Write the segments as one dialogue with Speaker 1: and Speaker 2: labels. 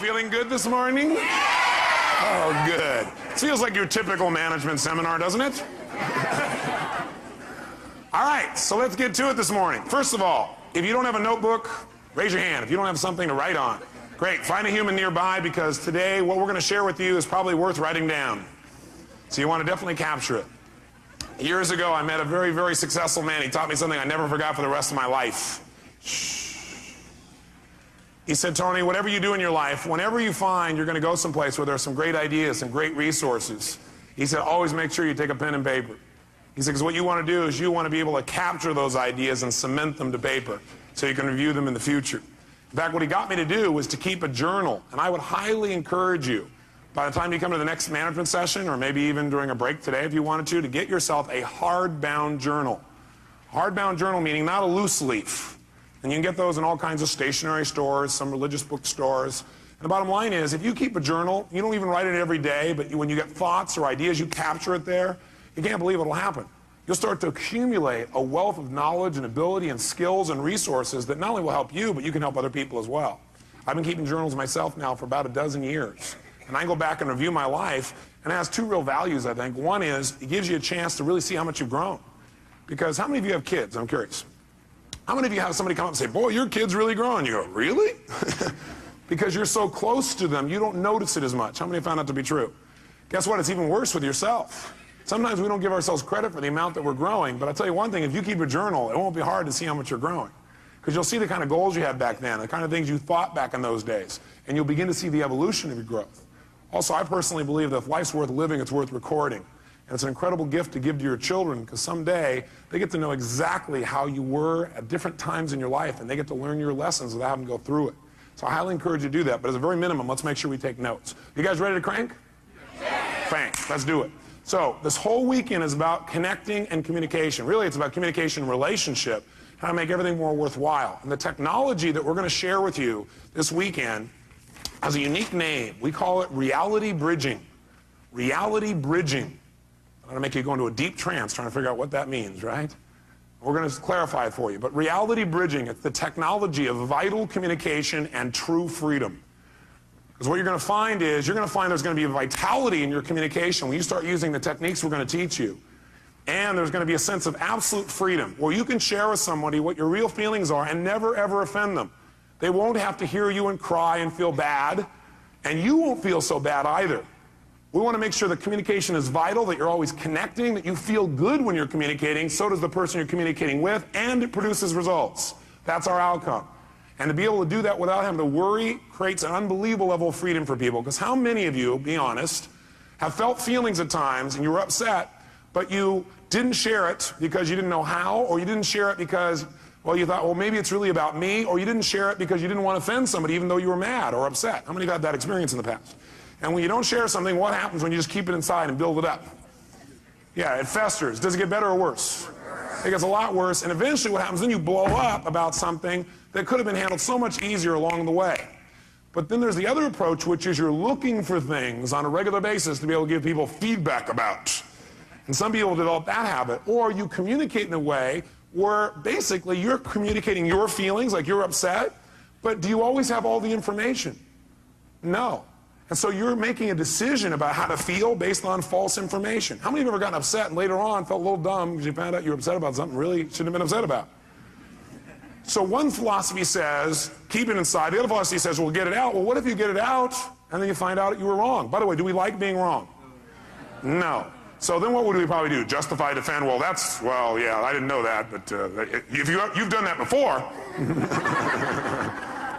Speaker 1: feeling good this morning? Oh, good. It feels like your typical management seminar, doesn't it? All right, so let's get to it this morning. First of all, if you don't have a notebook, raise your hand. If you don't have something to write on, great. Find a human nearby, because today what we're going to share with you is probably worth writing down. So you want to definitely capture it. Years ago, I met a very, very successful man. He taught me something I never forgot for the rest of my life. He said, Tony, whatever you do in your life, whenever you find you're going to go someplace where there's some great ideas, some great resources, he said, always make sure you take a pen and paper. He said, because what you want to do is you want to be able to capture those ideas and cement them to paper so you can review them in the future. In fact, what he got me to do was to keep a journal, and I would highly encourage you, by the time you come to the next management session, or maybe even during a break today if you wanted to get yourself a hardbound journal. Hardbound journal meaning not a loose leaf. And you can get those in all kinds of stationery stores, some religious bookstores. And the bottom line is, if you keep a journal, you don't even write it every day, but when you get thoughts or ideas, you capture it there, you can't believe it'll happen. You'll start to accumulate a wealth of knowledge and ability and skills and resources that not only will help you, but you can help other people as well. I've been keeping journals myself now for about a dozen years. And I go back and review my life, and it has two real values, I think. One is, it gives you a chance to really see how much you've grown. Because how many of you have kids? I'm curious. How many of you have somebody come up and say, boy, your kid's really growing? You go, really? Because you're so close to them, you don't notice it as much. How many found that to be true? Guess what? It's even worse with yourself. Sometimes we don't give ourselves credit for the amount that we're growing, but I'll tell you one thing, if you keep a journal, it won't be hard to see how much you're growing. Because you'll see the kind of goals you had back then, the kind of things you thought back in those days, and you'll begin to see the evolution of your growth. Also, I personally believe that if life's worth living, it's worth recording. And it's an incredible gift to give to your children, because someday they get to know exactly how you were at different times in your life, and they get to learn your lessons without having to go through it. So I highly encourage you to do that, but as a very minimum, let's make sure we take notes. You guys ready to crank? Yes. Crank. Let's do it. So this whole weekend is about connecting and communication. Really, it's about communication and relationship, how to make everything more worthwhile. And the technology that we're going to share with you this weekend has a unique name. We call it reality bridging. Reality bridging. I'm going to make you go into a deep trance trying to figure out what that means, right? We're going to clarify it for you. But reality bridging, it's the technology of vital communication and true freedom. Because what you're going to find is, there's going to be a vitality in your communication when you start using the techniques we're going to teach you. And there's going to be a sense of absolute freedom where you can share with somebody what your real feelings are and never, ever offend them. They won't have to hear you and cry and feel bad, and you won't feel so bad either. We want to make sure that communication is vital, that you're always connecting, that you feel good when you're communicating, so does the person you're communicating with, and it produces results. That's our outcome. And to be able to do that without having to worry creates an unbelievable level of freedom for people. Because how many of you, be honest, have felt feelings at times and you were upset, but you didn't share it because you didn't know how, or you didn't share it because, well, you thought, well, maybe it's really about me, or you didn't share it because you didn't want to offend somebody even though you were mad or upset? How many have had that experience in the past? And when you don't share something, what happens when you just keep it inside and build it up? Yeah, it festers. Does it get better or worse? It gets a lot worse, and eventually what happens, then you blow up about something that could have been handled so much easier along the way. But then there's the other approach, which is you're looking for things on a regular basis to be able to give people feedback about. And some people develop that habit. Or you communicate in a way where basically you're communicating your feelings, like you're upset, but do you always have all the information? No. And so you're making a decision about how to feel based on false information. How many of you have ever gotten upset and later on felt a little dumb because you found out you were upset about something really shouldn't have been upset about? So one philosophy says, keep it inside. The other philosophy says, well, get it out. Well, what if you get it out and then you find out you were wrong? By the way, do we like being wrong? No. So then what would we probably do? Justify, defend? Well, yeah, I didn't know that, but if you've done that before.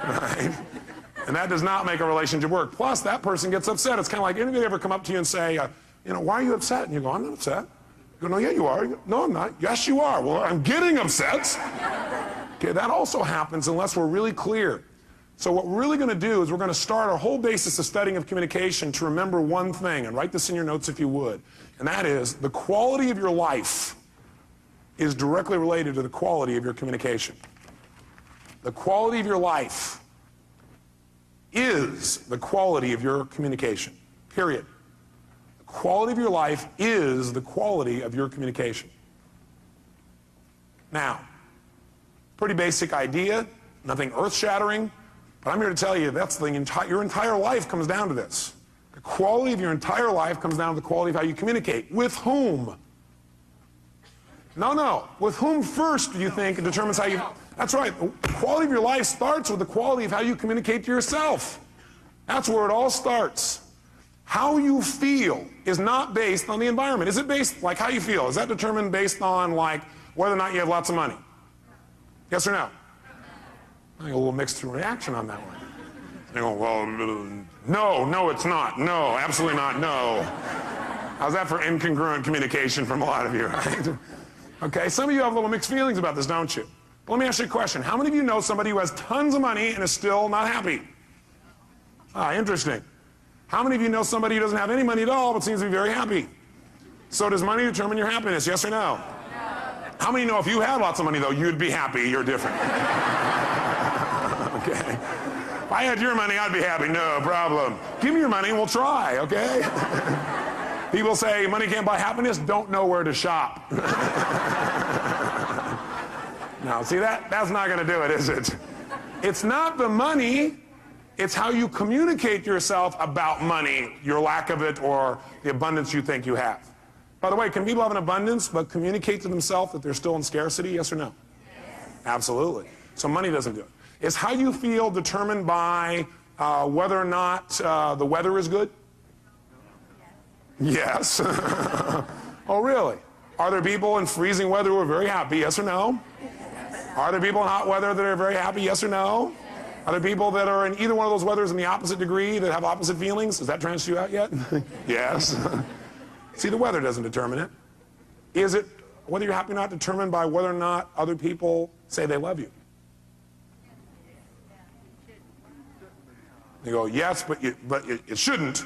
Speaker 1: Right? And that does not make a relationship work. Plus, that person gets upset. It's kind of like, anybody ever come up to you and say, why are you upset? And you go, I'm not upset. You go, no, yeah, you are. You go, no, I'm not. Yes, you are. Well, I'm getting upset. Okay, that also happens unless we're really clear. So what we're really going to do is we're going to start our whole basis of studying of communication to remember one thing, and write this in your notes if you would, and that is the quality of your life is directly related to the quality of your communication. The quality of your life is the quality of your communication, period. The quality of your life is the quality of your communication. Now, pretty basic idea, nothing earth-shattering, But I'm here to tell you that's your entire life comes down to this. The quality of your entire life comes down to the quality of how you communicate. With whom? No. With whom first do you think it determines how you... That's right. The quality of your life starts with the quality of how you communicate to yourself. That's where it all starts. How you feel is not based on the environment. Is it based, like how you feel, is that determined based on like whether or not you have lots of money? Yes or no? I got a little mixed reaction on that one. They go, well, no, it's not. No, absolutely not, no. How's that for incongruent communication from a lot of you, right? Okay, some of you have a little mixed feelings about this, don't you? But let me ask you a question. How many of you know somebody who has tons of money and is still not happy? Interesting. How many of you know somebody who doesn't have any money at all but seems to be very happy? So does money determine your happiness, yes or no? How many know if you had lots of money, though, you'd be happy, you're different? Okay. If I had your money, I'd be happy, no problem. Give me your money and we'll try, okay? People say money can't buy happiness, don't know where to shop. No, see, that's not going to do it, is it? It's not the money, it's how you communicate to yourself about money, your lack of it, or the abundance you think you have. By the way, can people have an abundance but communicate to themselves that they're still in scarcity, yes or no? Yes. Absolutely. So money doesn't do it. Is how you feel determined by whether or not the weather is good? Yes. Oh, really? Are there people in freezing weather who are very happy, yes or no? Are there people in hot weather that are very happy, yes or no? Are there people that are in either one of those weathers in the opposite degree that have opposite feelings? Does that trance you out yet? Yes. See, the weather doesn't determine it. Is it, whether you're happy or not, determined by whether or not other people say they love you? You go, yes, but it shouldn't.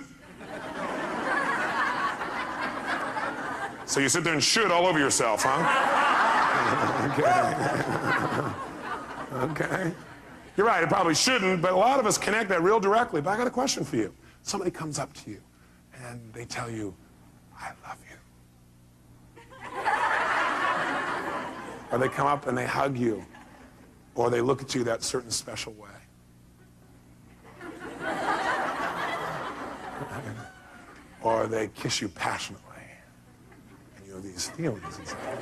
Speaker 1: So you sit there and should all over yourself, huh? Okay. Okay. You're right, it probably shouldn't, but a lot of us connect that real directly. But I got a question for you. Somebody comes up to you and they tell you, I love you. Or they come up and they hug you, or they look at you that certain special way. Or they kiss you passionately, and you have these feelings inside.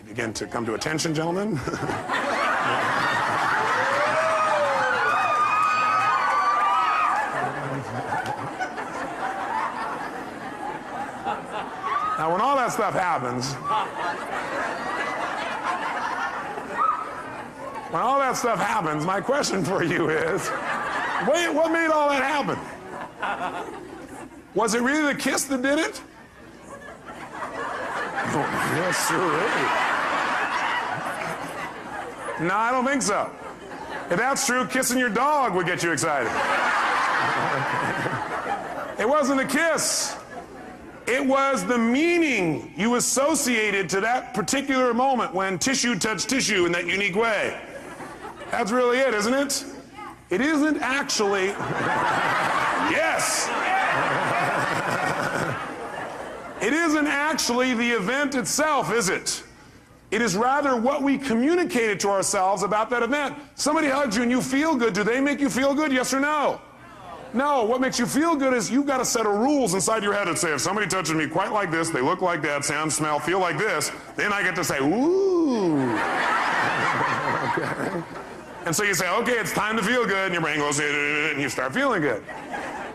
Speaker 1: You begin to come to attention, gentlemen. Now, when all that stuff happens, my question for you is, wait, what made all that happen? Was it really the kiss that did it? Oh, yes, sir. No, I don't think so. If that's true, kissing your dog would get you excited. It wasn't a kiss. It was the meaning you associated to that particular moment when tissue touched tissue in that unique way. That's really it, isn't it? It isn't actually... Yes! It isn't actually the event itself, is it? It is rather what we communicated to ourselves about that event. Somebody hugs you and you feel good. Do they make you feel good, yes or no? No, what makes you feel good is you've got a set of rules inside your head that say if somebody touches me quite like this, they look like that, sound, smell, feel like this, then I get to say, ooh. Okay. And so you say, okay, it's time to feel good, and your brain goes, and you start feeling good.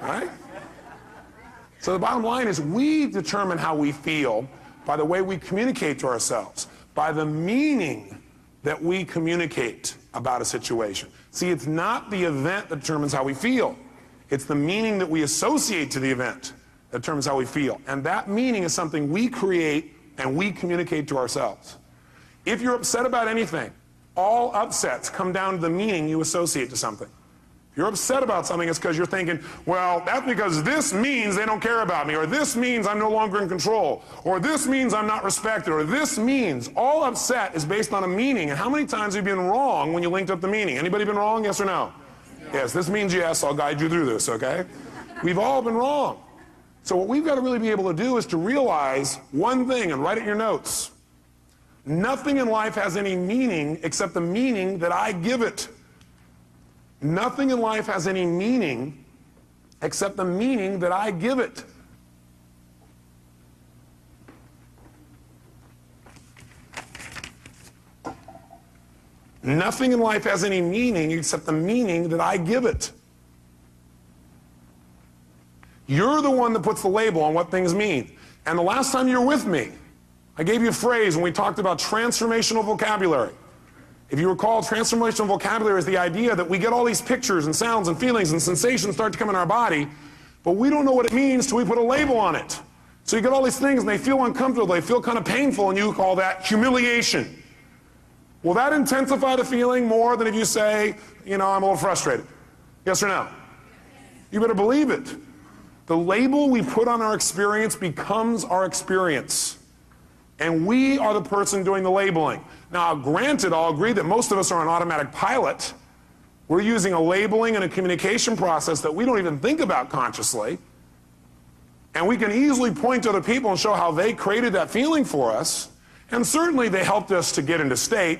Speaker 1: Right? So the bottom line is we determine how we feel by the way we communicate to ourselves, by the meaning that we communicate about a situation. See, it's not the event that determines how we feel. It's the meaning that we associate to the event that determines how we feel. And that meaning is something we create and we communicate to ourselves. If you're upset about anything, all upsets come down to the meaning you associate to something. If you're upset about something, it's because you're thinking, well, that's because this means they don't care about me, or this means I'm no longer in control, or this means I'm not respected, or this means. All upset is based on a meaning. And how many times have you been wrong when you linked up the meaning? Anybody been wrong, yes or no? Yes, this means yes, I'll guide you through this, okay? We've all been wrong. So what we've got to really be able to do is to realize one thing, and write it in your notes. Nothing in life has any meaning except the meaning that I give it. Nothing in life has any meaning except the meaning that I give it. Nothing in life has any meaning except the meaning that I give it. You're the one that puts the label on what things mean. And the last time you were with me, I gave you a phrase when we talked about transformational vocabulary. If you recall, transformational vocabulary is the idea that we get all these pictures and sounds and feelings and sensations start to come in our body, but we don't know what it means till we put a label on it. So you get all these things and they feel uncomfortable, they feel kind of painful, and you call that humiliation. Will that intensify the feeling more than if you say, I'm a little frustrated? Yes or no? You better believe it. The label we put on our experience becomes our experience. And we are the person doing the labeling. Now, granted, I'll agree that most of us are on automatic pilot. We're using a labeling and a communication process that we don't even think about consciously. And we can easily point to other people and show how they created that feeling for us. And certainly they helped us to get into state.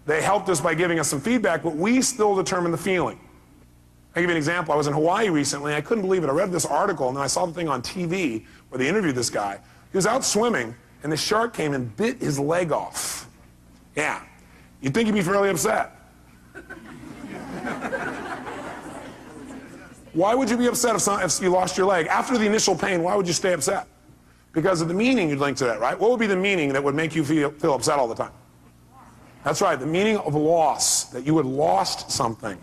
Speaker 1: They helped us by giving us some feedback, but we still determine the feeling. I'll give you an example. I was in Hawaii recently. I couldn't believe it. I read this article, and then I saw the thing on TV where they interviewed this guy. He was out swimming, and the shark came and bit his leg off. Yeah. You'd think he'd be fairly upset. Why would you be upset if you lost your leg? After the initial pain, why would you stay upset? Because of the meaning you'd link to that, right? What would be the meaning that would make you feel upset all the time? That's right, the meaning of loss, that you had lost something.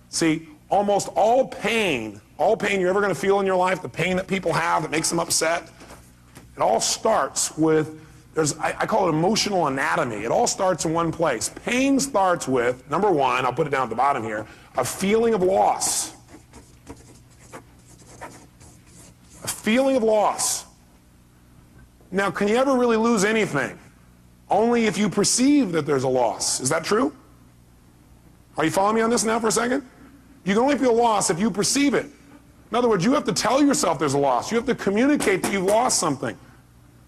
Speaker 1: See, almost all pain you're ever going to feel in your life, the pain that people have that makes them upset, it all starts with, I call it emotional anatomy. It all starts in one place. Pain starts with, number one, I'll put it down at the bottom here, a feeling of loss. A feeling of loss. Now, can you ever really lose anything? Only if you perceive that there's a loss. Is that true? Are you following me on this now for a second? You can only feel loss if you perceive it. In other words, you have to tell yourself there's a loss. You have to communicate that you've lost something.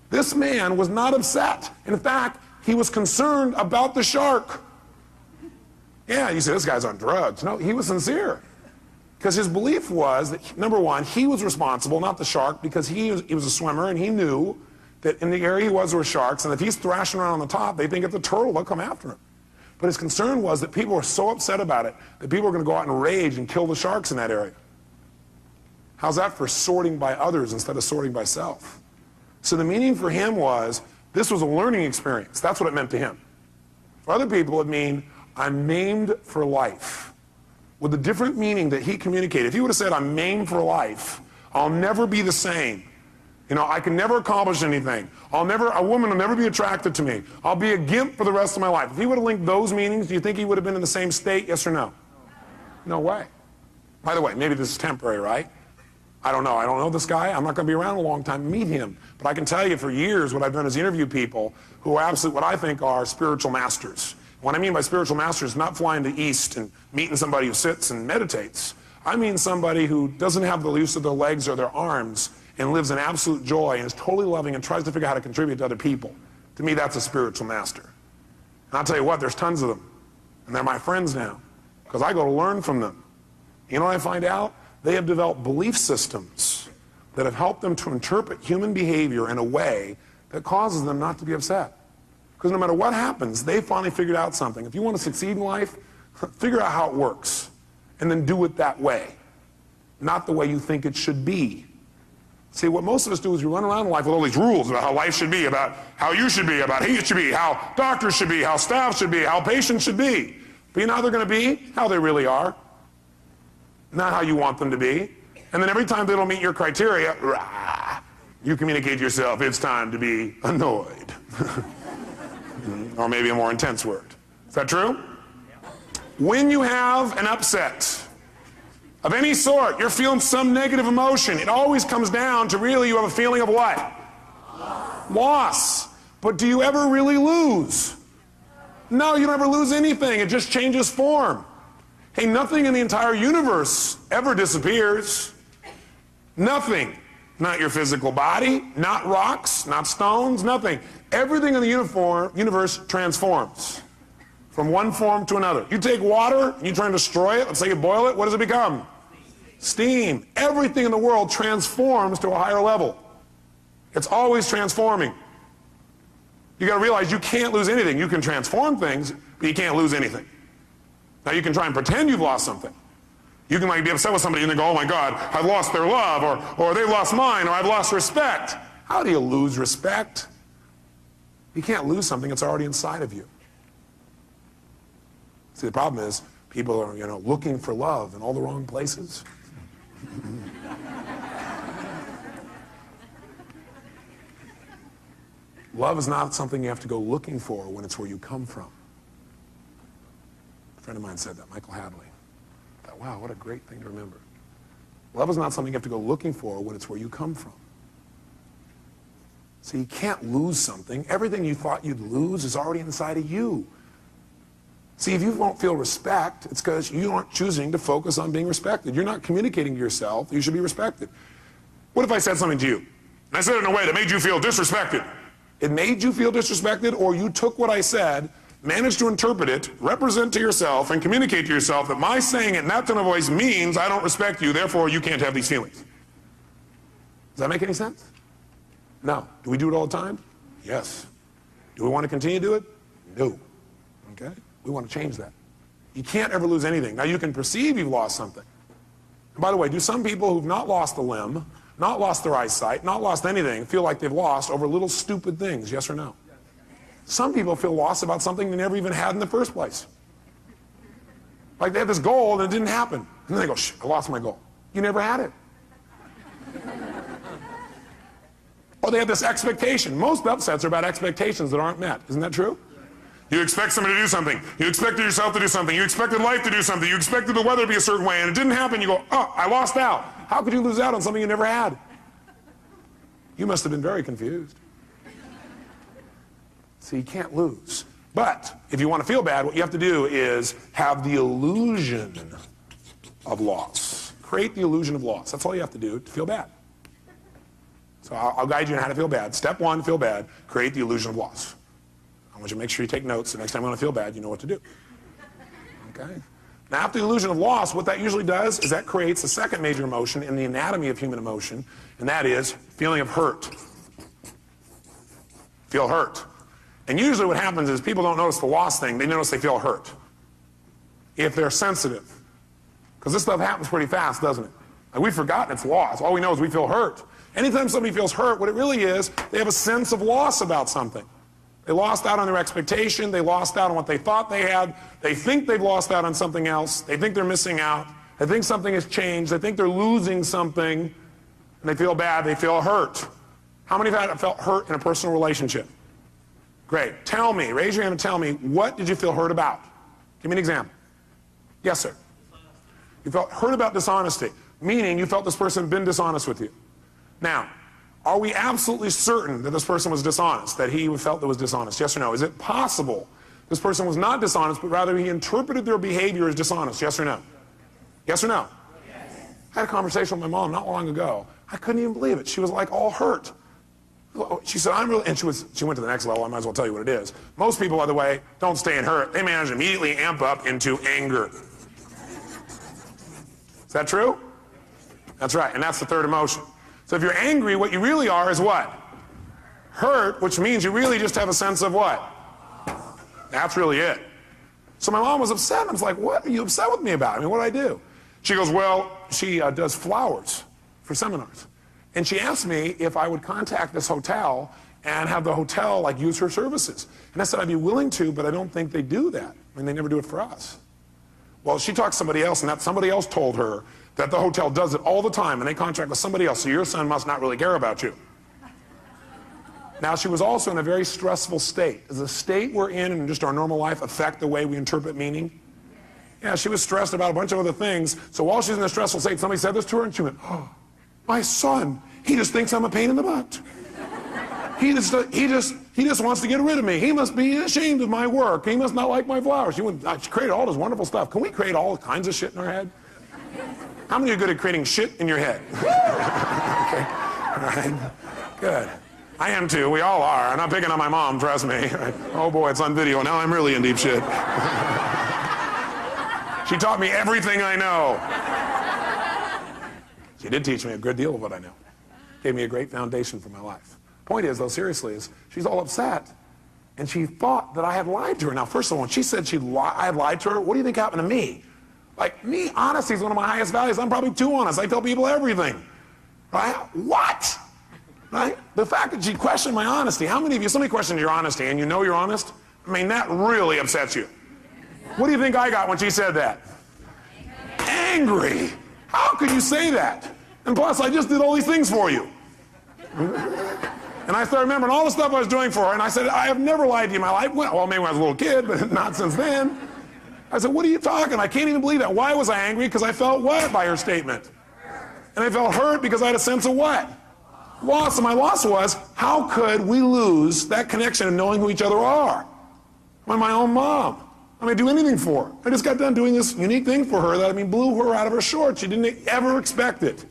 Speaker 1: This man was not upset. In fact, he was concerned about the shark. Yeah, you say, this guy's on drugs. No, he was sincere. Because his belief was that, number one, he was responsible, not the shark, because he was a swimmer and he knew that in the area he was there were sharks, and if he's thrashing around on the top, they think it's a turtle, they'll come after him. But his concern was that people were so upset about it that people were going to go out and rage and kill the sharks in that area. How's that for sorting by others instead of sorting by self? So the meaning for him was, this was a learning experience. That's what it meant to him. For other people, it would mean, I'm maimed for life. With a different meaning that he communicated. If he would have said, I'm maimed for life, I'll never be the same. I can never accomplish anything. A woman will never be attracted to me. I'll be a gimp for the rest of my life. If he would have linked those meanings, do you think he would have been in the same state, yes or no? No way. By the way, maybe this is temporary, right? I don't know. I don't know this guy. I'm not going to be around a long time to meet him. But I can tell you for years what I've done is interview people who are absolutely what I think are spiritual masters. What I mean by spiritual masters is not flying to the east and meeting somebody who sits and meditates. I mean somebody who doesn't have the use of their legs or their arms and lives in absolute joy and is totally loving and tries to figure out how to contribute to other people. To me, that's a spiritual master. And I'll tell you what, there's tons of them. And they're my friends now because I go to learn from them. You know what I find out? They have developed belief systems that have helped them to interpret human behavior in a way that causes them not to be upset. Because no matter what happens, they finally figured out something. If you want to succeed in life, figure out how it works and then do it that way, not the way you think it should be. See, what most of us do is we run around in life with all these rules about how life should be, about how you should be, about he should be, how doctors should be, how staff should be, how patients should be. But you know how they're going to be? How they really are. Not how you want them to be. And then every time they don't meet your criteria, rah, you communicate to yourself, it's time to be annoyed. Or maybe a more intense word. Is that true? When you have an upset of any sort, you're feeling some negative emotion, it always comes down to really you have a feeling of what? Loss. But do you ever really lose? No, you don't ever lose anything. It just changes form. Hey, nothing in the entire universe ever disappears. Nothing. Not your physical body, not rocks, not stones, nothing. Everything in the universe transforms. From one form to another. You take water and you try and destroy it. Let's say you boil it. What does it become? Steam. Everything in the world transforms to a higher level. It's always transforming. You got to realize you can't lose anything. You can transform things, but you can't lose anything. Now you can try and pretend you've lost something. You can be upset with somebody and they go, oh my God, I've lost their love, or they've lost mine, or I've lost respect. How do you lose respect? You can't lose something that's already inside of you. See, the problem is people are, looking for love in all the wrong places. Love is not something you have to go looking for when it's where you come from. A friend of mine said that, Michael Hadley. I thought, wow, what a great thing to remember. Love is not something you have to go looking for when it's where you come from. So you can't lose something. Everything you thought you'd lose is already inside of you. See, if you won't feel respect, it's because you aren't choosing to focus on being respected. You're not communicating to yourself you should be respected. What if I said something to you, and I said it in a way that made you feel disrespected? It made you feel disrespected, or you took what I said, managed to interpret it, represent to yourself, and communicate to yourself that my saying it in that tone of voice means I don't respect you, therefore you can't have these feelings. Does that make any sense? No. Do we do it all the time? Yes. Do we want to continue to do it? No. Okay? We want to change that. You can't ever lose anything. Now you can perceive you've lost something. And by the way, do some people who've not lost a limb, not lost their eyesight, not lost anything, feel like they've lost over little stupid things, yes or no? Some people feel lost about something they never even had in the first place. Like they had this goal and it didn't happen. And then they go, shh, I lost my goal. You never had it. Or they have this expectation. Most upsets are about expectations that aren't met. Isn't that true? You expect somebody to do something. You expected yourself to do something. You expected life to do something. You expected the weather to be a certain way, and it didn't happen. You go, oh, I lost out. How could you lose out on something you never had? You must have been very confused. So you can't lose. But if you want to feel bad, what you have to do is have the illusion of loss. Create the illusion of loss. That's all you have to do to feel bad. So I'll guide you on how to feel bad. Step one, feel bad. Create the illusion of loss. I want you to make sure you take notes. The next time you want to feel bad, you know what to do. Okay? Now, after the illusion of loss, what that usually does is that creates a second major emotion in the anatomy of human emotion, and that is feeling of hurt. Feel hurt. And usually what happens is people don't notice the loss thing. They notice they feel hurt. If they're sensitive. Because this stuff happens pretty fast, doesn't it? Like we've forgotten it's loss. All we know is we feel hurt. Anytime somebody feels hurt, what it really is, they have a sense of loss about something. They lost out on their expectation. They lost out on what they thought they had. They think they've lost out on something else. They think they're missing out. They think something has changed. They think they're losing something. And they feel bad. They feel hurt. How many of you have felt hurt in a personal relationship? Great. Tell me, raise your hand and tell me, what did you feel hurt about? Give me an example. Yes, sir. You felt hurt about dishonesty, meaning you felt this person had been dishonest with you. Now, are we absolutely certain that this person was dishonest, that he felt that was dishonest? Yes or no? Is it possible this person was not dishonest, but rather he interpreted their behavior as dishonest? Yes or no? Yes or no? Yes. I had a conversation with my mom not long ago. I couldn't even believe it. She was like all hurt. She said, I'm really, and she went to the next level. I might as well tell you what it is. Most people, by the way, don't stay in hurt. They manage to immediately amp up into anger. Is that true? That's right, and that's the third emotion. So if you're angry, what you really are is what? Hurt, which means you really just have a sense of what? That's really it. So my mom was upset. I was like, what are you upset with me about? I mean, what did I do? She goes, well, she does flowers for seminars. And she asked me if I would contact this hotel and have the hotel like use her services. And I said, I'd be willing to, but I don't think they do that. I mean, they never do it for us. Well, she talked to somebody else, and that somebody else told her that the hotel does it all the time, and they contract with somebody else, so your son must not really care about you. Now, she was also in a very stressful state. Does the state we're in just our normal life affect the way we interpret meaning? Yeah, she was stressed about a bunch of other things, so while she's in a stressful state, somebody said this to her, and she went, oh, my son, he just thinks I'm a pain in the butt. He just wants to get rid of me. He must be ashamed of my work. He must not like my flowers. She created all this wonderful stuff. Can we create all kinds of shit in our head? How many are good at creating shit in your head? Okay, all right, good. I am too. We all are. I'm not picking on my mom, trust me. Oh boy, it's on video. Now I'm really in deep shit. She taught me everything I know. She did teach me a good deal of what I know. Gave me a great foundation for my life. Point is, though, seriously, is she's all upset. And she thought that I had lied to her. Now, first of all, when she said I had lied to her, what do you think happened to me? Like, me, honesty is one of my highest values. I'm probably too honest. I tell people everything. Right? What? Right? The fact that she questioned my honesty. How many of you, somebody questioned your honesty and you know you're honest? I mean, that really upsets you. What do you think I got when she said that? Angry. How could you say that? And plus, I just did all these things for you. And I started remembering all the stuff I was doing for her, and I said, I have never lied to you in my life. Well, maybe when I was a little kid, but not since then. I said, what are you talking? I can't even believe that. Why was I angry? Because I felt what by her statement? And I felt hurt because I had a sense of what? Loss. And my loss was, how could we lose that connection of knowing who each other are? When my own mom. I mean, do anything for her. I just got done doing this unique thing for her that, blew her out of her shorts. She didn't ever expect it.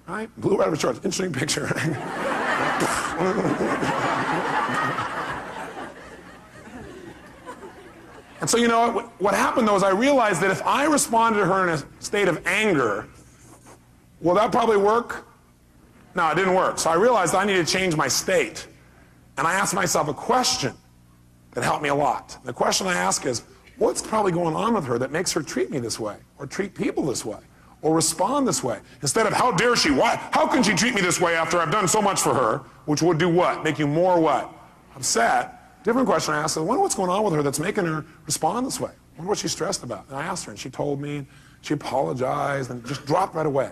Speaker 1: Right? Blew her out of her shorts. Interesting picture. And so, you know, what happened, though, is I realized that if I responded to her in a state of anger, will that probably work? No, it didn't work. So I realized I needed to change my state. And I asked myself a question that helped me a lot. The question I ask is, what's probably going on with her that makes her treat me this way, or treat people this way, or respond this way? Instead of, how dare she? Why? How can she treat me this way after I've done so much for her? Which would do what? Make you more what? Upset. Different question I asked her, I wonder what's going on with her that's making her respond this way. I wonder what she's stressed about. And I asked her, and she told me, she apologized, and just dropped right away.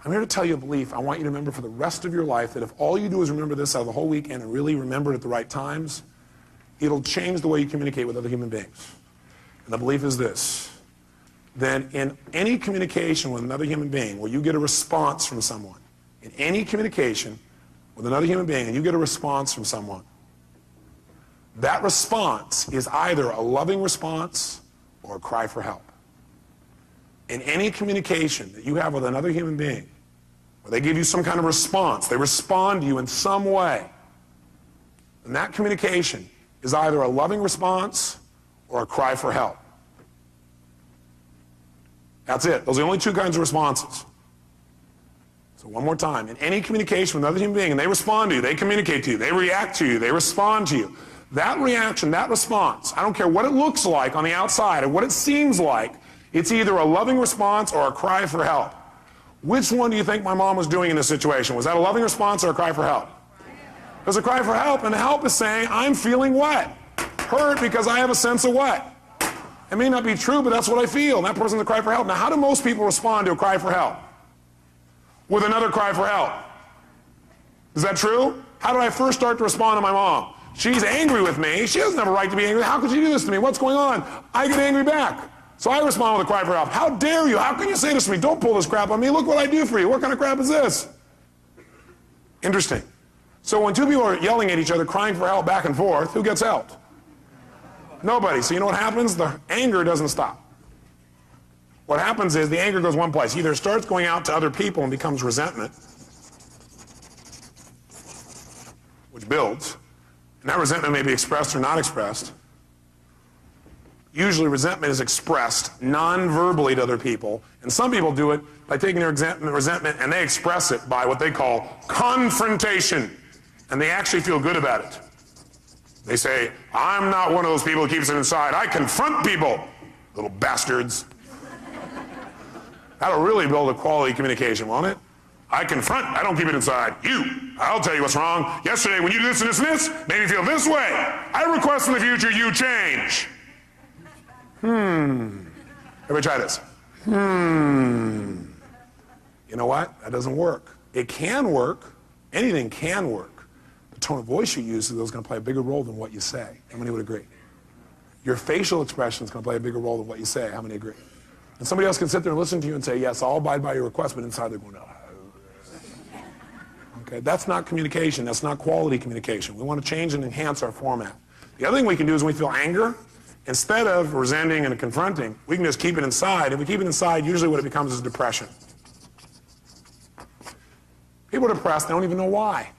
Speaker 1: I'm here to tell you a belief I want you to remember for the rest of your life, that if all you do is remember this out of the whole weekend and really remember it at the right times, it'll change the way you communicate with other human beings. And the belief is this: then in any communication with another human being where you get a response from someone, in any communication with another human being and you get a response from someone, that response is either a loving response or a cry for help. In any communication that you have with another human being, where they give you some kind of response, they respond to you in some way, and that communication is either a loving response or a cry for help. That's it. Those are the only two kinds of responses. So one more time. In any communication with another human being, and they respond to you, they communicate to you, they react to you, they respond to you, that reaction, that response, I don't care what it looks like on the outside or what it seems like, it's either a loving response or a cry for help. Which one do you think my mom was doing in this situation? Was that a loving response or a cry for help? It was a cry for help, and help is saying, I'm feeling what? Hurt because I have a sense of what? It may not be true, but that's what I feel, and that person's a cry for help. Now, how do most people respond to a cry for help? With another cry for help. Is that true? How did I first start to respond to my mom? She's angry with me. She doesn't have a right to be angry. How could she do this to me? What's going on? I get angry back. So I respond with a cry for help. How dare you? How can you say this to me? Don't pull this crap on me. Look what I do for you. What kind of crap is this? Interesting. So when two people are yelling at each other, crying for help back and forth, who gets helped? Nobody. So you know what happens? The anger doesn't stop. What happens is the anger goes one place. Either it starts going out to other people and becomes resentment, which builds. And that resentment may be expressed or not expressed. Usually resentment is expressed non-verbally to other people, and some people do it by taking their resentment and they express it by what they call confrontation, and they actually feel good about it. They say, I'm not one of those people who keeps it inside. I confront people, little bastards. That'll really build a quality communication, won't it? I confront, I don't keep it inside. I'll tell you what's wrong. Yesterday, when you did this and this and this, made me feel this way. I request in the future you change. Everybody try this. You know what? That doesn't work. It can work. Anything can work. The tone of voice you use is going to play a bigger role than what you say. How many would agree? Your facial expression is going to play a bigger role than what you say. How many agree? And somebody else can sit there and listen to you and say, yes, I'll abide by your request, but inside they're going, oh. Okay, that's not communication. That's not quality communication. We want to change and enhance our format. The other thing we can do is when we feel anger, instead of resenting and confronting, we can just keep it inside. If we keep it inside, usually what it becomes is depression. People are depressed, they don't even know why.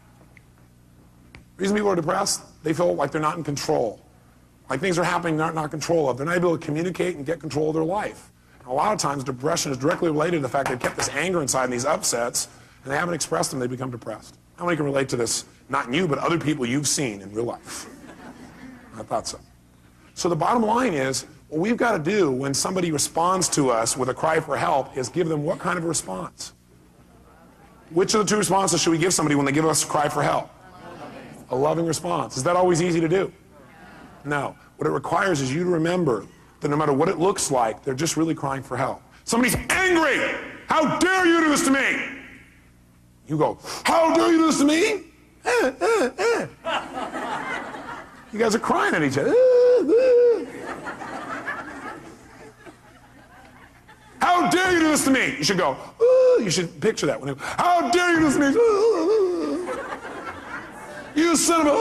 Speaker 1: The reason people are depressed, they feel like they're not in control. Like things are happening they're not in control of. They're not able to communicate and get control of their life. And a lot of times depression is directly related to the fact they've kept this anger inside and these upsets, and they haven't expressed them, they become depressed. How many can relate to this? Not you, but other people you've seen in real life. I thought so. So the bottom line is, what we've got to do when somebody responds to us with a cry for help is give them what kind of a response? Which of the two responses should we give somebody when they give us a cry for help? A loving response. Is that always easy to do? No. What it requires is you to remember that no matter what it looks like, they're just really crying for help. Somebody's angry. How dare you do this to me? You go, how dare you do this to me? You guys are crying at each other. How dare you do this to me? You should go, you should picture that. How dare you do this to me? You son of a...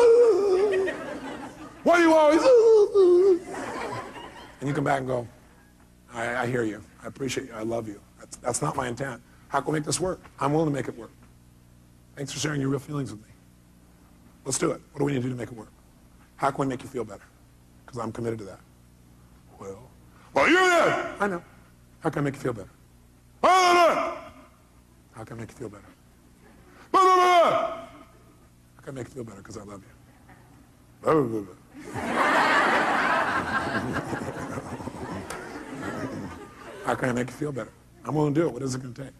Speaker 1: Why do you always... And you come back and go, I hear you. I appreciate you. I love you. That's not my intent. How can we make this work? I'm willing to make it work. Thanks for sharing your real feelings with me. Let's do it. What do we need to do to make it work? How can we make you feel better? Because I'm committed to that. Well, you're there. I know. How can I make you feel better? How can I make you feel better? How can I make you feel better? Because I love you. How can I make you feel better? I'm willing to do it. What is it going to take?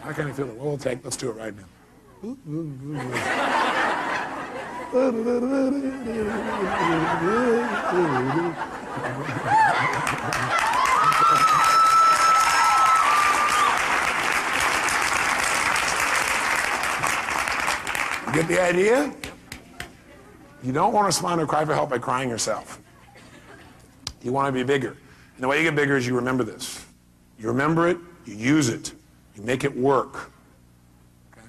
Speaker 1: How can I feel it? What will it take? Let's do it right now. You get the idea? You don't want to respond to a cry for help by crying yourself. You want to be bigger. And the way you get bigger is you remember this. You remember it, you use it, you make it work. Okay?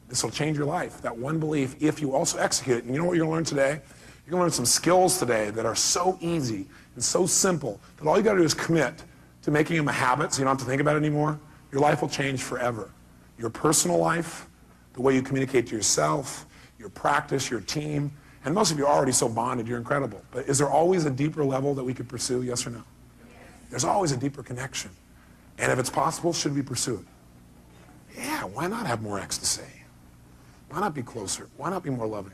Speaker 1: This will change your life. That one belief, if you also execute it. And you know what you're going to learn today? You're going to learn some skills today that are so easy and so simple that all you got to do is commit to making them a habit so you don't have to think about it anymore. Your life will change forever. Your personal life, the way you communicate to yourself, your practice, your team, and most of you are already so bonded, you're incredible. But is there always a deeper level that we could pursue, yes or no? There's always a deeper connection. And if it's possible, should we pursue it? Yeah, why not have more ecstasy? Why not be closer? Why not be more loving?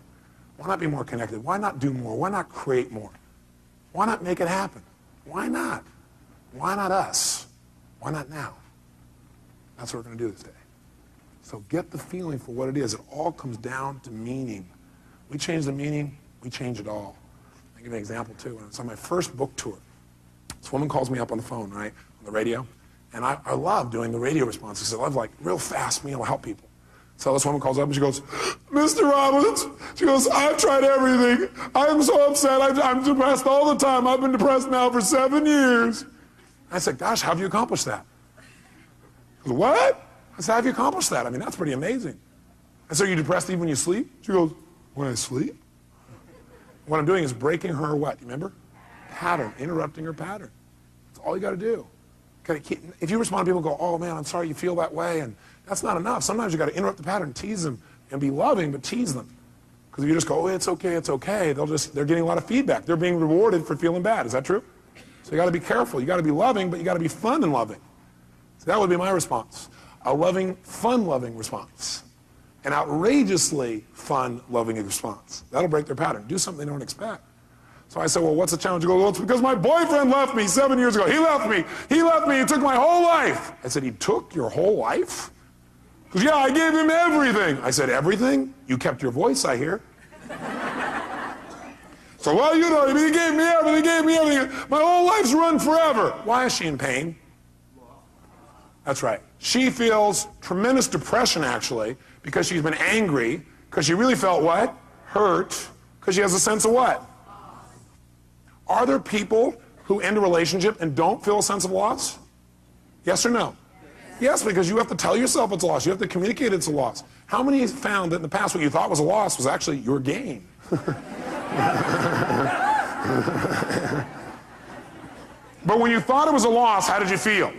Speaker 1: Why not be more connected? Why not do more? Why not create more? Why not make it happen? Why not? Why not us? Why not now? That's what we're going to do this day. So get the feeling for what it is. It all comes down to meaning. We change the meaning, we change it all. I'll give you an example too. When I was on my first book tour, this woman calls me up on the phone, right, on the radio, and I love doing the radio responses. I love like real fast, being able to help people. So this woman calls up and she goes, Mr. Robbins, she goes, I've tried everything. I'm so upset. I'm depressed all the time. I've been depressed now for 7 years. I said, gosh, how have you accomplished that? She goes, what? I said, how have you accomplished that? I mean, that's pretty amazing. I said, are you depressed even when you sleep? She goes, when I sleep? What I'm doing is breaking her what? You remember? Pattern, interrupting her pattern. That's all you got to do. If you respond to people go, oh man, I'm sorry you feel that way, and that's not enough. Sometimes you got to interrupt the pattern, tease them, and be loving, but tease them. Because if you just go, oh, it's okay, they're getting a lot of feedback. They're being rewarded for feeling bad. Is that true? So you got to be careful. You got to be loving, but you got to be fun and loving. So that would be my response. A loving, fun-loving response. An outrageously fun, loving response. That'll break their pattern. Do something they don't expect. So I said, well, what's the challenge? You go, well, it's because my boyfriend left me 7 years ago. He left me. He took my whole life. I said, he took your whole life? Because, yeah, I gave him everything. I said, everything? You kept your voice, I hear. So, well, you know, he gave me everything. My whole life's run forever. Why is she in pain? That's right. She feels tremendous depression, actually, because she's been angry, because she really felt what? Hurt, because she has a sense of what? Are there people who end a relationship and don't feel a sense of loss? Yes or no? Yes, because you have to tell yourself it's a loss. You have to communicate it's a loss. How many found that in the past what you thought was a loss was actually your gain? But when you thought it was a loss, how did you feel?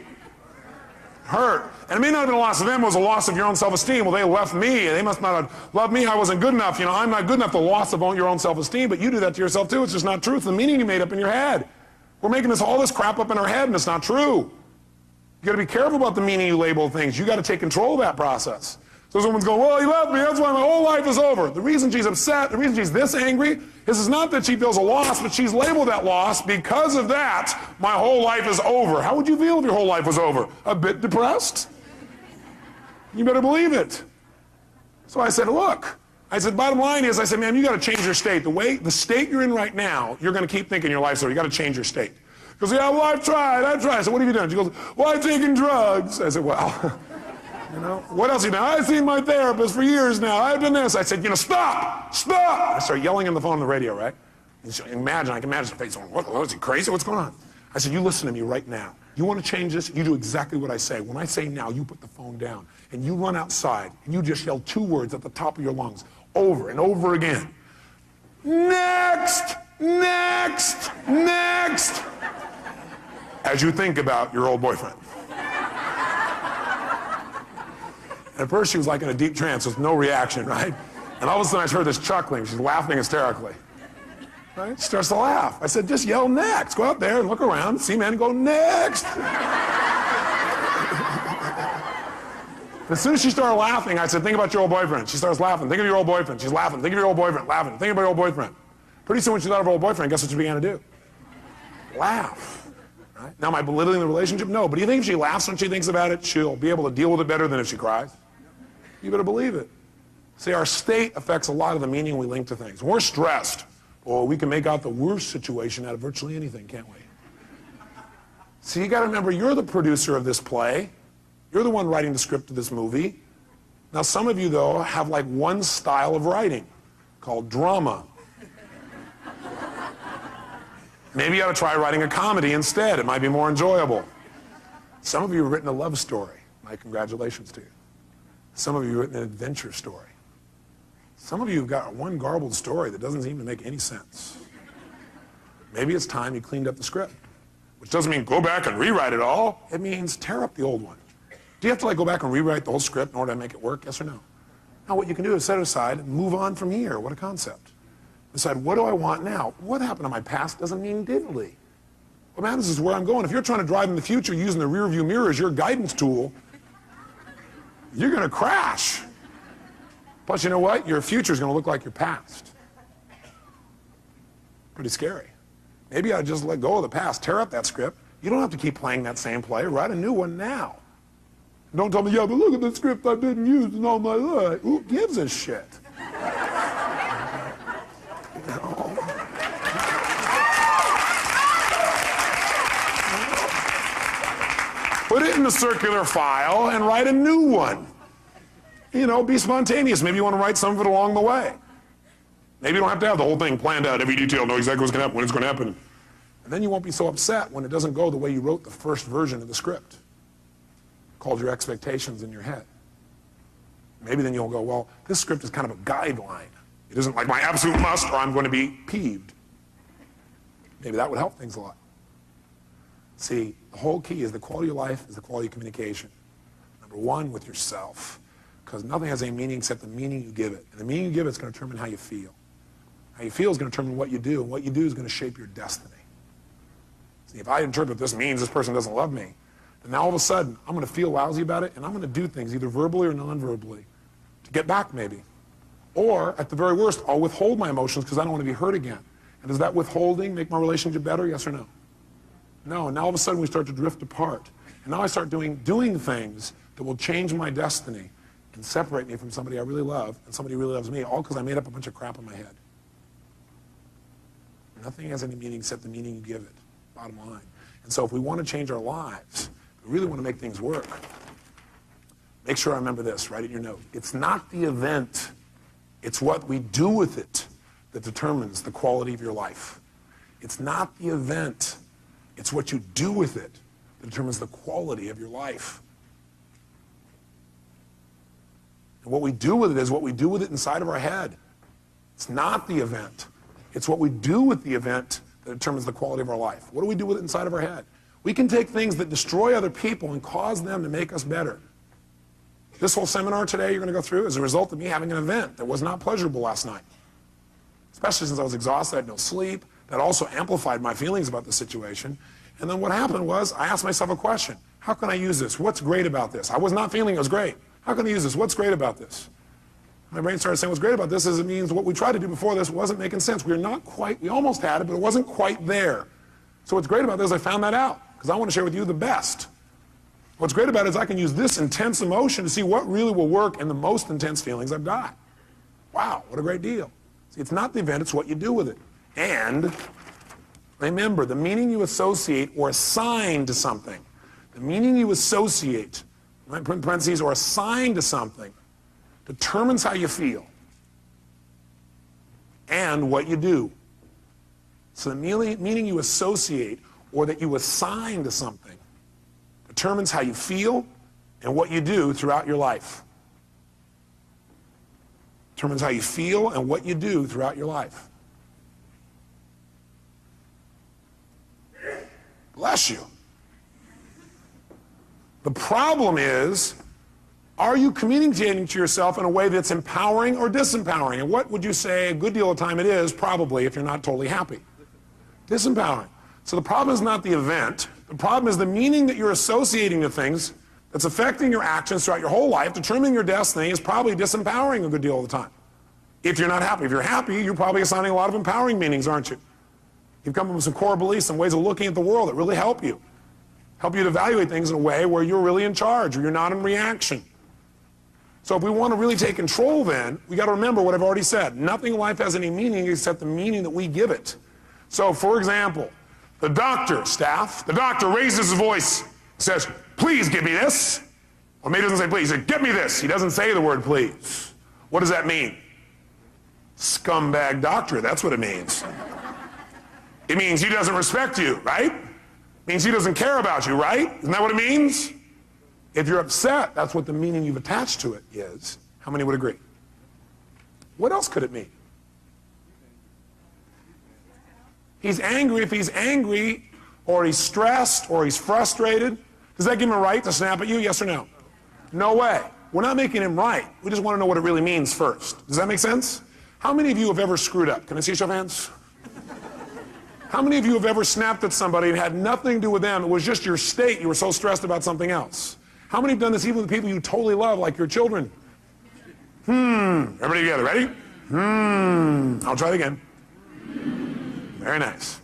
Speaker 1: Hurt. And it may not have been a loss of them, it was a loss of your own self-esteem. Well, they left me, and they must not have loved me. I wasn't good enough. You know, I'm not good enough. The loss of your own self-esteem, but you do that to yourself too. It's just not truth. The meaning you made up in your head. We're making all this crap up in our head, and it's not true. You got to be careful about the meaning you label things. You got to take control of that process. So this woman's going, well, he left me, that's why my whole life is over. The reason she's upset, the reason she's this angry, is not that she feels a loss, but she's labeled that loss. Because of that, my whole life is over. How would you feel if your whole life was over? A bit depressed? You better believe it. So I said, look, bottom line is, I said, ma'am, you got to change your state. The state you're in right now, you're going to keep thinking your life's over. You got to change your state. She goes, yeah, well, I've tried. I said, what have you done? She goes, well, I've taken drugs. I said, well... You know, what else have you done? I've seen my therapist for years now. I've done this. I said, you know, stop! I started yelling on the phone on the radio, right? I can imagine the face going, what, is he crazy? What's going on? I said, you listen to me right now. You want to change this? You do exactly what I say. When I say now, you put the phone down, and you run outside, and you just yell 2 words at the top of your lungs, over and over again. Next! Next! Next! As you think about your old boyfriend. At first, she was like in a deep trance with no reaction, right? And all of a sudden, I heard this chuckling. She's laughing hysterically. Right? She starts to laugh. I said, just yell next. Go out there and look around, see men, and go next. As soon as she started laughing, I said, think about your old boyfriend. She starts laughing. Think of your old boyfriend. She's laughing. Think of your old boyfriend. Laughing. Think about your old boyfriend. Pretty soon, when she thought of her old boyfriend, guess what she began to do? Laugh. Right? Now, am I belittling the relationship? No. But do you think if she laughs when she thinks about it, she'll be able to deal with it better than if she cries? You better believe it. See, our state affects a lot of the meaning we link to things. When we're stressed, well, we can make out the worst situation out of virtually anything, can't we? See, you got to remember, you're the producer of this play. You're the one writing the script of this movie. Now, some of you, though, have like one style of writing called drama. Maybe you ought to try writing a comedy instead. It might be more enjoyable. Some of you have written a love story. My congratulations to you. Some of you have written an adventure story. Some of you have got one garbled story that doesn't even make any sense. Maybe it's time you cleaned up the script, which doesn't mean go back and rewrite it all. It means tear up the old one. Do you have to go back and rewrite the whole script in order to make it work? Yes or no? Now, what you can do is set it aside and move on from here. What a concept. Decide, what do I want now? What happened in my past doesn't mean diddly. What matters is where I'm going. If you're trying to drive in the future using the rearview mirror as your guidance tool, you're going to crash. Plus, you know what? Your future is going to look like your past. Pretty scary. Maybe I just let go of the past, tear up that script. You don't have to keep playing that same play. Write a new one now. Don't tell me, yeah, but look at the script I didn't use in all my life. Who gives a shit? Put it in the circular file and write a new one. You know, be spontaneous. Maybe you want to write some of it along the way. Maybe you don't have to have the whole thing planned out, every detail, know exactly what's going to happen, when it's going to happen. And then you won't be so upset when it doesn't go the way you wrote the first version of the script, called your expectations in your head. Maybe then you'll go, well, this script is kind of a guideline. It isn't like my absolute must or I'm going to be peeved. Maybe that would help things a lot. See, the whole key is the quality of life is the quality of communication. Number one, with yourself. Because nothing has any meaning except the meaning you give it. And the meaning you give it is going to determine how you feel. How you feel is going to determine what you do, and what you do is going to shape your destiny. See, if I interpret this means this person doesn't love me, then now all of a sudden, I'm going to feel lousy about it, and I'm going to do things either verbally or non-verbally to get back maybe. Or, at the very worst, I'll withhold my emotions because I don't want to be hurt again. And does that withholding make my relationship better, yes or no? No, and now all of a sudden we start to drift apart. And now I start doing things that will change my destiny and separate me from somebody I really love and somebody who really loves me, all because I made up a bunch of crap in my head. Nothing has any meaning except the meaning you give it, bottom line. And so if we want to change our lives, we really want to make things work, make sure I remember this, write it in your note. It's not the event, it's what we do with it that determines the quality of your life. It's not the event, it's what you do with it that determines the quality of your life. And what we do with it is what we do with it inside of our head. It's not the event. It's what we do with the event that determines the quality of our life. What do we do with it inside of our head? We can take things that destroy other people and cause them to make us better. This whole seminar today you're going to go through is a result of me having an event that was not pleasurable last night. Especially since I was exhausted, I had no sleep. That also amplified my feelings about the situation. And then what happened was I asked myself a question. How can I use this? What's great about this? I was not feeling it was great. How can I use this? What's great about this? My brain started saying what's great about this is it means what we tried to do before this wasn't making sense. We almost had it, but it wasn't quite there. So what's great about this is I found that out because I want to share with you the best. What's great about it is I can use this intense emotion to see what really will work in the most intense feelings I've got. Wow, what a great deal. See, it's not the event, it's what you do with it. And remember, the meaning you associate or assign to something, the meaning you associate, right, put in parentheses, or assign to something, determines how you feel and what you do. So the meaning you associate or that you assign to something determines how you feel and what you do throughout your life. Determines how you feel and what you do throughout your life. Bless you. The problem is, are you communicating to yourself in a way that's empowering or disempowering? And what would you say a good deal of the time it is, probably, if you're not totally happy? Disempowering. So the problem is not the event. The problem is the meaning that you're associating to things that's affecting your actions throughout your whole life, determining your destiny, is probably disempowering a good deal of the time. If you're not happy. If you're happy, you're probably assigning a lot of empowering meanings, aren't you? You've come up with some core beliefs and ways of looking at the world that really help you. Help you to evaluate things in a way where you're really in charge, or you're not in reaction. So if we want to really take control then, we got to remember what I've already said. Nothing in life has any meaning except the meaning that we give it. So for example, the doctor raises his voice, says, please give me this. Or maybe he doesn't say please, he says, get me this. He doesn't say the word please. What does that mean? Scumbag doctor, that's what it means. It means he doesn't respect you, right? It means he doesn't care about you, right? Isn't that what it means? If you're upset, that's what the meaning you've attached to it is. How many would agree? What else could it mean? He's angry. If he's angry, or he's stressed, or he's frustrated, does that give him a right to snap at you, yes or no? No way. We're not making him right. We just want to know what it really means first. Does that make sense? How many of you have ever screwed up? Can I see a show of hands? How many of you have ever snapped at somebody and had nothing to do with them? It was just your state. You were so stressed about something else. How many have done this even with people you totally love, like your children? Everybody together, ready? I'll try it again. Very nice.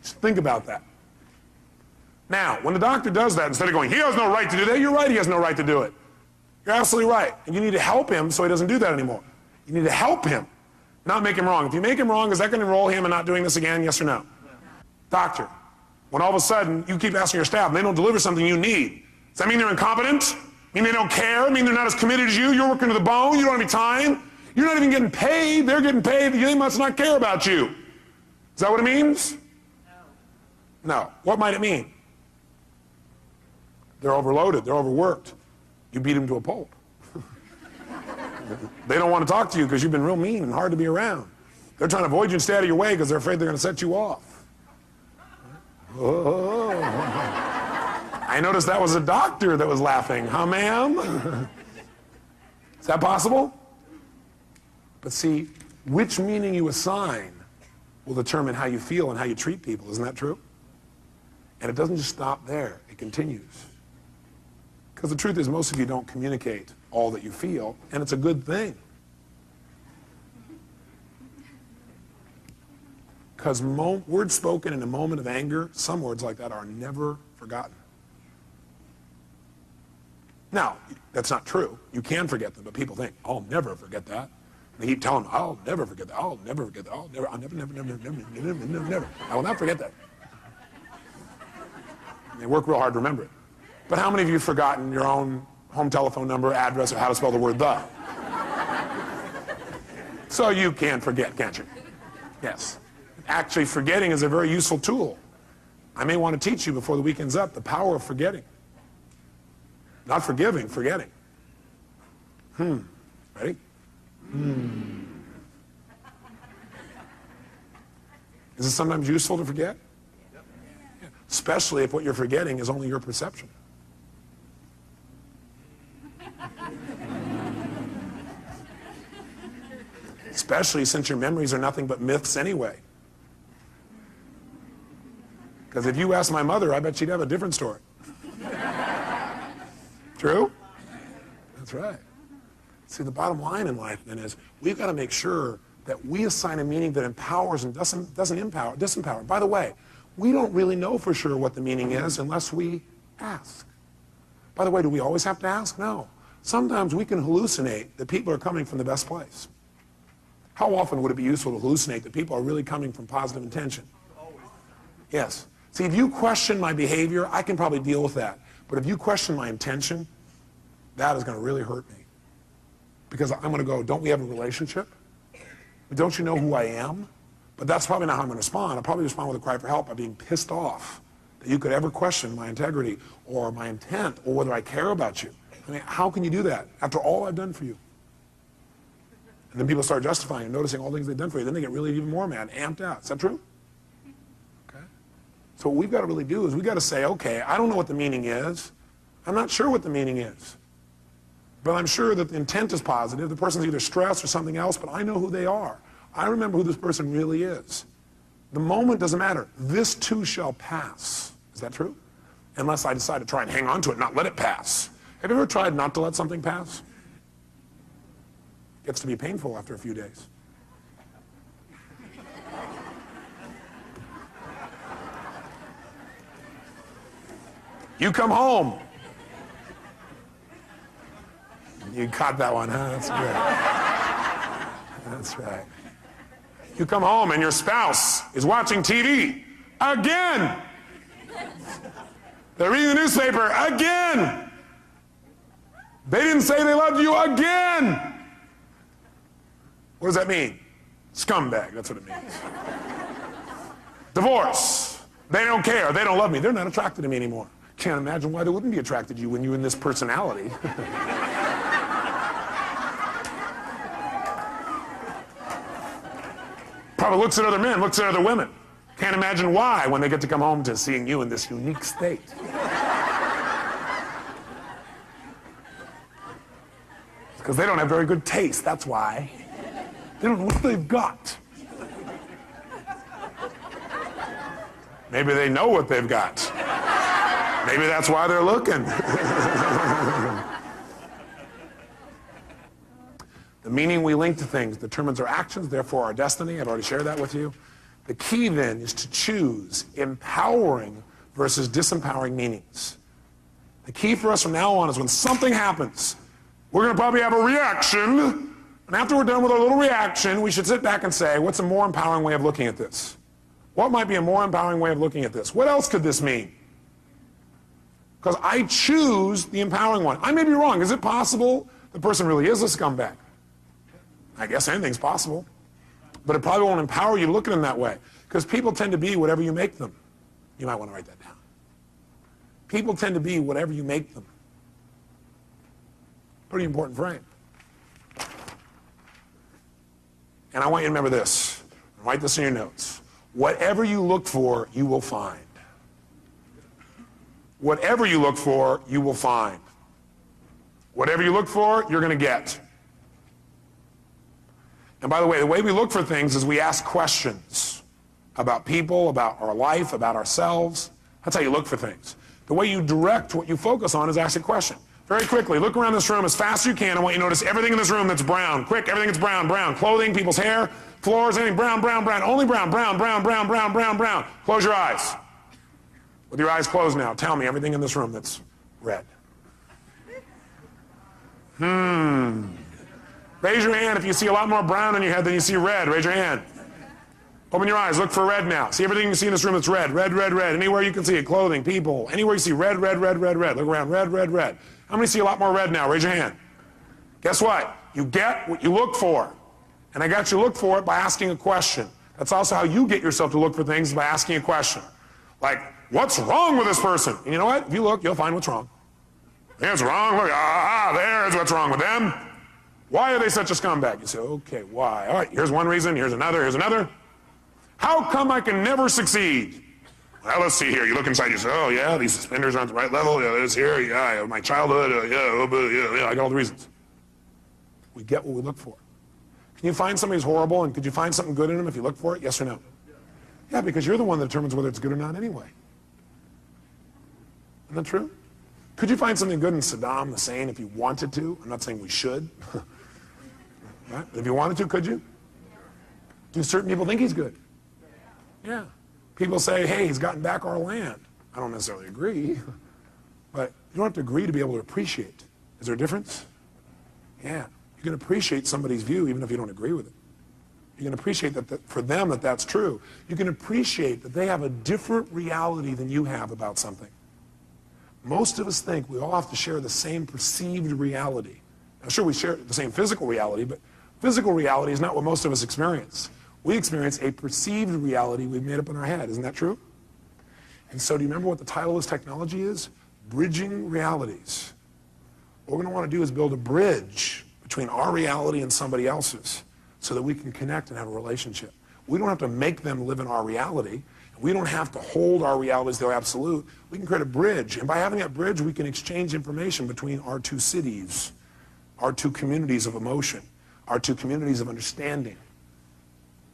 Speaker 1: Just think about that. Now, when the doctor does that, instead of going, he has no right to do that, you're right, he has no right to do it. You're absolutely right. And you need to help him so he doesn't do that anymore. You need to help him, not make him wrong. If you make him wrong, is that going to enroll him in not doing this again, yes or no? Doctor, when all of a sudden you keep asking your staff and they don't deliver something you need, does that mean they're incompetent? Mean they don't care? Mean they're not as committed as you? You're working to the bone, you don't have any time? You're not even getting paid, they're getting paid, they must not care about you. Is that what it means? No. What might it mean? They're overloaded, they're overworked. You beat them to a pulp. They don't want to talk to you because you've been real mean and hard to be around. They're trying to avoid you and stay out of your way because they're afraid they're going to set you off. Oh. I noticed that was a doctor that was laughing. Huh, ma'am? Is that possible? But see, which meaning you assign will determine how you feel and how you treat people. Isn't that true? And it doesn't just stop there. It continues. Because the truth is, most of you don't communicate all that you feel, and it's a good thing. Because words spoken in a moment of anger, some words like that are never forgotten. Now, that's not true. You can forget them, but people think, I'll never forget that. They keep telling them, I'll never forget that. I'll never forget that. I'll never, never. I will not forget that. And they work real hard to remember it. But how many of you have forgotten your own home telephone number, address, or how to spell the word the? So you can forget, can't you? Yes. Actually, forgetting is a very useful tool. I may want to teach you before the weekend's up the power of forgetting. Not forgiving, forgetting. Ready? Is it sometimes useful to forget? Yeah. especially if what you're forgetting is only your perception. Especially since your memories are nothing but myths anyway. Because if you ask my mother, I bet she'd have a different story. True? That's right. See, the bottom line in life then is we've got to make sure that we assign a meaning that empowers and doesn't disempower. By the way, we don't really know for sure what the meaning is unless we ask. By the way, do we always have to ask? No. Sometimes we can hallucinate that people are coming from the best place. How often would it be useful to hallucinate that people are really coming from positive intention? Always. Yes. See, if you question my behavior, I can probably deal with that. But if you question my intention, that is going to really hurt me. Because I'm going to go, don't we have a relationship? Don't you know who I am? But that's probably not how I'm going to respond. I'll probably respond with a cry for help by being pissed off that you could ever question my integrity or my intent or whether I care about you. I mean, how can you do that after all I've done for you? And then people start justifying and noticing all the things they've done for you. Then they get really even more mad, amped out. Is that true? Okay. So what we've got to really do is we've got to say, okay, I don't know what the meaning is. I'm not sure what the meaning is. But I'm sure that the intent is positive. The person's either stressed or something else, but I know who they are. I remember who this person really is. The moment doesn't matter. This too shall pass. Is that true? Unless I decide to try and hang on to it, not let it pass. Have you ever tried not to let something pass? It gets to be painful after a few days. You come home. You caught that one, huh? That's good. That's right. You come home and your spouse is watching TV again. They're reading the newspaper again. They didn't say they loved you again. What does that mean? Scumbag, that's what it means. Divorce. They don't care. They don't love me. They're not attracted to me anymore. Can't imagine why they wouldn't be attracted to you when you're in this personality. Probably looks at other men, looks at other women. Can't imagine why when they get to come home to seeing you in this unique state. Because they don't have very good taste, that's why. They don't know what they've got. Maybe they know what they've got. Maybe that's why they're looking. The meaning we link to things determines our actions, therefore our destiny. I've already shared that with you. The key then is to choose empowering versus disempowering meanings. The key for us from now on is when something happens, we're going to probably have a reaction, and after we're done with our little reaction, we should sit back and say, what's a more empowering way of looking at this? What might be a more empowering way of looking at this? What else could this mean? Because I choose the empowering one. I may be wrong. Is it possible the person really is a scumbag? I guess anything's possible. But it probably won't empower you to look at them that way. Because people tend to be whatever you make them. You might want to write that down. People tend to be whatever you make them. Pretty important frame. And I want you to remember this. Write this in your notes. Whatever you look for, you will find. Whatever you look for, you will find. Whatever you look for, you're going to get. And by the way we look for things is we ask questions about people, about our life, about ourselves. That's how you look for things. The way you direct what you focus on is ask a question. Very quickly, look around this room as fast as you can. I want you to notice everything in this room that's brown. Quick, everything that's brown, brown. Clothing, people's hair, floors, anything brown, brown, brown. Only brown, brown, brown, brown, brown, brown, brown. Close your eyes. With your eyes closed now, tell me everything in this room that's red. Raise your hand if you see a lot more brown in your head than you see red. Raise your hand. Open your eyes. Look for red now. See everything you see in this room that's red. Red, red, red. Anywhere you can see it. Clothing, people. Anywhere you see red, red, red, red, red. Look around. Red, red, red. How many see a lot more red now? Raise your hand. Guess what? You get what you look for. And I got you to look for it by asking a question. That's also how you get yourself to look for things, by asking a question. Like, what's wrong with this person? And you know what? If you look, you'll find what's wrong. There's wrong. Look, there's what's wrong with them. Why are they such a scumbag? You say, okay, why? All right, here's one reason, here's another, here's another. How come I can never succeed? Well, let's see here. You look inside, you say, oh, yeah, these suspenders aren't the right level. Yeah, this here. Yeah, my childhood. Yeah, I got all the reasons. We get what we look for. Can you find somebody who's horrible, and could you find something good in them if you look for it? Yes or no? Yeah, because you're the one that determines whether it's good or not anyway. Isn't that true? Could you find something good in Saddam Hussein if you wanted to? I'm not saying we should. Right? If you wanted to, could you? Do certain people think he's good? Yeah. People say, hey, he's gotten back our land. I don't necessarily agree, but you don't have to agree to be able to appreciate. Is there a difference? Yeah. You can appreciate somebody's view even if you don't agree with it. You can appreciate that for them that's true. You can appreciate that they have a different reality than you have about something. Most of us think we all have to share the same perceived reality. Now, sure, we share the same physical reality, but physical reality is not what most of us experience. We experience a perceived reality we've made up in our head. Isn't that true? And so do you remember what the title of this technology is? Bridging realities. What we're going to want to do is build a bridge between our reality and somebody else's so that we can connect and have a relationship. We don't have to make them live in our reality. We don't have to hold our reality as though absolute. We can create a bridge. And by having that bridge, we can exchange information between our two cities, our two communities of emotion, our two communities of understanding.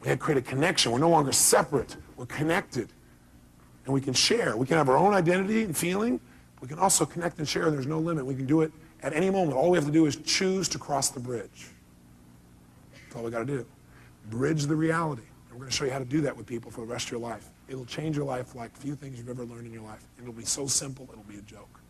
Speaker 1: We have created a connection. We're no longer separate. We're connected. And we can share. We can have our own identity and feeling. We can also connect and share. There's no limit. We can do it at any moment. All we have to do is choose to cross the bridge. That's all we got to do. Bridge the reality. And we're going to show you how to do that with people for the rest of your life. It'll change your life like few things you've ever learned in your life. And it'll be so simple, it'll be a joke.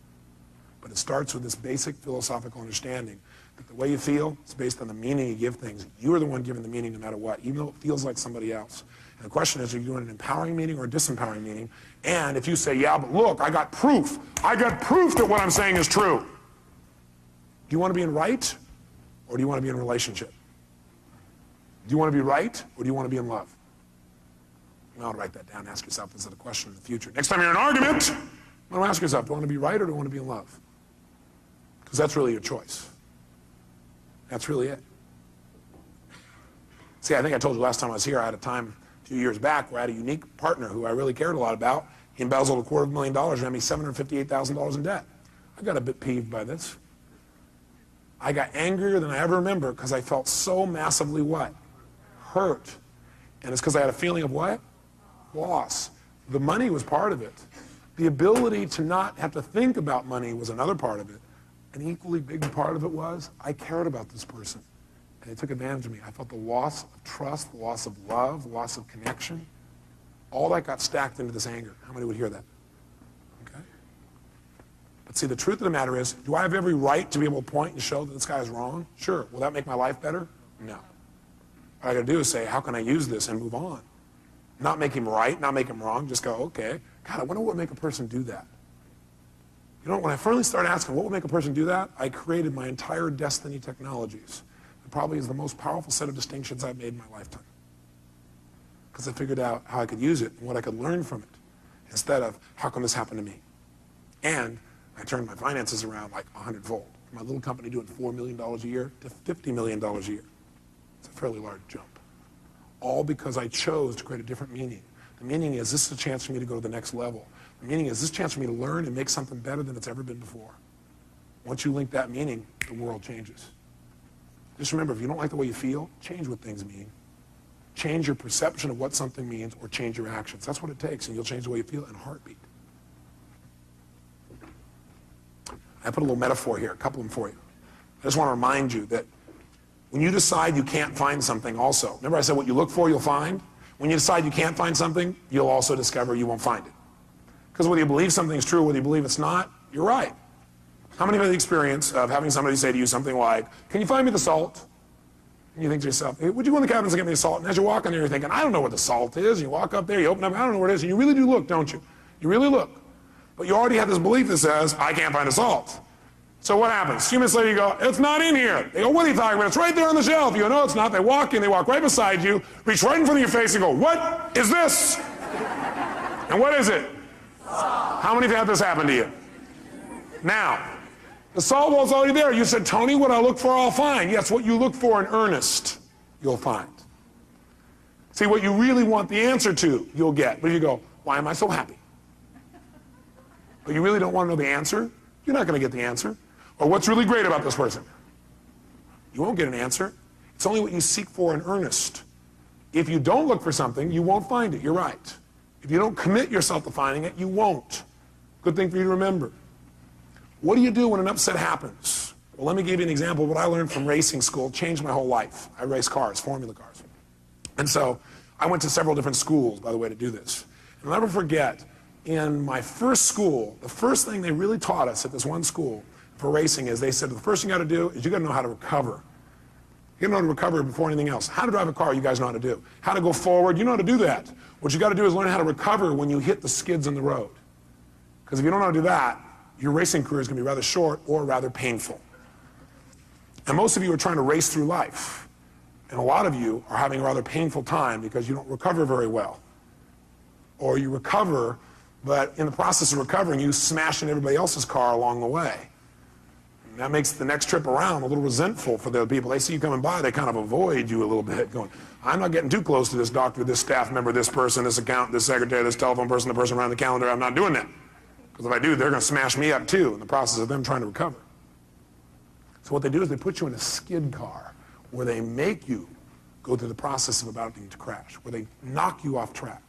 Speaker 1: But it starts with this basic philosophical understanding that the way you feel is based on the meaning you give things. You are the one giving the meaning no matter what, even though it feels like somebody else. And the question is, are you doing an empowering meaning or a disempowering meaning? And if you say, yeah, but look, I got proof. I got proof that what I'm saying is true. Do you want to be in right, or do you want to be in relationship? Do you want to be right, or do you want to be in love? You want to write that down. Ask yourself this as a question in the future. Next time you're in an argument, you want to ask yourself, do I want to be right or do I want to be in love? Because that's really your choice. That's really it. See, I think I told you last time I was here, I had a time a few years back where I had a unique partner who I really cared a lot about. He embezzled $250,000 and had me $758,000 in debt. I got a bit peeved by this. I got angrier than I ever remember because I felt so massively what? Hurt. And it's because I had a feeling of what? Loss. The money was part of it. The ability to not have to think about money was another part of it. An equally big part of it was I cared about this person. And they took advantage of me. I felt the loss of trust, the loss of love, the loss of connection. All that got stacked into this anger. How many would hear that? Okay? But see, the truth of the matter is, do I have every right to be able to point and show that this guy is wrong? Sure. Will that make my life better? No. What I got to do is say, how can I use this and move on? Not make him right, not make him wrong, just go, okay. God, I wonder what would make a person do that. You know, when I finally started asking what would make a person do that, I created my entire Destiny Technologies. It probably is the most powerful set of distinctions I've made in my lifetime. Because I figured out how I could use it and what I could learn from it, instead of how come this happened to me. And I turned my finances around like 100-fold. My little company doing $4 million a year to $50 million a year. It's a fairly large jump. All because I chose to create a different meaning. The meaning is, this is a chance for me to go to the next level. The meaning is, this is a chance for me to learn and make something better than it's ever been before. Once you link that meaning, the world changes. Just remember, if you don't like the way you feel, change what things mean. Change your perception of what something means, or change your actions. That's what it takes, and you'll change the way you feel in a heartbeat. I put a little metaphor here, a couple of them for you. I just want to remind you that when you decide you can't find something also, remember I said what you look for, you'll find? When you decide you can't find something, you'll also discover you won't find it. Because whether you believe something's true, whether you believe it's not, you're right. How many have had the experience of having somebody say to you something like, can you find me the salt? And you think to yourself, hey, would you go in the cabins and get me the salt? And as you walk in there, you're thinking, I don't know what the salt is. And you walk up there, you open up, I don't know where it is. And you really do look, don't you? You really look. But you already have this belief that says, I can't find the salt. So what happens? A few minutes later, you go, it's not in here. They go, what are you talking about? It's right there on the shelf. You go, no, it's not. They walk in, they walk right beside you, reach right in front of your face and go, what is this? And what is it? How many have had this happen to you? Now, the salt wall's already there. You said, Tony, what I look for, I'll find. Yes, what you look for in earnest, you'll find. See, what you really want the answer to, you'll get. But you go, why am I so happy? but you really don't want to know the answer, you're not going to get the answer. Or what's really great about this person? You won't get an answer. It's only what you seek for in earnest. If you don't look for something, you won't find it. You're right. If you don't commit yourself to finding it, you won't. Good thing for you to remember. What do you do when an upset happens? Well, let me give you an example of what I learned from racing school. It changed my whole life. I race cars, formula cars. And so I went to several different schools, by the way, to do this. And I'll never forget, in my first school, the first thing they really taught us at this one school for racing is they said, the first thing you got to do is you got to know how to recover. You know how to recover before anything else. How to drive a car, you guys know how to do. How to go forward, you know how to do that. What you got to do is learn how to recover when you hit the skids in the road. Because if you don't know how to do that, your racing career is going to be rather short or rather painful. And most of you are trying to race through life. And a lot of you are having a rather painful time because you don't recover very well. Or you recover, but in the process of recovering, you smash into everybody else's car along the way. That makes the next trip around a little resentful for the people. They see you coming by, they kind of avoid you a little bit, going, I'm not getting too close to this doctor, this staff member, this person, this accountant, this secretary, this telephone person, the person around the calendar. I'm not doing that. Because if I do, they're going to smash me up too in the process of them trying to recover. So what they do is they put you in a skid car where they make you go through the process of about to crash, where they knock you off track.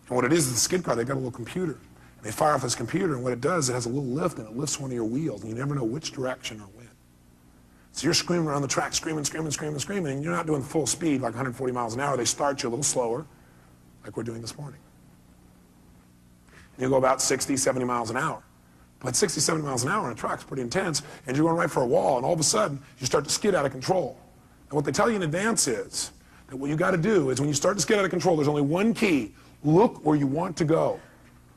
Speaker 1: And what it is the skid car, they've got a little computer. They fire off this computer, and what it does, it has a little lift, and it lifts one of your wheels, and you never know which direction or when. So you're screaming around the track, screaming, screaming, screaming, screaming, and you're not doing full speed, like 140 miles an hour. They start you a little slower, like we're doing this morning. And you go about 60, 70 miles an hour. But 60, 70 miles an hour on a track is pretty intense, and you're going right for a wall, and all of a sudden, you start to skid out of control. And what they tell you in advance is that what you got to do is when you start to skid out of control, there's only one key. Look where you want to go.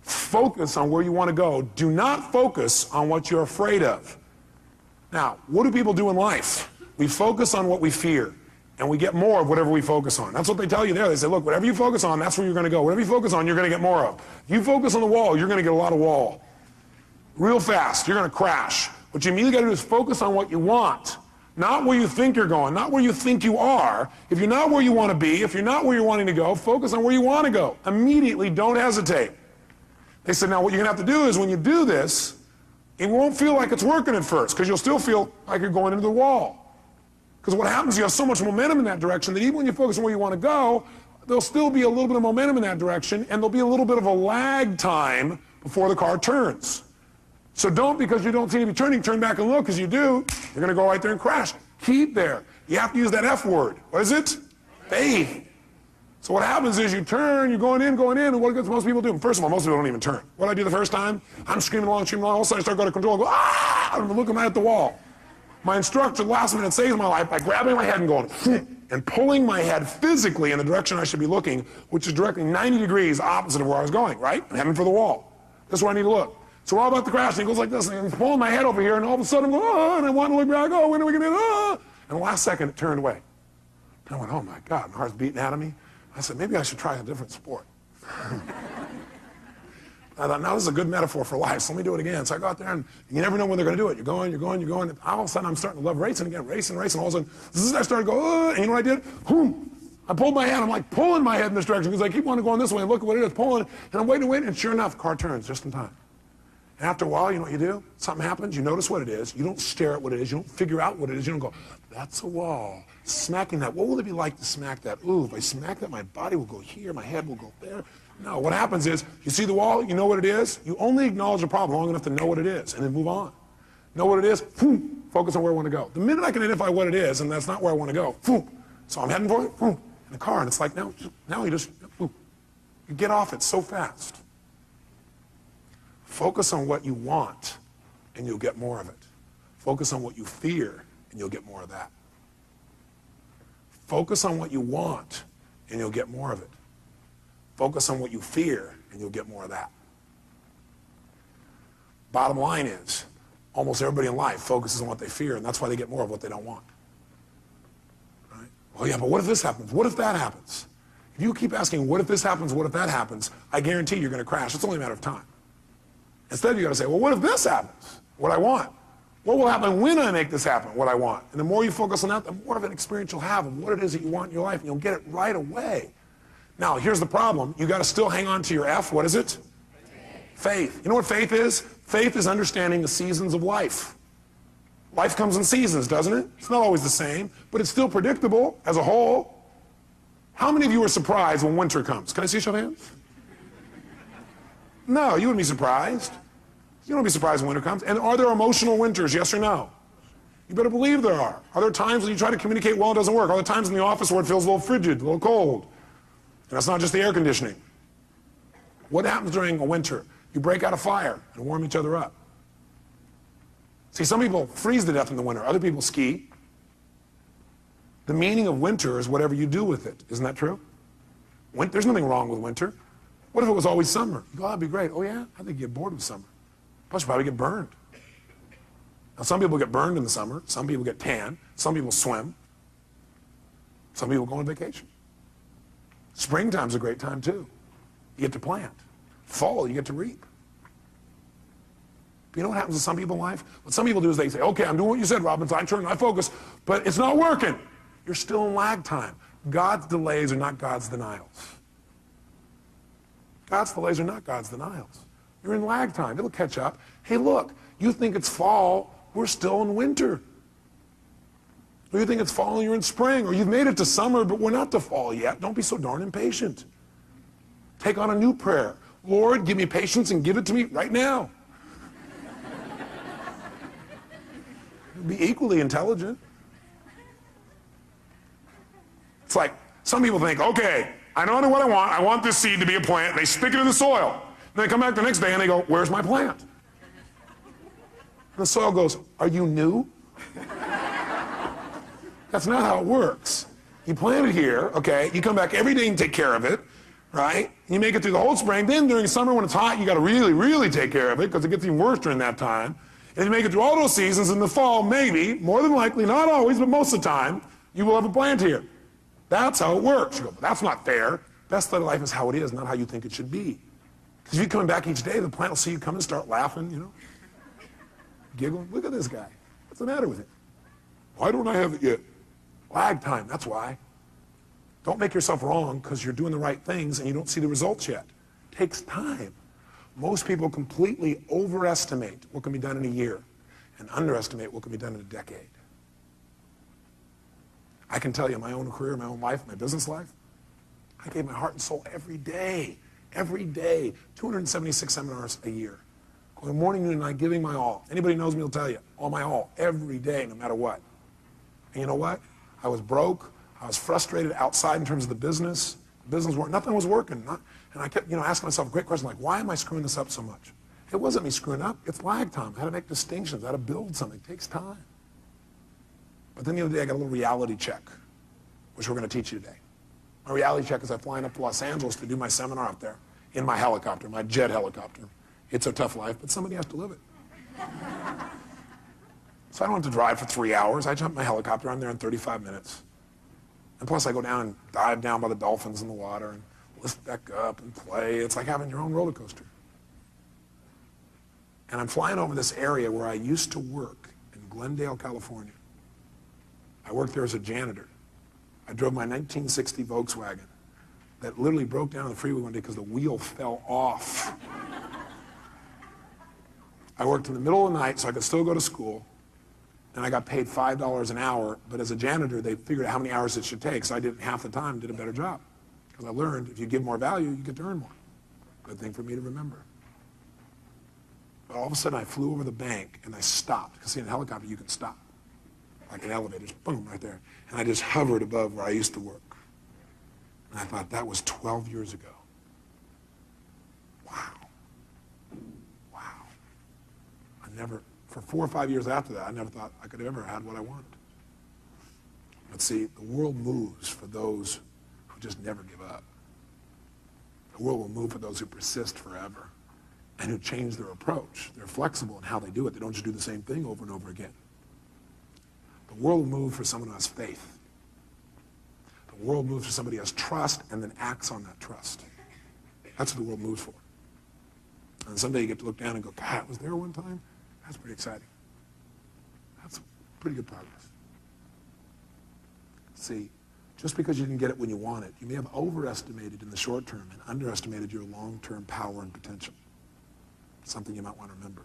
Speaker 1: Focus on where you want to go. Do not focus on what you're afraid of. Now, what do people do in life? We focus on what we fear, and we get more of whatever we focus on. That's what they tell you there. They say, look, whatever you focus on, that's where you're going to go. Whatever you focus on, you're going to get more of. You focus on the wall, you're going to get a lot of wall. Real fast, you're going to crash. What you immediately got to do is focus on what you want, not where you think you're going, not where you think you are. If you're not where you want to be, if you're not where you're wanting to go, focus on where you want to go. Immediately, don't hesitate. They said, now what you're going to have to do is when you do this, it won't feel like it's working at first because you'll still feel like you're going into the wall. Because what happens, you have so much momentum in that direction that even when you focus on where you want to go, there'll still be a little bit of momentum in that direction, and there'll be a little bit of a lag time before the car turns. So don't, because you don't seem to be turning, turn back and look, because you do, you're going to go right there and crash. Keep there. You have to use that F word. What is it? Faith. So what happens is you turn, you're going in, and what does most people do? First of all, most people don't even turn. What do I do the first time? I'm screaming along, all of a sudden I start going to control, I go, ah! I'm looking right at the wall. My instructor last minute saves my life by grabbing my head and going, and pulling my head physically in the direction I should be looking, which is directly 90 degrees opposite of where I was going, right? I'm heading for the wall. This is where I need to look. So we're all about to crash, and he goes like this, and he's pulling my head over here, and all of a sudden I'm going, oh, and I want to look back, oh, when are we going to, oh? And the last second it turned away. And I went, oh my God, my heart's beating out of me. I said, maybe I should try a different sport. I thought, now this is a good metaphor for life, so let me do it again. So I go out there, and you never know when they're going to do it. You're going. And all of a sudden, I'm starting to love racing again, racing. All of a sudden, I started to go, and you know what I did? I pulled my head. I'm like pulling my head in this direction because I keep wanting to go this way, and look at what it is, pulling. And I'm waiting, and sure enough, the car turns just in time. And after a while, you know what you do? Something happens, you notice what it is. You don't stare at what it is. You don't figure out what it is. You don't go, that's a wall. Smacking that. What will it be like to smack that? Ooh, if I smack that, my body will go here, my head will go there. No, what happens is, you see the wall, you know what it is. You only acknowledge the problem long enough to know what it is, and then move on. Know what it is, focus on where I want to go. The minute I can identify what it is, and that's not where I want to go, so I'm heading for it, in the car, and it's like, now you just, you get off it so fast. Focus on what you want, and you'll get more of it. Focus on what you fear, and you'll get more of that. Focus on what you want, and you'll get more of it. Focus on what you fear, and you'll get more of that. Bottom line is, almost everybody in life focuses on what they fear, and that's why they get more of what they don't want. Right? Well, yeah, but what if this happens? What if that happens? If you keep asking, what if this happens, what if that happens, I guarantee you're going to crash. It's only a matter of time. Instead, you got to say, well, what if this happens? What I want. What will happen when I make this happen? What I want. And the more you focus on that, the more of an experience you'll have of what it is that you want in your life, and you'll get it right away. Now, here's the problem. You got to still hang on to your F. What is it? Faith. You know what faith is? Faith is understanding the seasons of life. Life comes in seasons, doesn't it? It's not always the same, but it's still predictable as a whole. How many of you are surprised when winter comes? Can I see a show of hands? No, you wouldn't be surprised. You don't be surprised when winter comes. And are there emotional winters, yes or no? You better believe there are. Are there times when you try to communicate well, it doesn't work? Are there times in the office where it feels a little frigid, a little cold? And that's not just the air conditioning. What happens during a winter? You break out a fire and warm each other up. See, some people freeze to death in the winter. Other people ski. The meaning of winter is whatever you do with it. Isn't that true? There's nothing wrong with winter. What if it was always summer? You go, oh, that'd be great. Oh, yeah? I think you get bored with summer. Plus, you probably get burned. Now, some people get burned in the summer. Some people get tan. Some people swim. Some people go on vacation. Springtime's a great time, too. You get to plant. Fall, you get to reap. You know what happens to some people in life? What some people do is they say, okay, I'm doing what you said, Robbins, I turn my focus, but it's not working. You're still in lag time. God's delays are not God's denials. God's delays are not God's denials. You're in lag time. It'll catch up. Hey, look, you think it's fall, we're still in winter. Or you think it's fall and you're in spring, or you've made it to summer, but we're not to fall yet. Don't be so darn impatient. Take on a new prayer. Lord, give me patience and give it to me right now. Be equally intelligent. It's like some people think, okay, I know what I want. I want this seed to be a plant. They stick it in the soil. And they come back the next day and they go, where's my plant? And the soil goes, are you new? That's not how it works. You plant it here, okay? You come back every day and take care of it, right? You make it through the whole spring. Then during summer when it's hot, you got to really, really take care of it because it gets even worse during that time. And you make it through all those seasons. In the fall, maybe, more than likely, not always, but most of the time, you will have a plant here. That's how it works. You go, but that's not fair. Best of life is how it is, not how you think it should be. Because if you're coming back each day, the plant will see you come and start laughing, you know, giggling. Look at this guy. What's the matter with him? Why don't I have it yet? Lag time, that's why. Don't make yourself wrong because you're doing the right things and you don't see the results yet. It takes time. Most people completely overestimate what can be done in a year and underestimate what can be done in a decade. I can tell you, my own career, my own life, my business life, I gave my heart and soul every day, 276 seminars a year. Going morning, noon, and night, giving my all. Anybody who knows me will tell you, all my all, every day, no matter what. And you know what? I was broke. I was frustrated outside in terms of the business. Nothing was working. And I kept, asking myself a great question like, why am I screwing this up so much? It wasn't me screwing up. It's lag time. I had to make distinctions. I had to build something. It takes time. But then the other day, I got a little reality check, which we're going to teach you today. My reality check is I'm flying up to Los Angeles to do my seminar up there in my helicopter, my jet helicopter. It's a tough life, but somebody has to live it. So I don't have to drive for 3 hours. I jump in my helicopter. I'm there in 35 minutes. And plus, I go down and dive down by the dolphins in the water and lift back up and play. It's like having your own roller coaster. And I'm flying over this area where I used to work in Glendale, California. I worked there as a janitor. I drove my 1960 Volkswagen that literally broke down on the freeway one day because the wheel fell off. I worked in the middle of the night so I could still go to school. And I got paid $5 an hour, but as a janitor, they figured out how many hours it should take, so I did it half the time, did a better job. Because I learned if you give more value, you get to earn more. Good thing for me to remember. But all of a sudden, I flew over the bank, and I stopped. Because see, in a helicopter, you can stop. Like an elevator, just boom, right there. And I just hovered above where I used to work. And I thought, that was 12 years ago. Wow. Wow. For 4 or 5 years after that, I never thought I could have ever had what I wanted. But see, the world moves for those who just never give up. The world will move for those who persist forever and who change their approach. They're flexible in how they do it. They don't just do the same thing over and over again. The world will move for someone who has faith. The world moves for somebody who has trust and then acts on that trust. That's what the world moves for. And someday you get to look down and go, God, I was there one time? That's pretty exciting. That's pretty good progress. See, just because you didn't get it when you want it, you may have overestimated in the short term and underestimated your long-term power and potential. Something you might want to remember.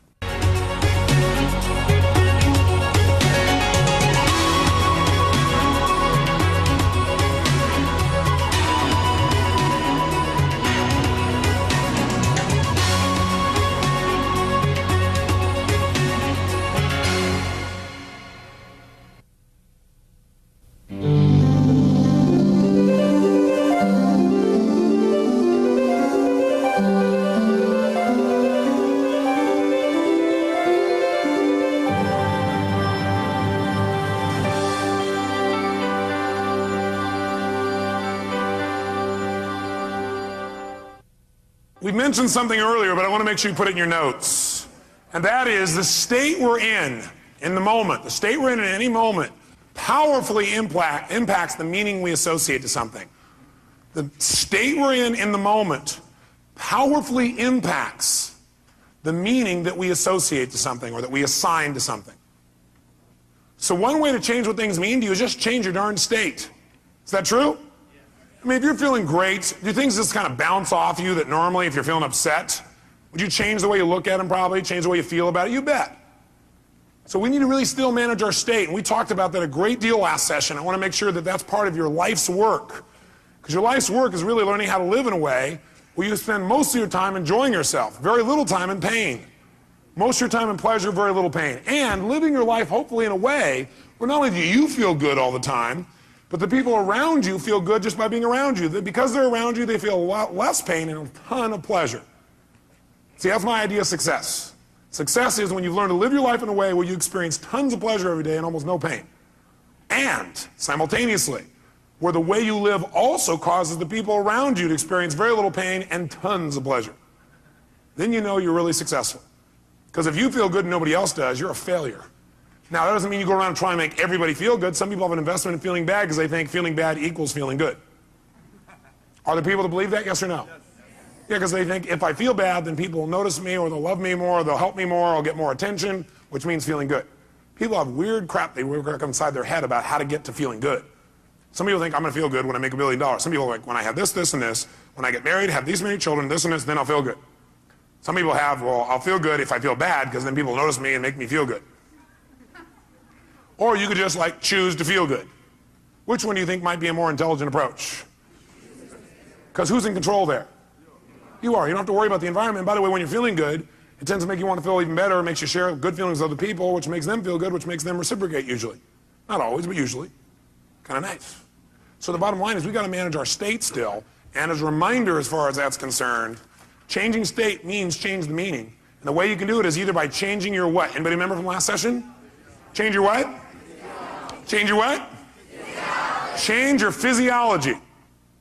Speaker 1: We mentioned something earlier, but I want to make sure you put it in your notes. And that is the state we're in the moment, the state we're in any moment, powerfully impacts the meaning we associate to something. The state we're in the moment powerfully impacts the meaning that we associate to something or that we assign to something. So one way to change what things mean to you is just change your darn state. Is that true? I mean, if you're feeling great, do things just kind of bounce off you that normally if you're feeling upset? Would you change the way you look at them probably, change the way you feel about it? You bet. So we need to really still manage our state, and we talked about that a great deal last session. I want to make sure that that's part of your life's work, because your life's work is really learning how to live in a way where you spend most of your time enjoying yourself, very little time in pain. Most of your time in pleasure, very little pain. And living your life hopefully in a way where not only do you feel good all the time, but the people around you feel good just by being around you. Because they're around you, they feel a lot less pain and a ton of pleasure. See, that's my idea of success. Success is when you've learned to live your life in a way where you experience tons of pleasure every day and almost no pain. And, simultaneously, where the way you live also causes the people around you to experience very little pain and tons of pleasure. Then you know you're really successful. Because if you feel good and nobody else does, you're a failure. Now, that doesn't mean you go around and try and make everybody feel good. Some people have an investment in feeling bad because they think feeling bad equals feeling good. Are there people that believe that, yes or no? Yeah, because they think if I feel bad, then people will notice me, or they'll love me more, or they'll help me more, or I'll get more attention, which means feeling good. People have weird crap they work inside their head about how to get to feeling good. Some people think I'm going to feel good when I make $1 billion. Some people are like, when I have this, this, and this, when I get married, have these many children, this and this, then I'll feel good. Some people have, well, I'll feel good if I feel bad, because then people notice me and make me feel good. Or you could just like choose to feel good. Which one do you think might be a more intelligent approach? Because who's in control there? You are. You don't have to worry about the environment. By the way, when you're feeling good, it tends to make you want to feel even better. It makes you share good feelings with other people, which makes them feel good, which makes them reciprocate usually. Not always, but usually. Kind of nice. So the bottom line is we've got to manage our state still. And as a reminder, as far as that's concerned, changing state means change the meaning. And the way you can do it is either by changing your what? Anybody remember from last session? Change your what? Change your what? Change your physiology.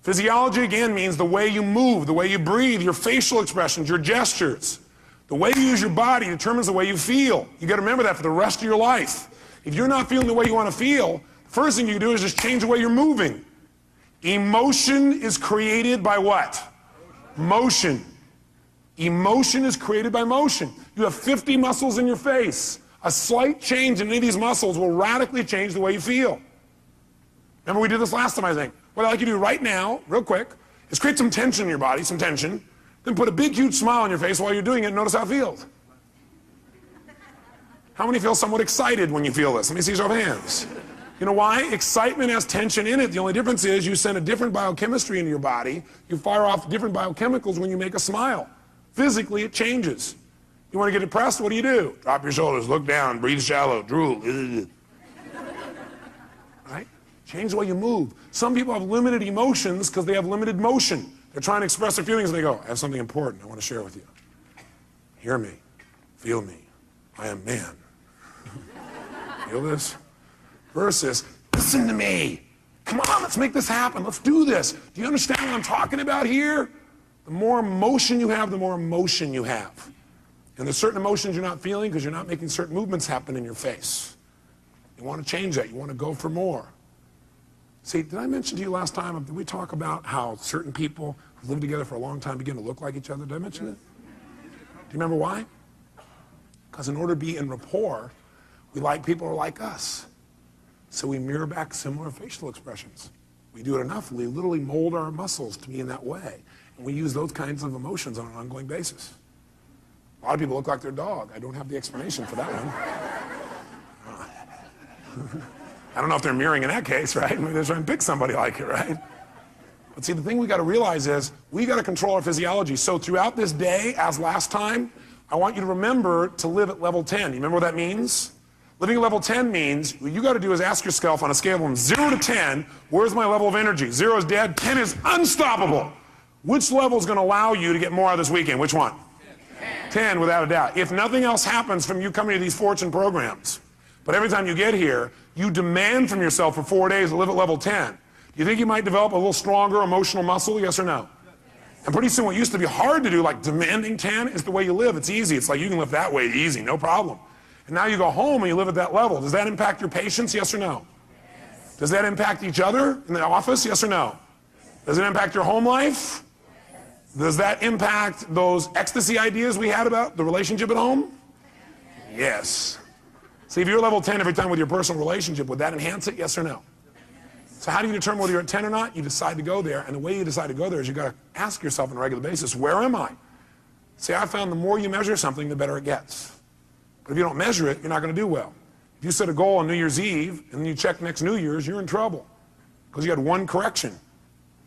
Speaker 1: Physiology, again, means the way you move, the way you breathe, your facial expressions, your gestures. The way you use your body determines the way you feel. You got to remember that for the rest of your life. If you're not feeling the way you want to feel, the first thing you do is just change the way you're moving. Emotion is created by what? Motion. Emotion is created by motion. You have 50 muscles in your face. A slight change in any of these muscles will radically change the way you feel. Remember we did this last time, I think. What I'd like you to do right now, real quick, is create some tension in your body, some tension, then put a big, huge smile on your face while you're doing it and notice how it feels. How many feel somewhat excited when you feel this? Let me see your show of hands. You know why? Excitement has tension in it. The only difference is you send a different biochemistry into your body. You fire off different biochemicals when you make a smile. Physically, it changes. You want to get depressed? What do? Drop your shoulders, look down, breathe shallow, drool. Right? Change the way you move. Some people have limited emotions because they have limited motion. They're trying to express their feelings and they go, I have something important I want to share with you. Hear me. Feel me. I am man. Feel this? Versus, listen to me. Come on, let's make this happen. Let's do this. Do you understand what I'm talking about here? The more emotion you have, the more emotion you have. And there's certain emotions you're not feeling because you're not making certain movements happen in your face. You want to change that. You want to go for more. See, did I mention to you last time, did we talk about how certain people who live together for a long time begin to look like each other? Did I mention it? Do you remember why? Because in order to be in rapport, we like people who are like us. So we mirror back similar facial expressions. We do it enough, we literally mold our muscles to be in that way. And we use those kinds of emotions on an ongoing basis. A lot of people look like their dog. I don't have the explanation for that one. I don't know if they're mirroring in that case, right? Maybe they're trying to pick somebody like it, right? But see, the thing we got to realize is we got to control our physiology. So throughout this day, as last time, I want you to remember to live at level 10. You remember what that means? Living at level 10 means what you got to do is ask yourself on a scale from 0 to 10, where's my level of energy? 0 is dead, 10 is unstoppable. Which level is going to allow you to get more out of this weekend? Which one? 10, without a doubt. If nothing else happens from you coming to these fortune programs, but every time you get here, you demand from yourself for 4 days to live at level 10. Do you think you might develop a little stronger emotional muscle, yes or no? And pretty soon what used to be hard to do, like demanding 10, is the way you live. It's easy. It's like you can live that way easy, no problem. And now you go home and you live at that level. Does that impact your patients, yes or no? Yes. Does that impact each other in the office, yes or no? Does it impact your home life? Does that impact those ecstasy ideas we had about the relationship at home? Yes. See, if you're level 10 every time with your personal relationship, would that enhance it, yes or no? So how do you determine whether you're at 10 or not? You decide to go there, and the way you decide to go there is you got to ask yourself on a regular basis, where am I? See, I found the more you measure something, the better it gets. But if you don't measure it, you're not going to do well. If you set a goal on New Year's Eve, and then you check next New Year's, you're in trouble. Because you had one correction.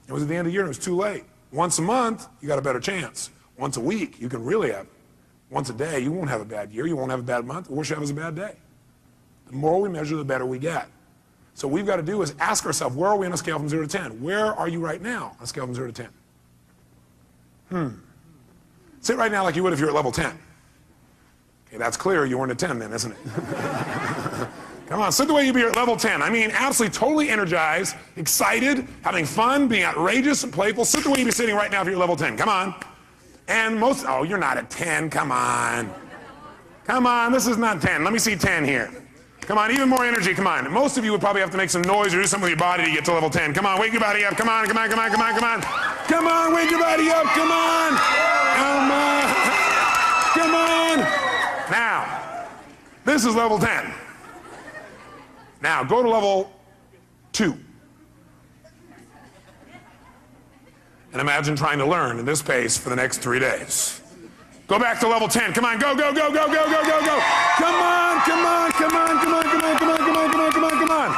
Speaker 1: It was at the end of the year, and it was too late. Once a month, you got a better chance. Once a week, you can really have it. Once a day, you won't have a bad year, you won't have a bad month, the worst you have is a bad day. The more we measure, the better we get. So what we've got to do is ask ourselves, where are we on a scale from 0 to 10? Where are you right now on a scale from 0 to 10? Sit right now like you would if you were at level 10. Okay, that's clear, you weren't at 10 then, isn't it? Come on, sit the way you'd be at level 10. I mean, absolutely, totally energized, excited, having fun, being outrageous and playful. Sit the way you'd be sitting right now if you're at level 10. Come on. And most, oh, you're not at 10. Come on. Come on, this is not 10. Let me see 10 here. Come on, even more energy, come on. Most of you would probably have to make some noise or do something with your body to get to level 10. Come on, wake your body up. Come on, come on, come on, come on, come on. Come on, wake your body up. Come on. Come on. Come on. Now, this is level 10. Now, go to level 2. And imagine trying to learn in this pace for the next 3 days. Go back to level 10. Come on, go, go, go, go, go, go, go, go. Come on, come on, come on, come on, come on, come on, come on, come on, come on, come on.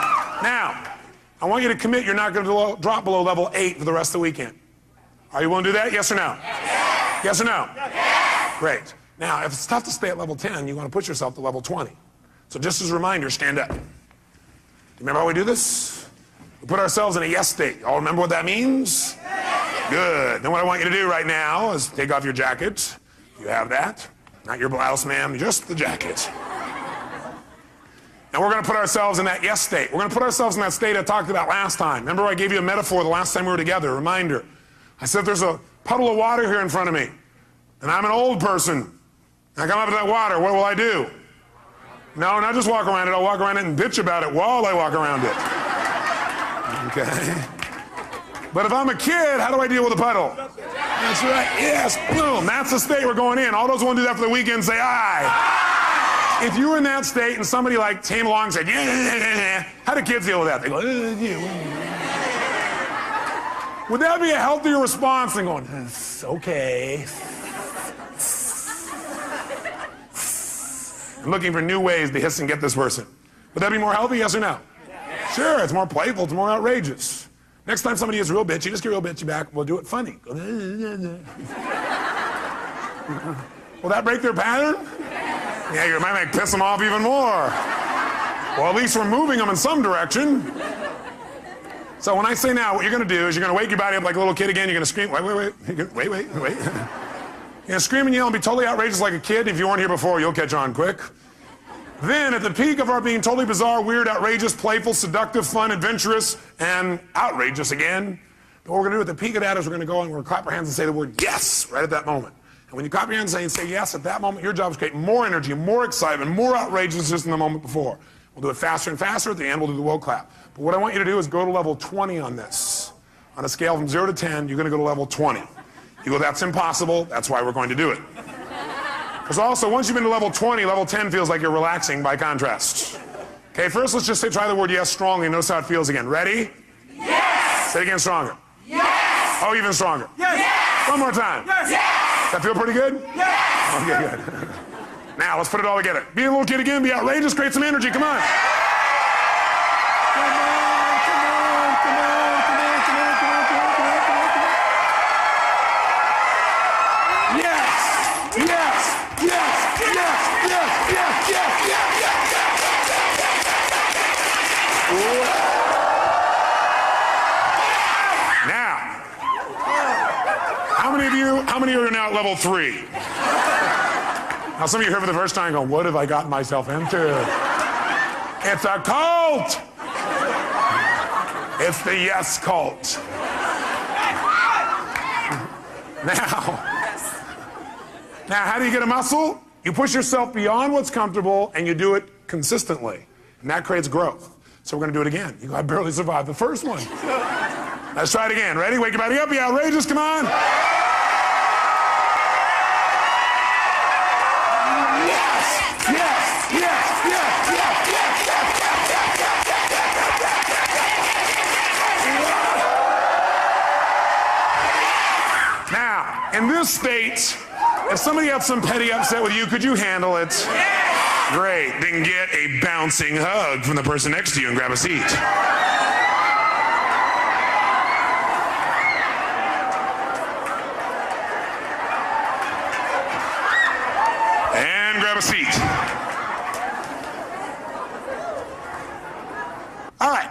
Speaker 1: Now, I want you to commit you're not going to drop below level 8 for the rest of the weekend. Are you willing to do that? Yes or no? Yes. Yes or no? Yes. Great. Now, if it's tough to stay at level 10, you want to push yourself to level 20. So just as a reminder, stand up. Remember how we do this? We put ourselves in a yes state. Y'all remember what that means? Yes. Good. Then what I want you to do right now is take off your jacket. You have that. Not your blouse, ma'am, just the jacket. And we're going to put ourselves in that yes state. We're going to put ourselves in that state I talked about last time. Remember I gave you a metaphor the last time we were together, a reminder. I said there's a puddle of water here in front of me, and I'm an old person. I come up to that water, what will I do? No, not just walk around it, I'll walk around it and bitch about it while I walk around it. Okay? But if I'm a kid, how do I deal with a puddle? That's right, yes, boom, that's the state we're going in. All those who want to do that for the weekend say aye. If you were in that state and somebody like came along and said, yeah, how do kids deal with that? They go, yeah. Would that be a healthier response than going, it's okay. I'm looking for new ways to hiss and get this person. Would that be more healthy, yes or no? Yes. Sure, it's more playful, it's more outrageous. Next time somebody is real bitchy, just get real bitchy back, we'll do it funny. Will that break their pattern? Yeah, you might piss them off even more. Well, at least we're moving them in some direction. So when I say now, what you're going to do is you're going to wake your body up like a little kid again. You're going to scream, wait. You're going to scream and yell and be totally outrageous like a kid. If you weren't here before, you'll catch on quick. Then, at the peak of our being totally bizarre, weird, outrageous, playful, seductive, fun, adventurous, and outrageous again, what we're going to do at the peak of that is we're going to go and we're going to clap our hands and say the word yes right at that moment. And when you clap your hands and say yes at that moment, your job is to create more energy, more excitement, more outrageousness than the moment before. We'll do it faster and faster. At the end, we'll do the will clap. But what I want you to do is go to level 20 on this. On a scale from 0 to 10, you're going to go to level 20. You go, that's impossible. That's why we're going to do it. Because also, once you've been to level 20, level 10 feels like you're relaxing by contrast. Okay, first let's just say, try the word yes strongly. Notice how it feels again. Ready? Yes! Say it again stronger. Yes! Oh, even stronger. Yes! One more time. Yes! Does that feel pretty good? Yes! Okay, good. Now, let's put it all together. Be a little kid again, be outrageous, create some energy, come on. How many of you are now at level 3? Now some of you here for the first time going, what have I gotten myself into? It's a cult! It's the yes cult. Now, how do you get a muscle? You push yourself beyond what's comfortable and you do it consistently. And that creates growth. So we're going to do it again. You go, I barely survived the first one. Let's try it again. Ready? Wake your body up. Be outrageous. Come on. Now, in this state, if somebody had some petty upset with you, could you handle it? Great. Then get a bouncing hug from the person next to you and grab a seat. And grab a seat. All right.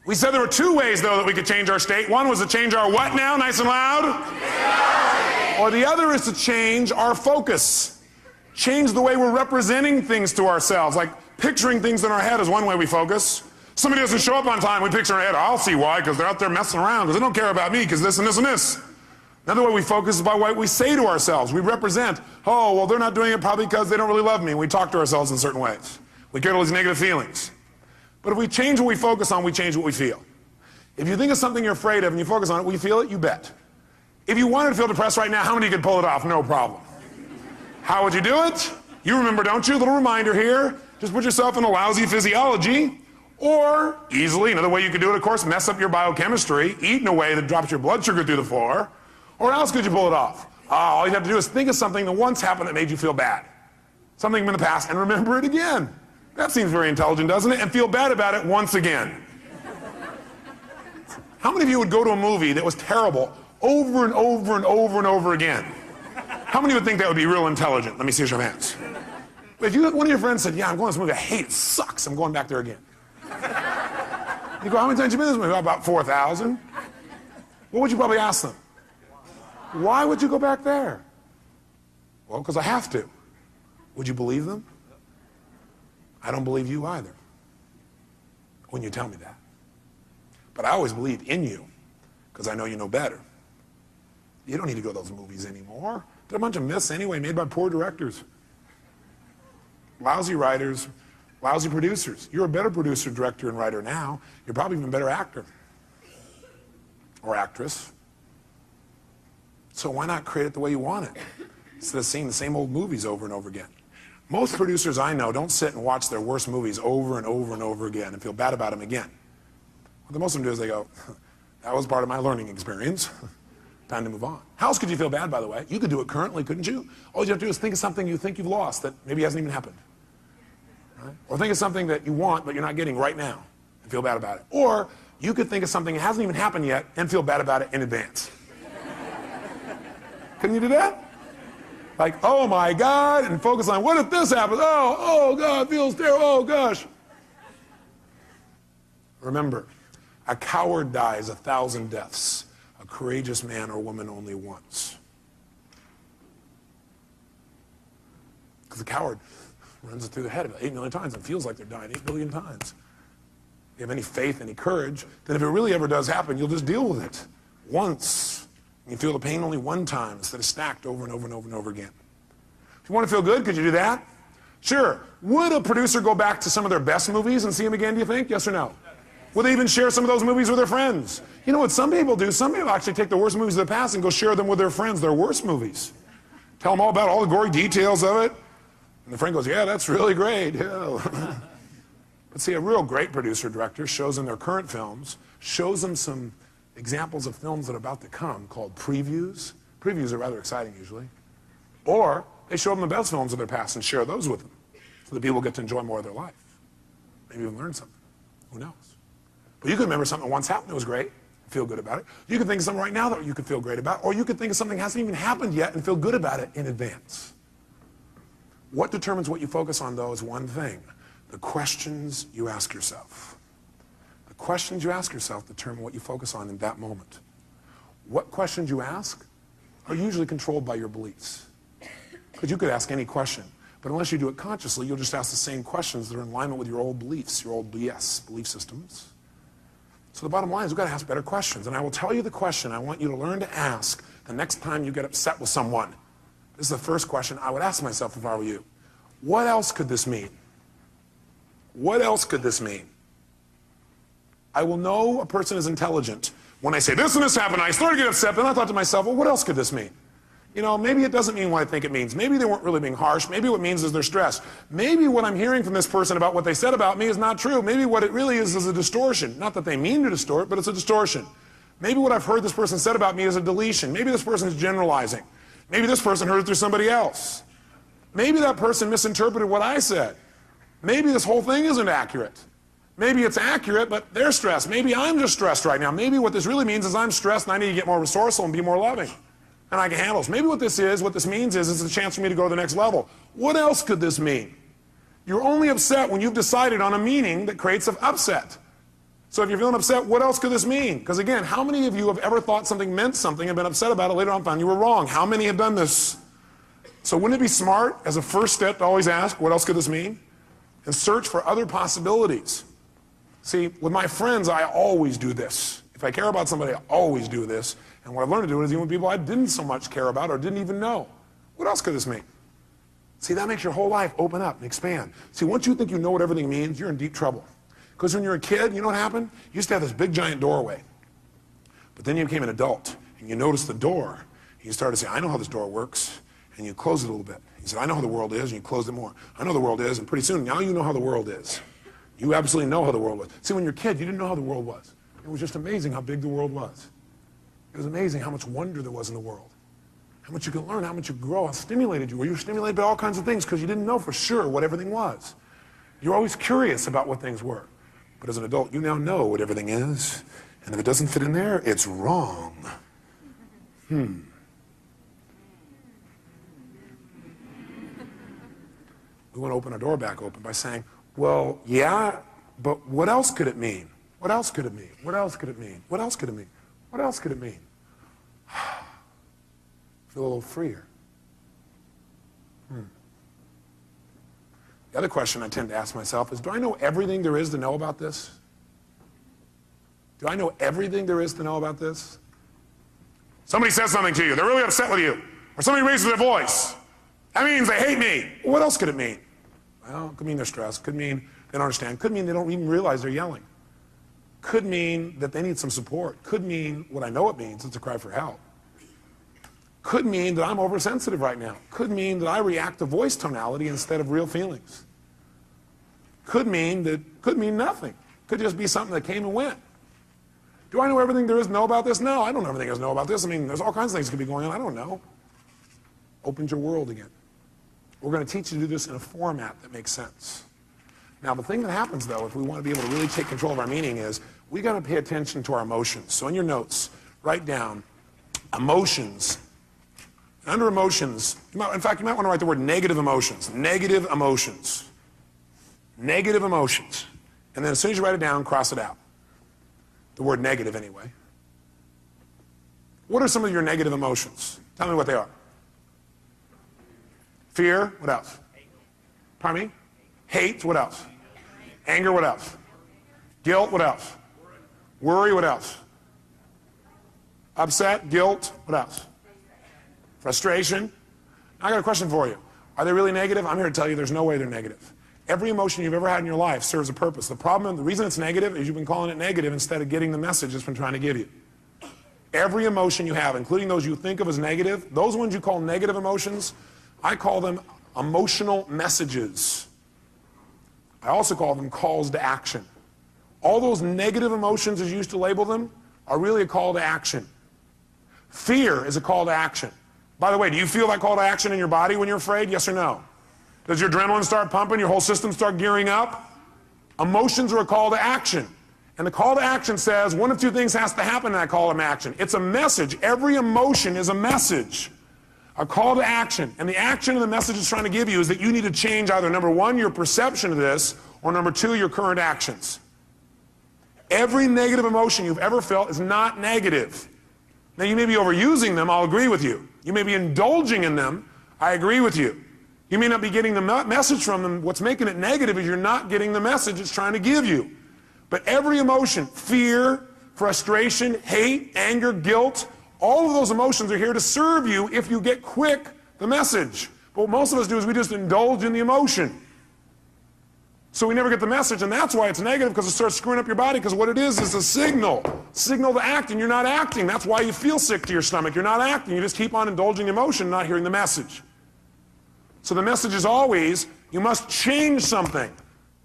Speaker 1: We said there were 2 ways, though, that we could change our state. One was to change our what now? Nice and loud. Or the other is to change our focus. Change the way we're representing things to ourselves. Like picturing things in our head is one way we focus. Somebody doesn't show up on time, we picture in our head, I'll see why, because they're out there messing around, because they don't care about me, because this and this and this. Another way we focus is by what we say to ourselves. We represent, oh, well, they're not doing it probably because they don't really love me. And we talk to ourselves in certain ways. We get all these negative feelings. But if we change what we focus on, we change what we feel. If you think of something you're afraid of and you focus on it, will you feel it? You bet. If you wanted to feel depressed right now, how many could pull it off? No problem. How would you do it? You remember, don't you? A little reminder here. Just put yourself in a lousy physiology. Or, easily, another way you could do it, of course, mess up your biochemistry, eat in a way that drops your blood sugar through the floor. Or how else could you pull it off? All you have to do is think of something that once happened that made you feel bad. Something in the past, and remember it again. That seems very intelligent, doesn't it? And feel bad about it once again. How many of you would go to a movie that was terrible over and over and over and over again? How many would think that would be real intelligent? Let me see your hands. If one of your friends said, yeah, I'm going to this movie, I hate it, sucks, I'm going back there again. You go, how many times have you been to this movie? About 4,000. What would you probably ask them? Why would you go back there? Well, because I have to. Would you believe them? I don't believe you either when you tell me that. But I always believe in you because I know you know better. You don't need to go to those movies anymore. They're a bunch of myths anyway, made by poor directors. Lousy writers, lousy producers. You're a better producer, director, and writer now. You're probably even a better actor or actress. So why not create it the way you want it instead of seeing the same old movies over and over again? Most producers I know don't sit and watch their worst movies over and over and over again and feel bad about them again. What most of them do is they go, that was part of my learning experience. Time to move on. How else could you feel bad, by the way? You could do it currently, couldn't you? All you have to do is think of something you think you've lost that maybe hasn't even happened. Right? Or think of something that you want but you're not getting right now and feel bad about it. Or you could think of something that hasn't even happened yet and feel bad about it in advance. Couldn't you do that? Like, oh my God, and focus on what if this happens? Oh God, feels terrible, oh gosh. Remember, a coward dies 1,000 deaths. A courageous man or woman only once. Because the coward runs it through the head about 8 million times and feels like they're dying 8 billion times. If you have any faith, any courage, then if it really ever does happen, you'll just deal with it once. You feel the pain only one time instead of stacked over and over and over and over again. If you want to feel good, could you do that? Sure. Would a producer go back to some of their best movies and see them again, do you think? Yes or no? Would they even share some of those movies with their friends? You know what some people do? Some people actually take the worst movies of the past and go share them with their friends, their worst movies. Tell them all about all the gory details of it. And the friend goes, yeah, that's really great. Yeah. But see, a real great producer director shows them their current films, shows them some examples of films that are about to come called previews. Previews are rather exciting usually. Or they show them the best films of their past and share those with them so that people get to enjoy more of their life. Maybe even learn something. Who knows? But you could remember something that once happened that was great and feel good about it. You could think of something right now that you could feel great about, or you could think of something that hasn't even happened yet and feel good about it in advance. What determines what you focus on, though, is one thing: the questions you ask yourself. The questions you ask yourself determine what you focus on in that moment. What questions you ask are usually controlled by your beliefs. Because you could ask any question, but unless you do it consciously, you'll just ask the same questions that are in alignment with your old beliefs, your old BS, belief systems. So the bottom line is we've got to ask better questions. And I will tell you the question I want you to learn to ask the next time you get upset with someone. This is the first question I would ask myself if I were you. What else could this mean? What else could this mean? I will know a person is intelligent when I say this and this happened. I started to get upset, but I thought to myself, well, what else could this mean? You know, maybe it doesn't mean what I think it means. Maybe they weren't really being harsh. Maybe what it means is they're stressed. Maybe what I'm hearing from this person about what they said about me is not true. Maybe what it really is a distortion. Not that they mean to distort, but it's a distortion. Maybe what I've heard this person said about me is a deletion. Maybe this person is generalizing. Maybe this person heard it through somebody else. Maybe that person misinterpreted what I said. Maybe this whole thing isn't accurate. Maybe it's accurate, but they're stressed. Maybe I'm just stressed right now. Maybe what this really means is I'm stressed and I need to get more resourceful and be more loving. And I can handle this. Maybe what this means is it's a chance for me to go to the next level. What else could this mean? You're only upset when you've decided on a meaning that creates an upset. So if you're feeling upset, what else could this mean? Because again, how many of you have ever thought something meant something and been upset about it later on and found you were wrong? How many have done this? So wouldn't it be smart as a first step to always ask, what else could this mean? And search for other possibilities. See, with my friends, I always do this. If I care about somebody, I always do this. And what I've learned to do is even with people I didn't so much care about or didn't even know. What else could this mean? See, that makes your whole life open up and expand. See, once you think you know what everything means, you're in deep trouble. Because when you're a kid, you know what happened? You used to have this big giant doorway. But then you became an adult, and you noticed the door. And you started to say, I know how this door works. And you close it a little bit. You said, I know how the world is, and you closed it more. I know the world is, and pretty soon, now you know how the world is. You absolutely know how the world was. See, when you're a kid, you didn't know how the world was. It was just amazing how big the world was. It was amazing how much wonder there was in the world. How much you could learn, how much you could grow, how stimulated you were. You were stimulated by all kinds of things because you didn't know for sure what everything was. You're always curious about what things were. But as an adult, you now know what everything is. And if it doesn't fit in there, it's wrong. We want to open our door back open by saying, well, yeah, but what else could it mean? What else could it mean? What else could it mean? What else could it mean? What else could it mean? Feel a little freer. The other question I tend to ask myself is, do I know everything there is to know about this? Do I know everything there is to know about this? Somebody says something to you, they're really upset with you, or somebody raises their voice. That means they hate me. What else could it mean? Well, it could mean they're stressed, could mean they don't understand, could mean they don't even realize they're yelling. Could mean that they need some support. Could mean what I know it means, it's a cry for help. Could mean that I'm oversensitive right now. Could mean that I react to voice tonality instead of real feelings. Could mean nothing. Could just be something that came and went. Do I know everything there is to know about this? No, I don't know everything there is to know about this. I mean, there's all kinds of things that could be going on. I don't know. Opens your world again. We're going to teach you to do this in a format that makes sense. Now, the thing that happens, though, if we want to be able to really take control of our meaning is we got to pay attention to our emotions. So in your notes, write down emotions. Under emotions, in fact, you might want to write the word negative emotions. Negative emotions. Negative emotions. And then as soon as you write it down, cross it out. The word negative, anyway. What are some of your negative emotions? Tell me what they are. Fear, what else? Pardon me? Hate, what else? Anger, what else? Guilt, what else? Worry, what else? Upset, guilt, what else? Frustration. Now I got a question for you. Are they really negative? I'm here to tell you there's no way they're negative. Every emotion you've ever had in your life serves a purpose. The problem, the reason it's negative is you've been calling it negative instead of getting the message it's been trying to give you. Every emotion you have, including those you think of as negative, those ones you call negative emotions, I call them emotional messages. I also call them calls to action. All those negative emotions, as you used to label them, are really a call to action. Fear is a call to action. By the way, do you feel that call to action in your body when you're afraid? Yes or no? Does your adrenaline start pumping, your whole system start gearing up? Emotions are a call to action. And the call to action says one of two things has to happen in that call to action. It's a message. Every emotion is a message. A call to action. And the action of the message it's trying to give you is that you need to change either, number one, your perception of this, or number two, your current actions. Every negative emotion you've ever felt is not negative. Now, you may be overusing them, I'll agree with you. You may be indulging in them, I agree with you. You may not be getting the message from them. What's making it negative is you're not getting the message it's trying to give you. But every emotion, fear, frustration, hate, anger, guilt, all of those emotions are here to serve you if you get quick the message. But what most of us do is we just indulge in the emotion. So we never get the message, and that's why it's negative, because it starts screwing up your body, because what it is a signal to act, and you're not acting. That's why you feel sick to your stomach. You're not acting. You just keep on indulging emotion, not hearing the message. So the message is always, you must change something.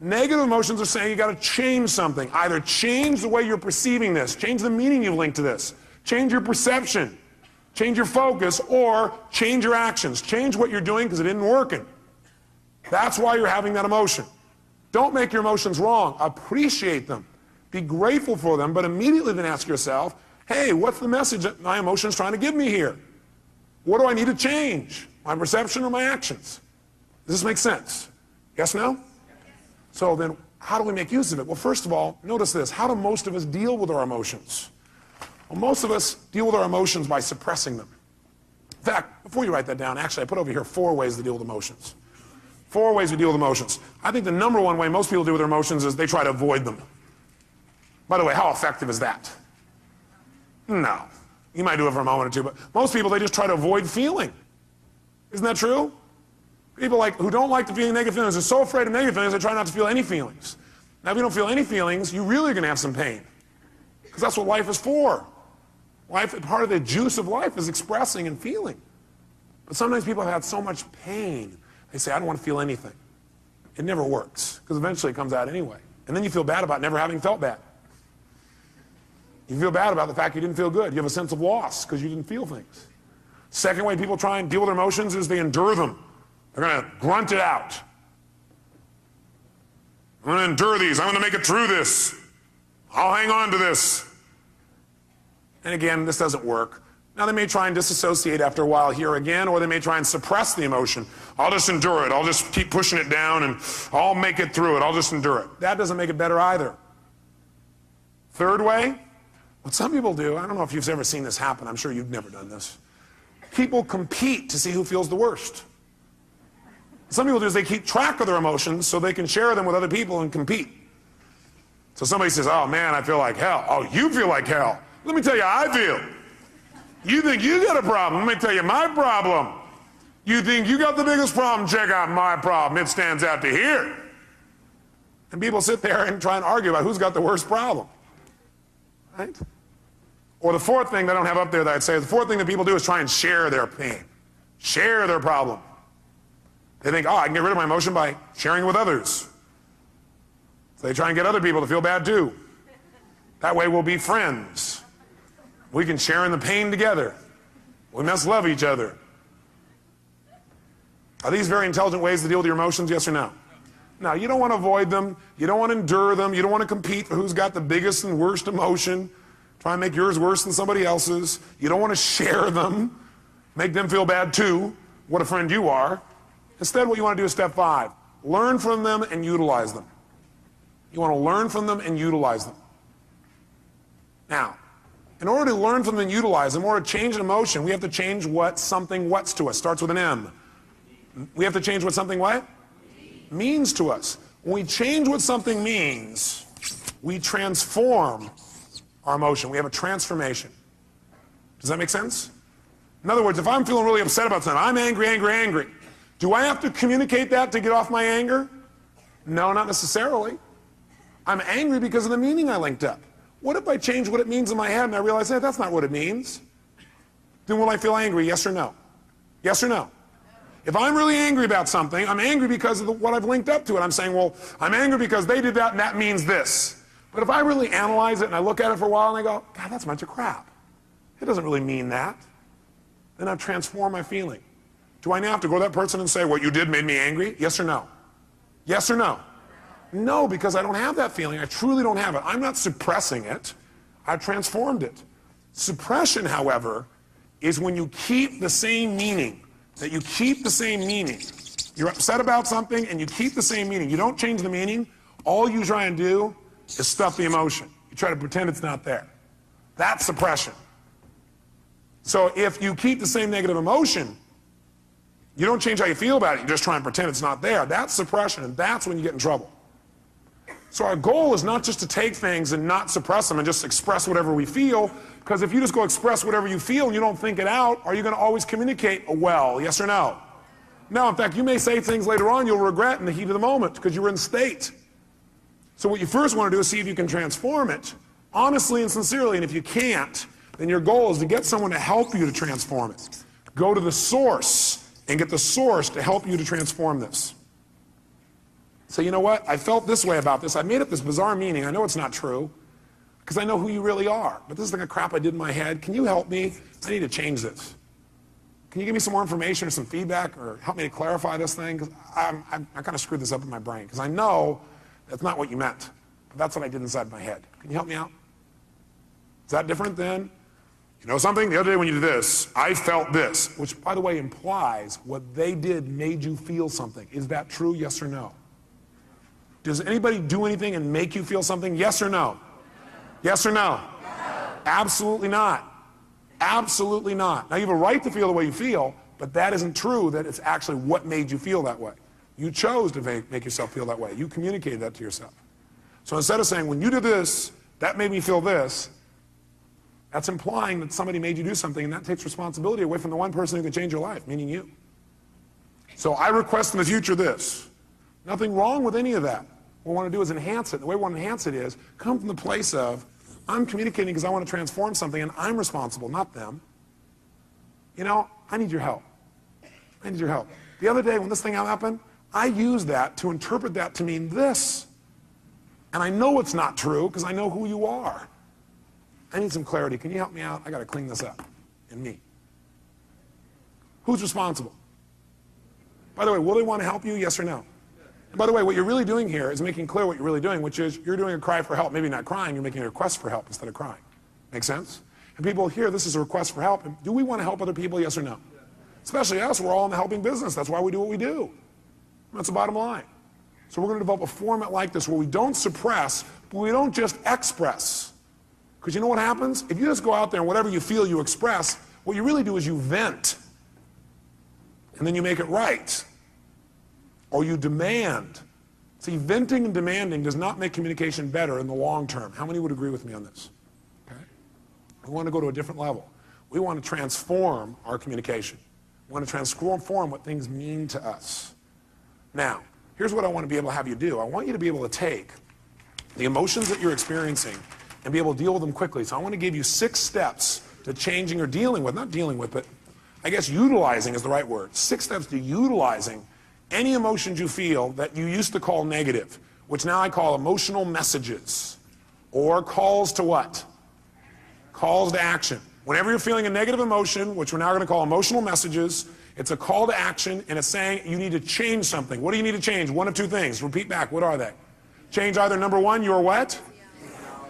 Speaker 1: Negative emotions are saying you got to change something. Either change the way you're perceiving this, change the meaning you've linked to this, change your perception, change your focus, or change your actions. Change what you're doing because it isn't working. That's why you're having that emotion. Don't make your emotions wrong. Appreciate them. Be grateful for them, but immediately then ask yourself, hey, what's the message that my emotion's trying to give me here? What do I need to change? My perception or my actions? Does this make sense? Yes, no? So then, how do we make use of it? Well, first of all, notice this. How do most of us deal with our emotions? Well, most of us deal with our emotions by suppressing them. In fact, before you write that down, actually, I put over here 4 ways to deal with emotions. 4 ways we deal with emotions. I think the number one way most people deal with their emotions is they try to avoid them. By the way, how effective is that? No. You might do it for a moment or two, but most people, they just try to avoid feeling. Isn't that true? People who don't like to feel negative feelings are so afraid of negative feelings, they try not to feel any feelings. Now, if you don't feel any feelings, you're really going to have some pain. Because that's what life is for. Part of the juice of life is expressing and feeling. But sometimes people have had so much pain, they say, I don't want to feel anything. It never works, because eventually it comes out anyway. And then you feel bad about never having felt bad. You feel bad about the fact you didn't feel good. You have a sense of loss because you didn't feel things. Second way people try and deal with their emotions is they endure them. They're going to grunt it out. I'm going to endure these. I'm going to make it through this. I'll hang on to this. And again, this doesn't work. Now, they may try and disassociate after a while here again, or they may try and suppress the emotion. I'll just endure it. I'll just keep pushing it down, and I'll make it through it. I'll just endure it. That doesn't make it better either. Third way, what some people do, I don't know if you've ever seen this happen. I'm sure you've never done this. People compete to see who feels the worst. Some people do is they keep track of their emotions so they can share them with other people and compete. So somebody says, oh man, I feel like hell. Oh, you feel like hell. Let me tell you how I feel. You think you got a problem. Let me tell you my problem. You think you got the biggest problem. Check out my problem. It stands out to here. And people sit there and try and argue about who's got the worst problem. Right? Or the fourth thing that I don't have up there that I'd say, the fourth thing that people do is try and share their pain. Share their problem. They think, oh, I can get rid of my emotion by sharing it with others. So they try and get other people to feel bad too. That way we'll be friends. We can share in the pain together. We must love each other. Are these very intelligent ways to deal with your emotions, yes or no? No, you don't want to avoid them. You don't want to endure them. You don't want to compete for who's got the biggest and worst emotion. Try and make yours worse than somebody else's. You don't want to share them. Make them feel bad too. What a friend you are. Instead, what you want to do is step 5. Learn from them and utilize them. You want to learn from them and utilize them. Now, in order to learn from them and utilize them, in order to change an emotion, we have to change what something what's to us. Starts with an M. We have to change what something what? Means to us. When we change what something means, we transform our emotion. We have a transformation. Does that make sense? In other words, if I'm feeling really upset about something, I'm angry, angry, angry. Do I have to communicate that to get off my anger? No, not necessarily. I'm angry because of the meaning I linked up. What if I change what it means in my head and I realize, hey, that's not what it means? Then will I feel angry, yes or no? Yes or no? If I'm really angry about something, I'm angry because of what I've linked up to it. I'm saying, well, I'm angry because they did that and that means this. But if I really analyze it and I look at it for a while and I go, God, that's a bunch of crap. It doesn't really mean that. then I've transformed my feeling. Do I now have to go to that person and say, what you did made me angry? Yes or no? Yes or no? No, because I don't have that feeling. I truly don't have it. I'm not suppressing it. I've transformed it. Suppression, however, is when you keep the same meaning. That you keep the same meaning. You're upset about something and you keep the same meaning. You don't change the meaning. All you try and do is stuff the emotion. You try to pretend it's not there. That's suppression. So if you keep the same negative emotion, you don't change how you feel about it. You just try and pretend it's not there. That's suppression, and that's when you get in trouble. So our goal is not just to take things and not suppress them and just express whatever we feel, because if you just go express whatever you feel and you don't think it out, are you going to always communicate well? Yes or no? No, in fact, you may say things later on you'll regret in the heat of the moment because you were in state. So what you first want to do is see if you can transform it, honestly and sincerely, and if you can't, then your goal is to get someone to help you to transform it. Go to the source and get the source to help you to transform this. So you know what? I felt this way about this. I made up this bizarre meaning. I know it's not true because I know who you really are. But this is like a crap I did in my head. Can you help me? I need to change this. Can you give me some more information or some feedback or help me to clarify this thing? Because I kind of screwed this up in my brain because I know that's not what you meant. But that's what I did inside my head. Can you help me out? Is that different than, you know something? The other day when you did this, I felt this, which, by the way, implies what they did made you feel something. Is that true? Yes or no? Does anybody do anything and make you feel something? Yes or no? Yes or no? Absolutely not. Absolutely not. Now, you have a right to feel the way you feel, but that isn't true that it's actually what made you feel that way. You chose to make yourself feel that way. You communicated that to yourself. So instead of saying, when you did this, that made me feel this, that's implying that somebody made you do something, and that takes responsibility away from the one person who can change your life, meaning you. So I request in the future this. Nothing wrong with any of that. What we want to do is enhance it. The way we want to enhance it is come from the place of, I'm communicating because I want to transform something, and I'm responsible, not them. You know, I need your help. I need your help. The other day when this thing happened, I used that to interpret that to mean this. And I know it's not true because I know who you are. I need some clarity. Can you help me out? I got to clean this up in me. Who's responsible? By the way, will they want to help you? Yes or no? And by the way, what you're really doing here is making clear what you're really doing, which is you're doing a cry for help. Maybe not crying, you're making a request for help instead of crying. Make sense? And people hear this is a request for help. And do we want to help other people? Yes or no? Especially us, we're all in the helping business. That's why we do what we do. That's the bottom line. So we're going to develop a format like this where we don't suppress, but we don't just express. Because you know what happens? If you just go out there and whatever you feel you express, what you really do is you vent. And then you make it right. Or you demand. See, venting and demanding does not make communication better in the long term. How many would agree with me on this? Okay? We want to go to a different level. We want to transform our communication. We want to transform what things mean to us. Now, here's what I want to be able to have you do. I want you to be able to take the emotions that you're experiencing and be able to deal with them quickly. So I want to give you 6 steps to changing or dealing with, not dealing with, but I guess utilizing is the right word. 6 steps to utilizing any emotions you feel that you used to call negative, which now I call emotional messages, or calls to what? Calls to action. Whenever you're feeling a negative emotion, which we're now going to call emotional messages, it's a call to action, and it's saying you need to change something. What do you need to change? One of 2 things. Repeat back. What are they? Change either number 1, your what?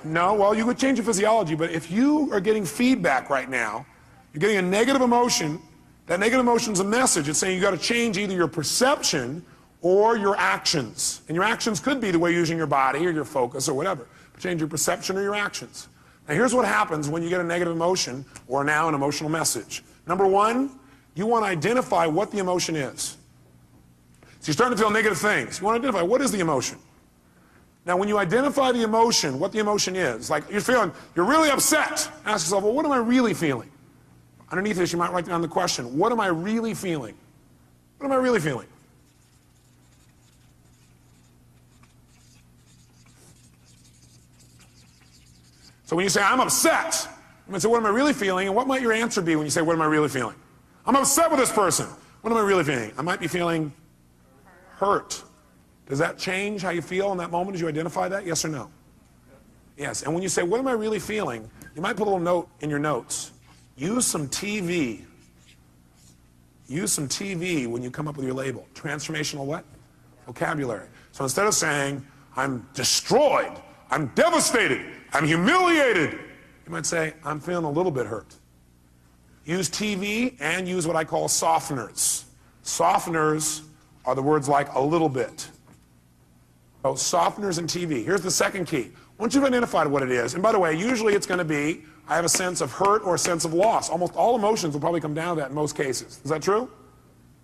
Speaker 1: No, well, you could change your physiology, but if you are getting feedback right now, you're getting a negative emotion, that negative emotion is a message. It's saying you got to change either your perception or your actions. And your actions could be the way you're using your body or your focus or whatever. But change your perception or your actions. Now here's what happens when you get a negative emotion or now an emotional message. Number 1, you want to identify what the emotion is. So you're starting to feel negative things. You want to identify what is the emotion. Now when you identify the emotion, what the emotion is, like you're really upset. Ask yourself, well, what am I really feeling? Underneath this, you might write down the question, what am I really feeling? What am I really feeling? So when you say, I'm upset, I'm going to say, what am I really feeling? And what might your answer be when you say, what am I really feeling? I'm upset with this person. What am I really feeling? I might be feeling hurt. Does that change how you feel in that moment as you identify that? Yes or no? Yes. And when you say, what am I really feeling? You might put a little note in your notes. Use some TV Use some TV when you come up with your label. Transformational what? Vocabulary. So instead of saying, I'm destroyed, I'm devastated, I'm humiliated, you might say, I'm feeling a little bit hurt. Use TV and use what I call softeners. Softeners are the words like a little bit. So softeners and TV. Here's the second key. Once you've identified what it is, and by the way, usually it's going to be, I have a sense of hurt or a sense of loss. Almost all emotions will probably come down to that in most cases. Is that true?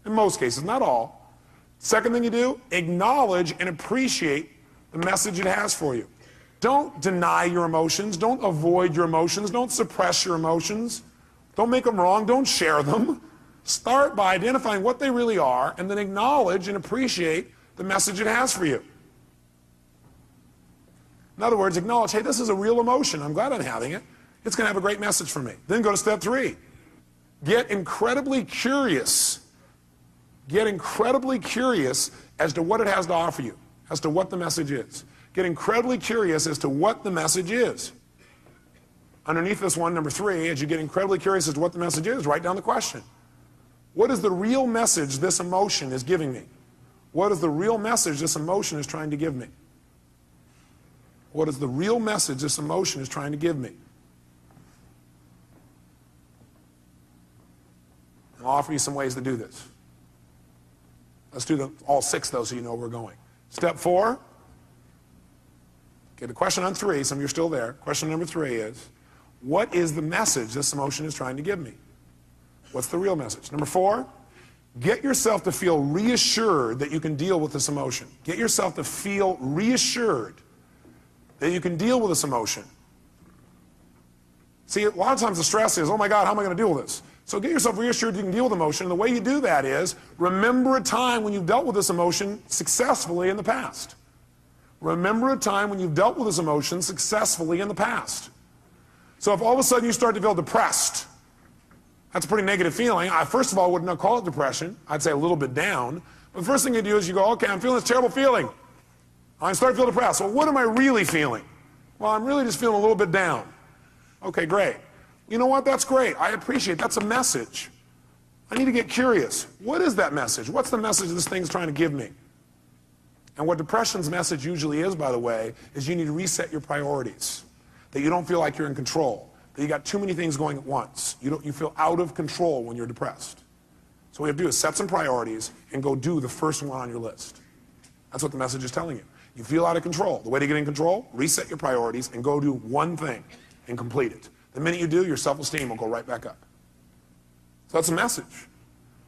Speaker 1: In most cases, not all. Second thing you do, acknowledge and appreciate the message it has for you. Don't deny your emotions. Don't avoid your emotions. Don't suppress your emotions. Don't make them wrong. Don't share them. Start by identifying what they really are and then acknowledge and appreciate the message it has for you. In other words, acknowledge, hey, this is a real emotion. I'm glad I'm having it. It's going to have a great message for me. Then go to step 3. Get incredibly curious. Get incredibly curious as to what it has to offer you, as to what the message is. Get incredibly curious as to what the message is. Underneath this one, number 3, as you get incredibly curious as to what the message is, write down the question. What is the real message this emotion is giving me? What is the real message this emotion is trying to give me? What is the real message this emotion is trying to give me? I'll offer you some ways to do this. Let's do all 6 though so you know where we're going. Step 4. Okay, the question on 3, some of you are still there. Question number 3 is, what is the message this emotion is trying to give me? What's the real message? Number 4, get yourself to feel reassured that you can deal with this emotion. Get yourself to feel reassured that you can deal with this emotion. See, a lot of times the stress is, oh my God, how am I going to deal with this? So get yourself reassured you can deal with emotion. And the way you do that is, remember a time when you've dealt with this emotion successfully in the past. Remember a time when you've dealt with this emotion successfully in the past. So if all of a sudden you start to feel depressed, that's a pretty negative feeling. I, first of all, would not call it depression. I'd say a little bit down. But the first thing you do is you go, okay, I'm feeling this terrible feeling. I start to feel depressed. Well, what am I really feeling? Well, I'm really just feeling a little bit down. Okay, great. You know what? That's great. I appreciate it. That's a message. I need to get curious. What is that message? What's the message this thing's trying to give me? And what depression's message usually is, by the way, is you need to reset your priorities. That you don't feel like you're in control. That you got too many things going at once. You feel out of control when you're depressed. So what you have to do is set some priorities and go do the first one on your list. That's what the message is telling you. You feel out of control. The way to get in control, reset your priorities and go do one thing and complete it. The minute you do, your self-esteem will go right back up. So that's a message.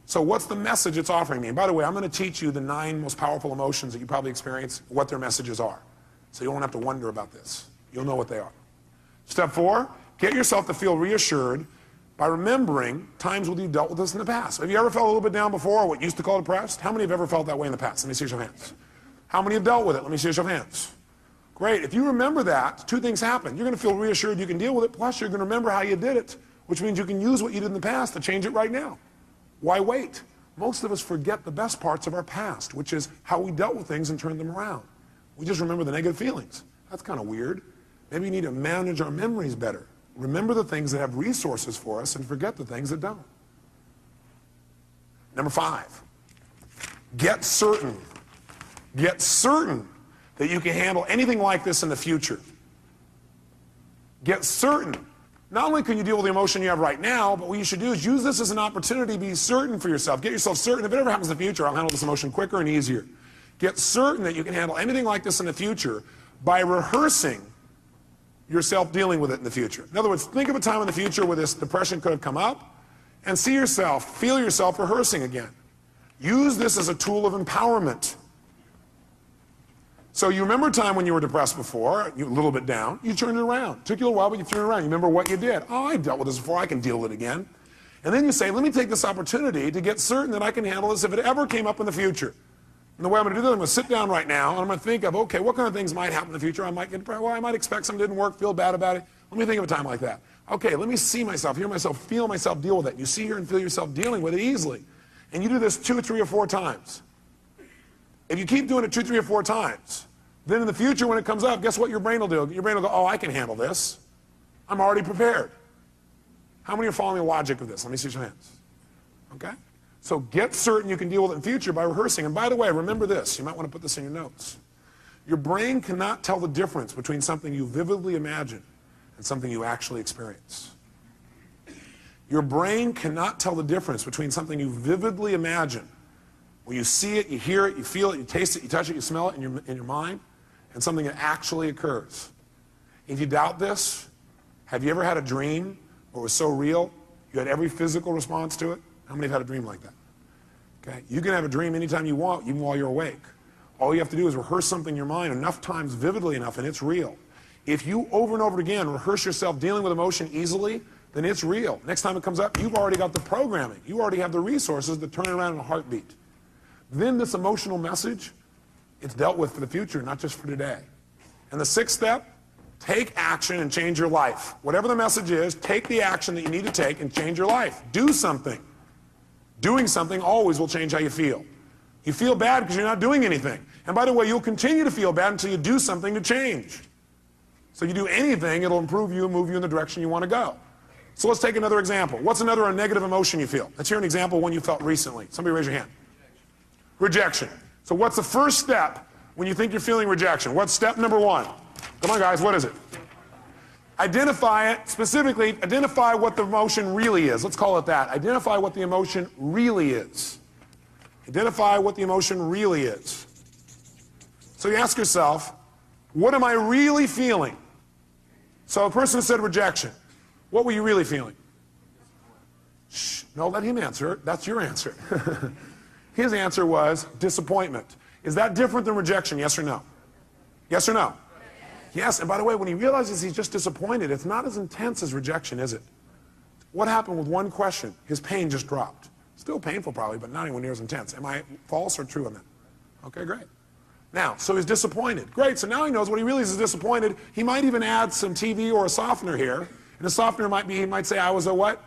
Speaker 1: So what's the message it's offering me? And by the way, I'm going to teach you the 9 most powerful emotions that you probably experience, what their messages are. So you won't have to wonder about this. You'll know what they are. Step 4, get yourself to feel reassured by remembering times when you've dealt with this in the past. Have you ever felt a little bit down before, or what you used to call depressed? How many have ever felt that way in the past? Let me see your hands. How many have dealt with it? Let me see your hands. Great. If you remember that, 2 things happen. You're going to feel reassured you can deal with it, plus you're going to remember how you did it, which means you can use what you did in the past to change it right now. Why wait? Most of us forget the best parts of our past, which is how we dealt with things and turned them around. We just remember the negative feelings. That's kind of weird. Maybe we need to manage our memories better. Remember the things that have resources for us and forget the things that don't. Number 5, get certain. Get certain that you can handle anything like this in the future. Get certain. Not only can you deal with the emotion you have right now, but what you should do is use this as an opportunity to be certain for yourself. Get yourself certain, if it ever happens in the future, I'll handle this emotion quicker and easier. Get certain that you can handle anything like this in the future by rehearsing yourself dealing with it in the future. In other words, think of a time in the future where this depression could have come up and see yourself, feel yourself rehearsing again. Use this as a tool of empowerment. So you remember a time when you were depressed before, you were a little bit down, you turned it around. Took you a little while, but you turned it around. You remember what you did. Oh, I dealt with this before, I can deal with it again. And then you say, let me take this opportunity to get certain that I can handle this if it ever came up in the future. And the way I'm going to do that, I'm going to sit down right now, and I'm going to think of, okay, what kind of things might happen in the future? I might get depressed. Well, I might expect something didn't work, feel bad about it. Let me think of a time like that. Okay, let me see myself, hear myself, feel myself deal with it. You see, hear, and feel yourself dealing with it easily. And you do this 2, 3, or 4 times. If you keep doing it 2, 3, or 4 times, then in the future when it comes up, guess what your brain will do? Your brain will go, oh, I can handle this. I'm already prepared. How many are following the logic of this? Let me see your hands. Okay? So get certain you can deal with it in the future by rehearsing. And by the way, remember this. You might want to put this in your notes. Your brain cannot tell the difference between something you vividly imagine and something you actually experience. Your brain cannot tell the difference between something you vividly imagine, where you see it, you hear it, you feel it, you taste it, you touch it, you smell it in your mind, and something that actually occurs. If you doubt this, have you ever had a dream where it was so real you had every physical response to it? How many have had a dream like that? Okay? You can have a dream anytime you want, even while you're awake. All you have to do is rehearse something in your mind enough times, vividly enough, and it's real. If you over and over again rehearse yourself dealing with emotion easily, then it's real. Next time it comes up, you've already got the programming. You already have the resources to turn it around in a heartbeat. Then this emotional message, it's dealt with for the future, not just for today. And the sixth step, take action and change your life. Whatever the message is, take the action that you need to take and change your life. Do something. Doing something always will change how you feel. You feel bad because you're not doing anything. And by the way, you'll continue to feel bad until you do something to change. So if you do anything, it'll improve you and move you in the direction you want to go. So let's take another example. What's another negative emotion you feel? Let's hear an example of one you felt recently. Somebody raise your hand. Rejection. So what's the first step when you think you're feeling rejection? What's step number one? Come on, guys, what is it? Identify it, specifically, identify what the emotion really is. Let's call it that. Identify what the emotion really is. Identify what the emotion really is. So you ask yourself, what am I really feeling? So a person said rejection. What were you really feeling? Shh, no, let him answer. That's your answer. His answer was disappointment. Is that different than rejection, yes or no? Yes or no? Yes, and by the way, when he realizes he's just disappointed, it's not as intense as rejection, is it? What happened with one question? His pain just dropped. Still painful probably, but not anywhere near as intense. Am I false or true on that? Okay, great. Now, so he's disappointed. Great, so now he knows when he realizes he's disappointed, he might even add some TV or a softener here. And the softener might be, he might say, I was a what?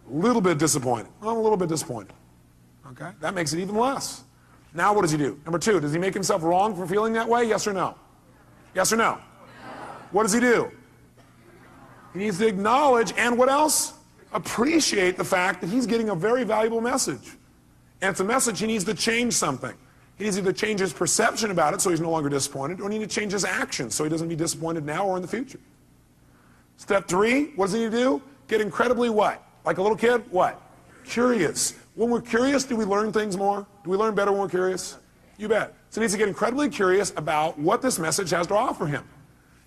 Speaker 1: A little bit disappointed. Well, I'm a little bit disappointed. Okay, that makes it even less. Now what does he do? Number two, does he make himself wrong for feeling that way? Yes or no? Yes or no? What does he do? He needs to acknowledge and what else? Appreciate the fact that he's getting a very valuable message. And it's a message he needs to change something. He needs to either change his perception about it so he's no longer disappointed, or he needs to change his actions so he doesn't be disappointed now or in the future. Step three, what does he need to do? Get incredibly what? Like a little kid? What? Curious. When we're curious, do we learn things more? Do we learn better when we're curious? You bet. So he needs to get incredibly curious about what this message has to offer him.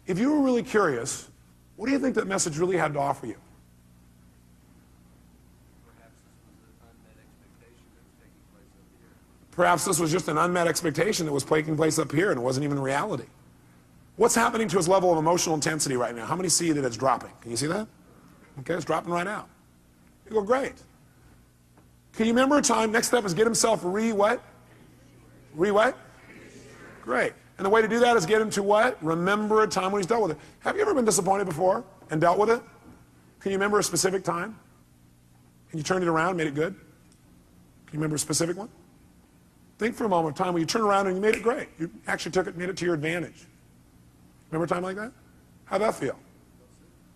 Speaker 1: If you were really curious, what do you think that message really had to offer you? Perhaps this was just an unmet expectation that was taking place up here and it wasn't even reality. What's happening to his level of emotional intensity right now? How many see that it's dropping? Can you see that? Okay, it's dropping right out. You go, great. Can you remember a time, next step is get himself what? What? Great. And the way to do that is get him to what? Remember a time when he's dealt with it. Have you ever been disappointed before and dealt with it? Can you remember a specific time? And you turned it around, made it good? Can you remember a specific one? Think for a moment of time when you turned around and you made it great. You actually took it, made it to your advantage. Remember a time like that? How'd that feel?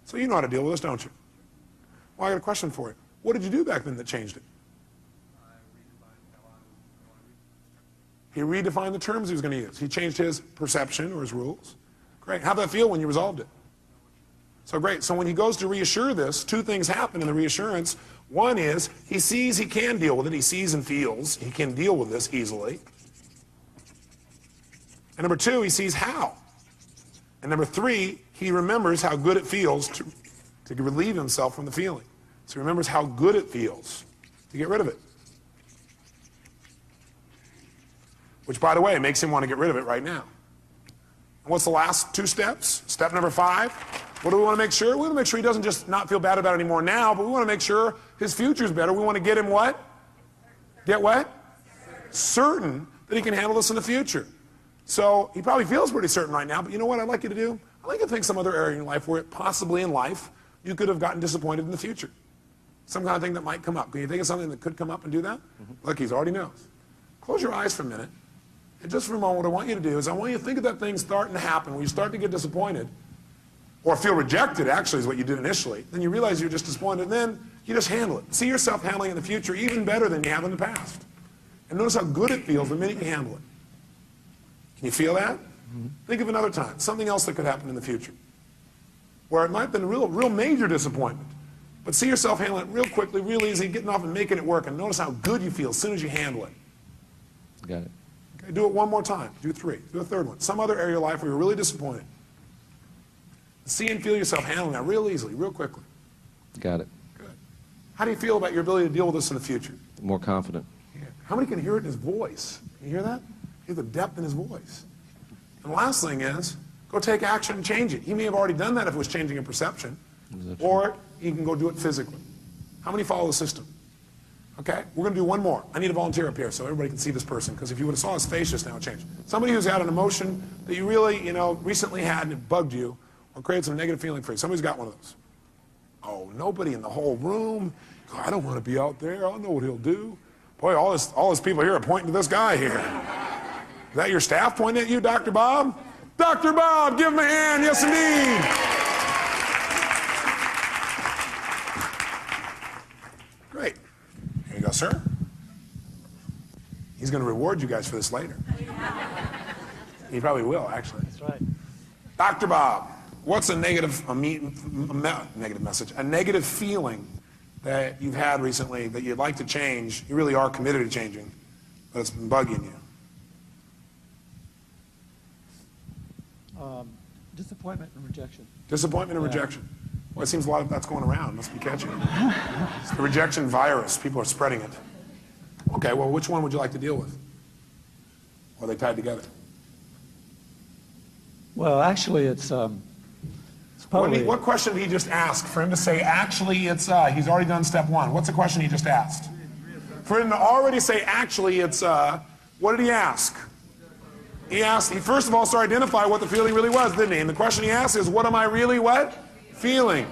Speaker 1: So you know how to deal with this, don't you? Well, I got a question for you. What did you do back then that changed it? He redefined the terms he was going to use. He changed his perception or his rules. Great. How'd that feel when you resolved it? So great. So when he goes to reassure this, two things happen in the reassurance. One is he sees he can deal with it. He sees and feels he can deal with this easily. And number two, he sees how. And number three, he remembers how good it feels to relieve himself from the feeling. So he remembers how good it feels to get rid of it. Which, by the way, makes him want to get rid of it right now. And what's the last two steps? Step number 5. What do we want to make sure? We want to make sure he doesn't just not feel bad about it anymore now, but we want to make sure his future's better. We want to get him what? Get what? Certain that he can handle this in the future. So he probably feels pretty certain right now, but you know what I'd like you to do? I'd like you to think some other area in your life where possibly in life you could have gotten disappointed in the future. Some kind of thing that might come up. Can you think of something that could come up and do that? Look, he already knows. Close your eyes for a minute. And just for a moment, what I want you to do is I want you to think of that thing starting to happen when you start to get disappointed or feel rejected, actually, is what you did initially. Then you realize you're just disappointed. And then You just handle it. See yourself handling it in the future even better than you have in the past. And notice how good it feels the minute you handle it. Can you feel that? Think of another time, something else that could happen in the future, where it might have been a real major disappointment. But see yourself handling it real quickly, real easy, getting off and making it work, and notice how good you feel as soon as you handle it.
Speaker 2: Got it.
Speaker 1: Okay, do it one more time. Do 3. Do a third one. Some other area of your life where you're really disappointed. See and feel yourself handling that real easily, real quickly.
Speaker 2: Got it.
Speaker 1: Good. How do you feel about your ability to deal with this in the future?
Speaker 2: More confident.
Speaker 1: Yeah. How many can hear it in his voice? Can you hear that? Hear the depth in his voice. And the last thing is, go take action and change it. He may have already done that if it was changing a perception. Or he can go do it physically. How many follow the system? Okay, we're going to do one more. I need a volunteer up here so everybody can see this person, because if you would have saw his face just now, it changed. Somebody who's had an emotion that you really, recently had and it bugged you or created some negative feeling for you. Somebody's got one of those. Oh, nobody in the whole room. I don't want to be out there. I don't know what he'll do. Boy, all this people here are pointing to this guy here. Is that your staff pointing at you, Dr. Bob? Dr. Bob, give him a hand. Yes, indeed. Great. Here you go, sir. He's going to reward you guys for this later. He probably will, actually.
Speaker 3: That's right.
Speaker 1: Dr. Bob, what's a negative message, a negative feeling that you've had recently that you'd like to change, you really are committed to changing, but it's been bugging you?
Speaker 3: Disappointment and rejection.
Speaker 1: Disappointment and rejection. Well, it seems a lot of that's going around. Must be catching. It's the rejection virus. People are spreading it. Okay, well, which one would you like to deal with? Or are they tied together?
Speaker 3: Well, actually, it's probably...
Speaker 1: What question did he just ask? For him to say, actually, it's, he's already done step 1. What's the question he just asked? For him to already say, actually, it's, what did he ask? He first of all started to identify what the feeling really was, didn't he? And the question he asked is, what am I really what? Feeling.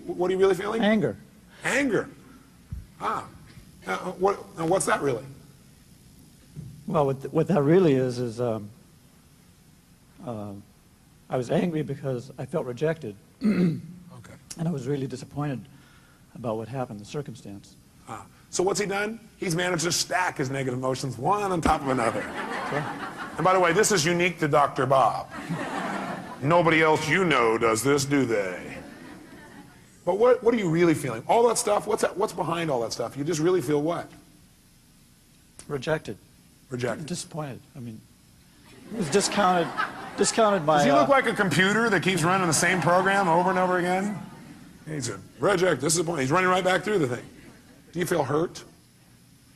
Speaker 1: What are you really feeling?
Speaker 3: Anger.
Speaker 1: Anger. What's that really?
Speaker 3: Well, what that really is I was angry because I felt rejected.
Speaker 1: Okay.
Speaker 3: And I was really disappointed about what happened, the circumstance.
Speaker 1: So what's he done? He's managed to stack his negative emotions one on top of another.
Speaker 3: Okay.
Speaker 1: And by the way, this is unique to Dr. Bob. Nobody else you know does this, do they? But what are you really feeling? All that stuff, what's behind all that stuff? You just really feel what?
Speaker 3: Rejected.
Speaker 1: Rejected.
Speaker 3: Disappointed. I mean, it was discounted by...
Speaker 1: Does he look like a computer that keeps running the same program over and over again? He's a reject, disappointed. He's running right back through the thing. Do you feel hurt?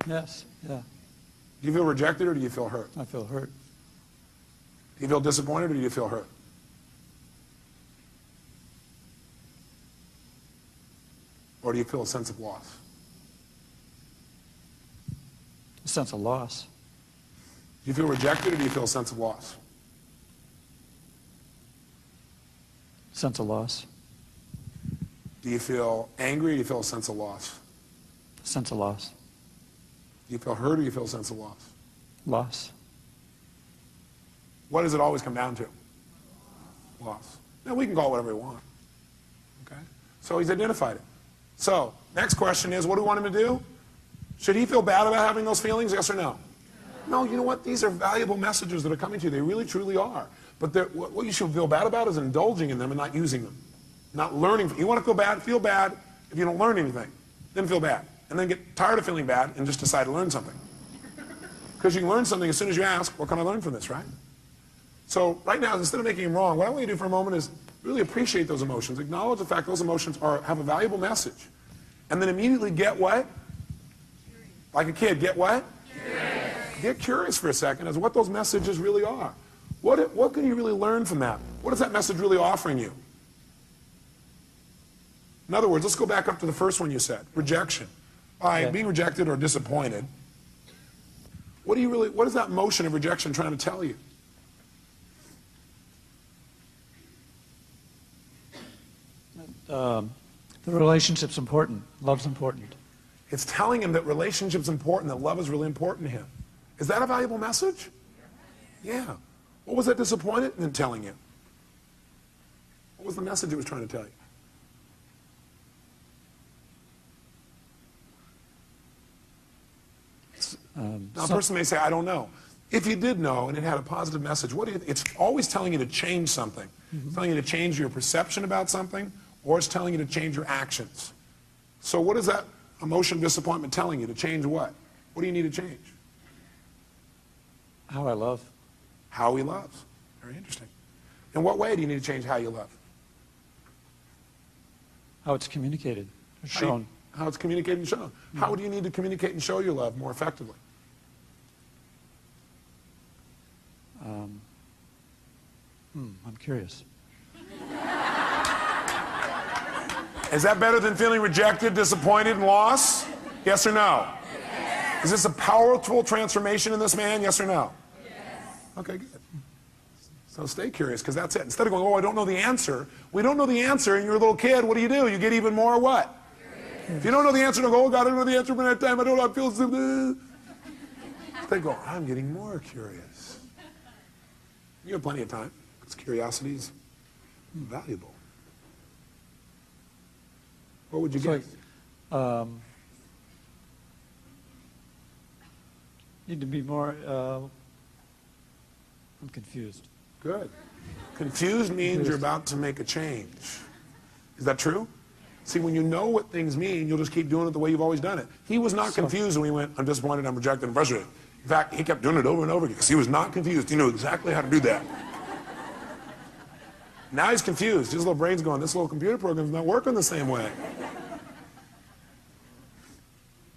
Speaker 3: Yes, yeah.
Speaker 1: Do you feel rejected or do you feel hurt?
Speaker 3: I feel hurt.
Speaker 1: Do you feel disappointed or do you feel hurt? Or do you feel a sense of loss?
Speaker 3: A sense of loss.
Speaker 1: Do you feel rejected or do you feel a sense of loss?
Speaker 3: Sense of loss.
Speaker 1: Do you feel angry or do you feel a sense of loss?
Speaker 3: Sense of loss.
Speaker 1: Do you feel hurt or do you feel a sense of loss?
Speaker 3: Loss.
Speaker 1: What does it always come down to? Loss. Now, we can call it whatever we want. Okay? So he's identified it. So, next question is, what do we want him to do? Should he feel bad about having those feelings, yes or no? No, you know what? These are valuable messages that are coming to you. They really, truly are. But what you should feel bad about is indulging in them and not using them. Not learning. You want to feel bad if you don't learn anything. Then feel bad. And then get tired of feeling bad and just decide to learn something. Because you can learn something as soon as you ask, what can I learn from this, right? So right now, instead of making them wrong, what I want you to do for a moment is really appreciate those emotions. Acknowledge the fact those emotions have a valuable message. And then immediately get what? Like a kid, get what? Curious. Get curious for a second as to what those messages really are. What can you really learn from that? What is that message really offering you? In other words, let's go back up to the first one you said, rejection. By being rejected or disappointed, what is that motion of rejection trying to tell you?
Speaker 3: The relationship's important. Love's important.
Speaker 1: It's telling him that relationship's important, that love is really important to him. Is that a valuable message? Yeah. What was that disappointed in telling you? What was the message it was trying to tell you? Now, a person may say, I don't know. If you did know and it had a positive message, it's always telling you to change something. It's telling you to change your perception about something, or it's telling you to change your actions. So what is that emotion of disappointment telling you? To change what? What do you need to change?
Speaker 3: How I love.
Speaker 1: How he loves. Very interesting. In what way do you need to change how you love?
Speaker 3: How it's communicated, or shown.
Speaker 1: How it's communicated and shown. How do you need to communicate and show your love more effectively?
Speaker 3: I'm curious.
Speaker 1: Is that better than feeling rejected, disappointed, and lost? Yes or no? Yes. Is this a powerful transformation in this man? Yes or no? Yes. Okay, good. So stay curious, because that's it. Instead of going, oh, I don't know the answer. We don't know the answer, and you're a little kid. What do? You get even more what? Curious. If you don't know the answer, don't go, oh, God, I don't know the answer by that time. I don't know, I feel so good. They go, I'm getting more curious. You have plenty of time, because curiosity is valuable. What would you guess?
Speaker 3: Need to be more, I'm confused.
Speaker 1: Good. Confused means you're about to make a change. Is that true? See, when you know what things mean, you'll just keep doing it the way you've always done it. He was not confused when he went, I'm disappointed, I'm rejected, I'm frustrated. In fact, he kept doing it over and over again because he was not confused. He knew exactly how to do that. Now he's confused. His little brain's going, this little computer program's not working the same way.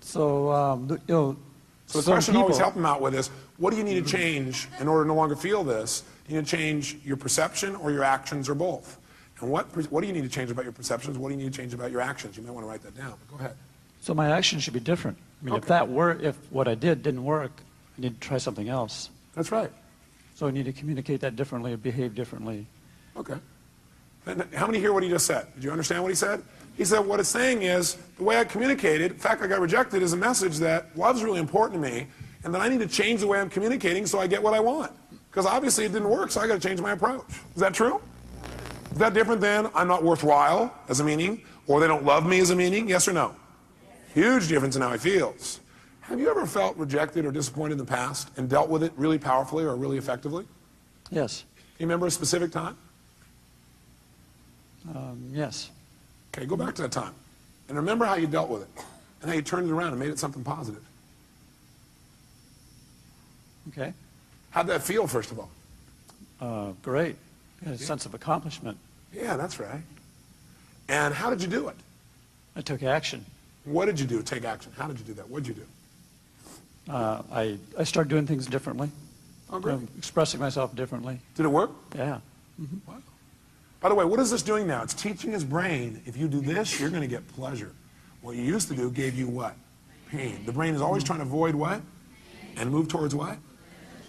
Speaker 3: So,
Speaker 1: So the question I always help him out with is, what do you need to change in order to no longer feel this? You need to change your perception or your actions or both. And what do you need to change about your perceptions? What do you need to change about your actions? You might want to write that down. But go ahead.
Speaker 3: So my action should be different. I mean, if what I did didn't work, I need to try something else.
Speaker 1: That's right.
Speaker 3: So I need to communicate that differently or behave differently.
Speaker 1: Okay. And how many hear what he just said? Did you understand what he said? He said what it's saying is the way I communicated, the fact I got rejected is a message that love's really important to me and that I need to change the way I'm communicating so I get what I want. Because obviously it didn't work, so I got to change my approach. Is that true? Is that different than I'm not worthwhile as a meaning, or they don't love me as a meaning? Yes or no? Huge difference in how he feels. Have you ever felt rejected or disappointed in the past and dealt with it really powerfully or really effectively?
Speaker 3: Yes.
Speaker 1: Do you remember a specific time?
Speaker 3: Yes.
Speaker 1: Okay, go back to that time. And remember how you dealt with it and how you turned it around and made it something positive.
Speaker 3: Okay.
Speaker 1: How'd that feel, first of all?
Speaker 3: Great. A sense of accomplishment.
Speaker 1: Yeah, that's right. And how did you do it?
Speaker 3: I took action.
Speaker 1: What did you do to take action? How did you do that? What did you do?
Speaker 3: I started doing things differently.
Speaker 1: Oh, great.
Speaker 3: Expressing myself differently.
Speaker 1: Did it work?
Speaker 3: Yeah.
Speaker 1: Wow. By the way, what is this doing now? It's teaching his brain, if you do this, you're going to get pleasure. What you used to do gave you what? Pain. The brain is always trying to avoid what? And move towards what?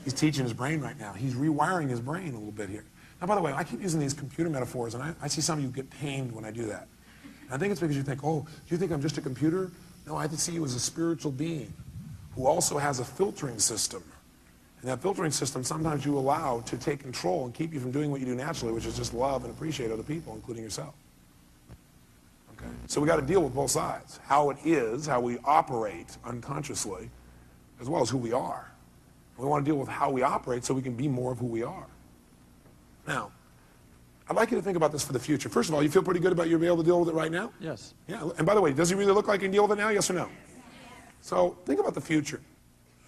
Speaker 1: He's teaching his brain right now. He's rewiring his brain a little bit here. Now, by the way, I keep using these computer metaphors, and I see some of you get pained when I do that. And I think it's because you think, oh, do you think I'm just a computer? No, I see you as a spiritual being who also has a filtering system. And that filtering system sometimes you allow to take control and keep you from doing what you do naturally, which is just love and appreciate other people, including yourself. Okay? So we got to deal with both sides. How it is, how we operate unconsciously, as well as who we are. We want to deal with how we operate so we can be more of who we are. Now, I'd like you to think about this for the future. First of all, you feel pretty good about you being able to deal with it right now?
Speaker 3: Yes.
Speaker 1: Yeah. And by the way, does he really look like he can deal with it now? Yes or no? So think about the future.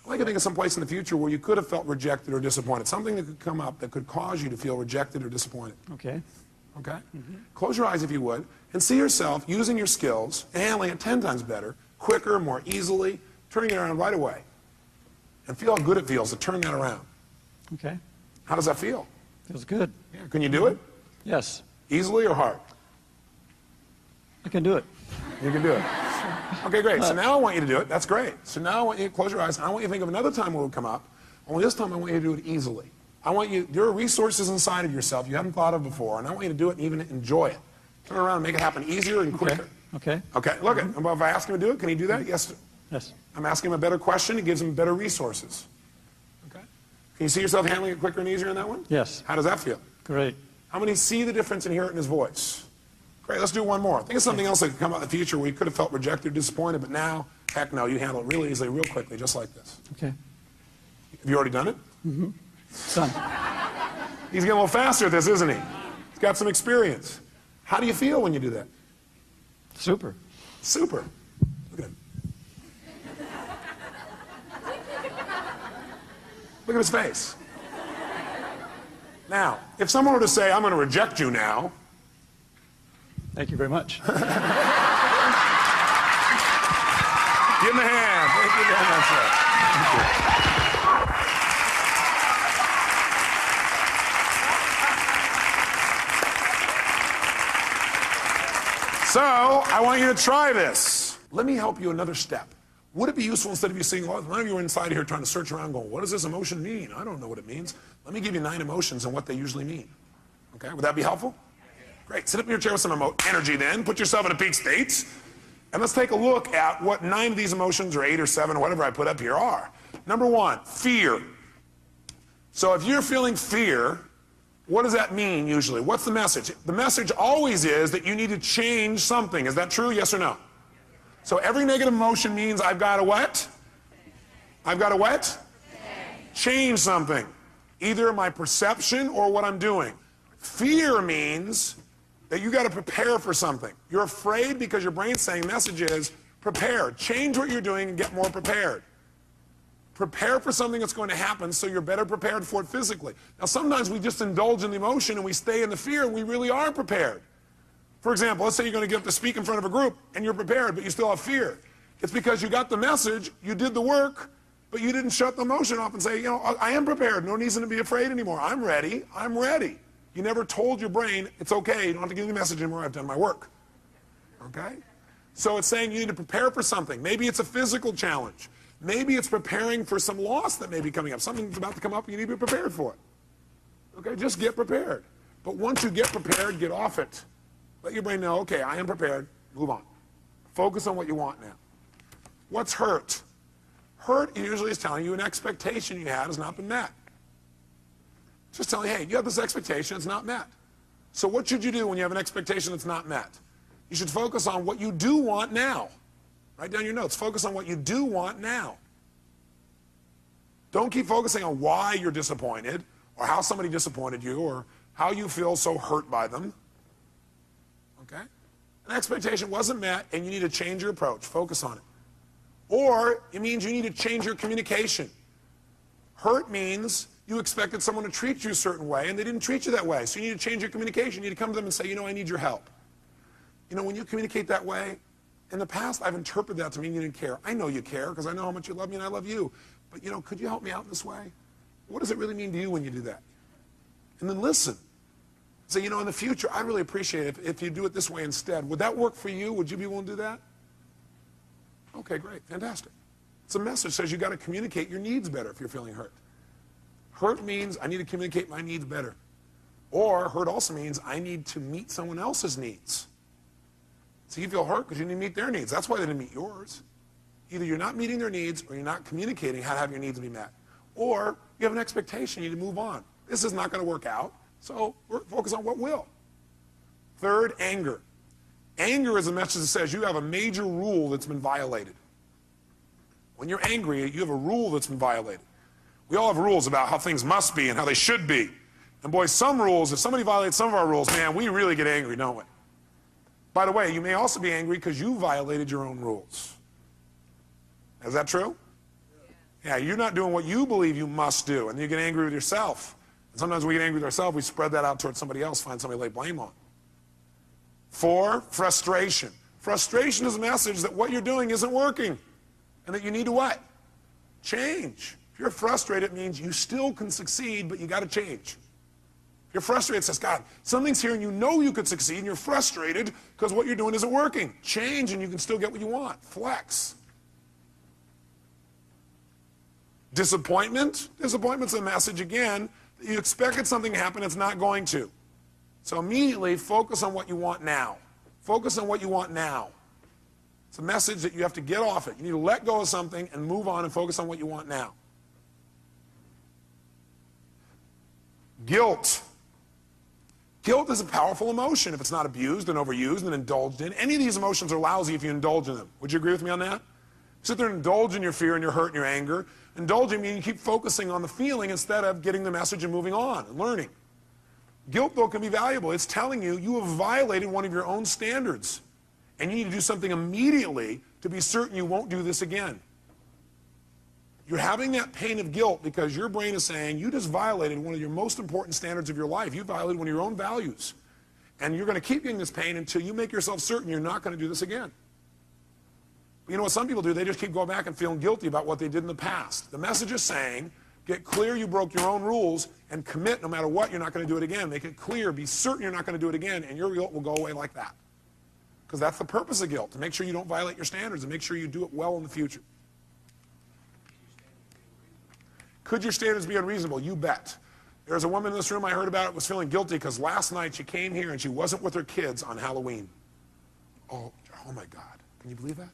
Speaker 1: I'd like to think of some place in the future where you could have felt rejected or disappointed. Something that could come up that could cause you to feel rejected or disappointed.
Speaker 3: Okay.
Speaker 1: Okay? Close your eyes if you would, and see yourself using your skills and handling it 10 times better, quicker, more easily, turning it around right away. And feel how good it feels to turn that around.
Speaker 3: Okay.
Speaker 1: How does that feel?
Speaker 3: Feels good.
Speaker 1: Yeah. Can you do it?
Speaker 3: Yes.
Speaker 1: Easily or hard?
Speaker 3: I can do it.
Speaker 1: You can do it. Okay, great. So now I want you to do it. That's great. So now I want you to close your eyes. I want you to think of another time where it would come up. Only this time I want you to do it easily. I want you, there are resources inside of yourself you haven't thought of before, and I want you to do it and even enjoy it. Turn it around and make it happen easier and quicker.
Speaker 3: Okay.
Speaker 1: Okay, look at if I ask him to do it, can he do that? Yes.
Speaker 3: Yes.
Speaker 1: I'm asking him a better question. It gives him better resources. Okay. Can you see yourself handling it quicker and easier in that one?
Speaker 3: Yes.
Speaker 1: How does that feel?
Speaker 3: Great.
Speaker 1: How many see the difference and hear it in his voice? Great, let's do one more. Think of something else that could come out in the future where you could have felt rejected or disappointed, but now Heck no, you handle it really easily, real quickly, just like this.
Speaker 3: Okay.
Speaker 1: Have you already done it?
Speaker 3: Done.
Speaker 1: He's getting a little faster at this, isn't he? He's got some experience. How do you feel when you do that?
Speaker 3: Super.
Speaker 1: Super. Look at him. Look at his face. Now, if someone were to say, I'm going to reject you now.
Speaker 3: Thank you very much.
Speaker 1: Give him a hand. Thank you very much, sir. Thank you. So, I want you to try this. Let me help you another step. Would it be useful instead of you saying, well, none of you are inside here trying to search around going, what does this emotion mean? I don't know what it means. Let me give you 9 emotions and what they usually mean. Okay, would that be helpful? Great. Sit up in your chair with some energy then. Put yourself in a peak state. And let's take a look at what 9 of these emotions, or 8 or 7, or whatever I put up here are. Number 1, fear. So if you're feeling fear, what does that mean usually? What's the message? The message always is that you need to change something. Is that true? Yes or no? So every negative emotion means I've got to what? I've got to what? Change something. Either my perception or what I'm doing. Fear means that you got to prepare for something. You're afraid because your brain's saying message is prepare. Change what you're doing and get more prepared. Prepare for something that's going to happen so you're better prepared for it physically. Now, sometimes we just indulge in the emotion and we stay in the fear and we really are prepared. For example, let's say you're going to get up to speak in front of a group and you're prepared, but you still have fear. It's because you got the message, you did the work, but you didn't shut the emotion off and say, you know, I am prepared. No reason to be afraid anymore. I'm ready. I'm ready. You never told your brain, it's okay. You don't have to give me the message anymore. I've done my work. Okay? So it's saying you need to prepare for something. Maybe it's a physical challenge. Maybe it's preparing for some loss that may be coming up. Something's about to come up and you need to be prepared for it. Okay, just get prepared. But once you get prepared, get off it. Let your brain know, okay, I am prepared. Move on. Focus on what you want now. What's hurt? Hurt usually is telling you an expectation you had has not been met. Just telling you, hey, you have this expectation, it's not met. So what should you do when you have an expectation that's not met? You should focus on what you do want now. Write down your notes. Focus on what you do want now. Don't keep focusing on why you're disappointed or how somebody disappointed you or how you feel so hurt by them. Okay? An expectation wasn't met and you need to change your approach. Focus on it. Or it means you need to change your communication. Hurt means you expected someone to treat you a certain way and they didn't treat you that way. So you need to change your communication. You need to come to them and say, you know, I need your help. You know, when you communicate that way, in the past, I've interpreted that to mean you didn't care. I know you care because I know how much you love me and I love you. But, you know, could you help me out in this way? What does it really mean to you when you do that? And then listen. Say, you know, in the future, I really appreciate it if you do it this way instead. Would that work for you? Would you be willing to do that? Okay, great. Fantastic. It's a message that says you got to communicate your needs better if you're feeling hurt. Hurt means I need to communicate my needs better. Or hurt also means I need to meet someone else's needs. So you feel hurt because you didn't meet their needs. That's why they didn't meet yours. Either you're not meeting their needs or you're not communicating how to have your needs be met. Or you have an expectation, you need to move on. This is not going to work out, so focus on what will. Third, anger. Anger is a message that says you have a major rule that's been violated. When you're angry, you have a rule that's been violated. We all have rules about how things must be and how they should be. And boy, some rules, if somebody violates some of our rules, man, we really get angry, don't we? By the way, you may also be angry because you violated your own rules. Is that true? Yeah, you're not doing what you believe you must do, and you get angry with yourself. And sometimes we get angry with ourselves, we spread that out towards somebody else, find somebody to lay blame on. 4, frustration. Frustration is a message that what you're doing isn't working, and that you need to what? Change. If you're frustrated, it means you still can succeed, but you got to change. You're frustrated, it says, God, something's here and you know you could succeed and you're frustrated because what you're doing isn't working. Change and you can still get what you want. Flex. Disappointment. Disappointment's a message, again, that you expected something to happen, it's not going to. So immediately focus on what you want now. Focus on what you want now. It's a message that you have to get off it. You need to let go of something and move on and focus on what you want now. Guilt. Guilt is a powerful emotion if it's not abused and overused and indulged in. Any of these emotions are lousy if you indulge in them. Would you agree with me on that? Sit there and indulge in your fear and your hurt and your anger. Indulging means you keep focusing on the feeling instead of getting the message and moving on and learning. Guilt, though, can be valuable. It's telling you you have violated one of your own standards, and you need to do something immediately to be certain you won't do this again. You're having that pain of guilt because your brain is saying you just violated one of your most important standards of your life. You violated one of your own values. And you're going to keep getting this pain until you make yourself certain you're not going to do this again. But you know what some people do? They just keep going back and feeling guilty about what they did in the past. The message is saying, get clear you broke your own rules and commit no matter what, you're not going to do it again. Make it clear, be certain you're not going to do it again, and your guilt will go away like that. Because that's the purpose of guilt, to make sure you don't violate your standards and make sure you do it well in the future. Could your standards be unreasonable? You bet. There's a woman in this room I heard about was feeling guilty because last night she came here and she wasn't with her kids on Halloween. Oh my God. Can you believe that?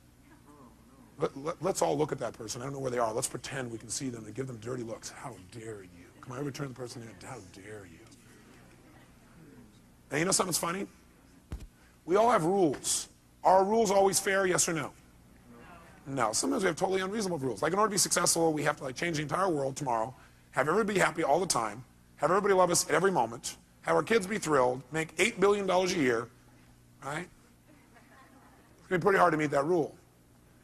Speaker 1: Let's all look at that person. I don't know where they are. Let's pretend we can see them and give them dirty looks. How dare you? Come on, return the person there. How dare you? And you know something's funny? We all have rules. Are rules always fair, yes or no? No. Sometimes we have totally unreasonable rules. Like in order to be successful, we have to change the entire world tomorrow, have everybody be happy all the time, have everybody love us at every moment, have our kids be thrilled, make $8 billion a year, right? It's going to be pretty hard to meet that rule.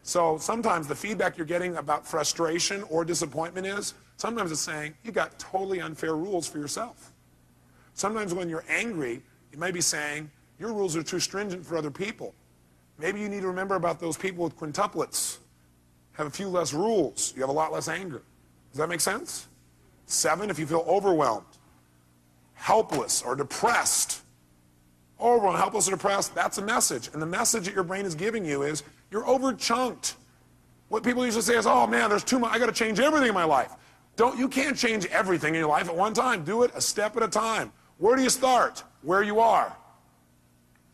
Speaker 1: So sometimes the feedback you're getting about frustration or disappointment is, sometimes it's saying, you got totally unfair rules for yourself. Sometimes when you're angry, you may be saying, your rules are too stringent for other people. Maybe you need to remember about those people with quintuplets. Have a few less rules. You have a lot less anger. Does that make sense? 7, if you feel overwhelmed, helpless, or depressed. Overwhelmed, helpless, or depressed, that's a message. And the message that your brain is giving you is, you're overchunked. What people usually say is, oh man, there's too much, I got to change everything in my life. You can't change everything in your life at one time. Do it a step at a time. Where do you start? Where you are.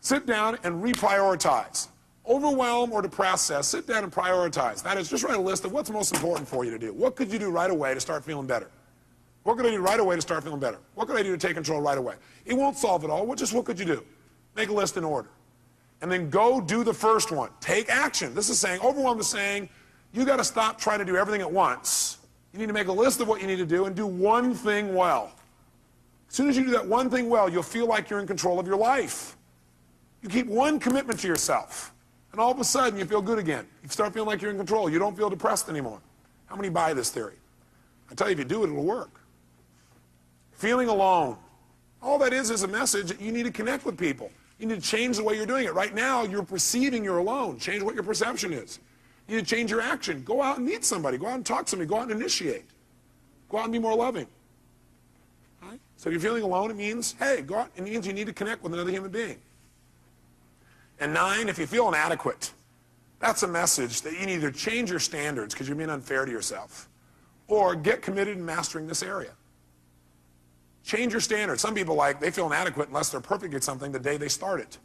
Speaker 1: Sit down and reprioritize. Overwhelmed or depressed says, sit down and prioritize. That is, just write a list of what's most important for you to do. What could you do right away to start feeling better? What could I do right away to start feeling better? What could I do to take control right away? It won't solve it all. What could you do? Make a list in order. And then go do the first one. Take action. This is saying, overwhelmed is saying, you got to stop trying to do everything at once. You need to make a list of what you need to do and do one thing well. As soon as you do that one thing well, you'll feel like you're in control of your life. You keep one commitment to yourself. And all of a sudden, you feel good again. You start feeling like you're in control. You don't feel depressed anymore. How many buy this theory? I tell you, if you do it, it'll work. Feeling alone. All that is a message that you need to connect with people. You need to change the way you're doing it. Right now, you're perceiving you're alone. Change what your perception is. You need to change your action. Go out and meet somebody. Go out and talk to somebody. Go out and initiate. Go out and be more loving. Right? So if you're feeling alone, it means, hey, go out. It means you need to connect with another human being. And 9, if you feel inadequate, that's a message that you need to change your standards because you're being unfair to yourself, or get committed in mastering this area. Change your standards. Some people they feel inadequate unless they're perfect at something the day they start it.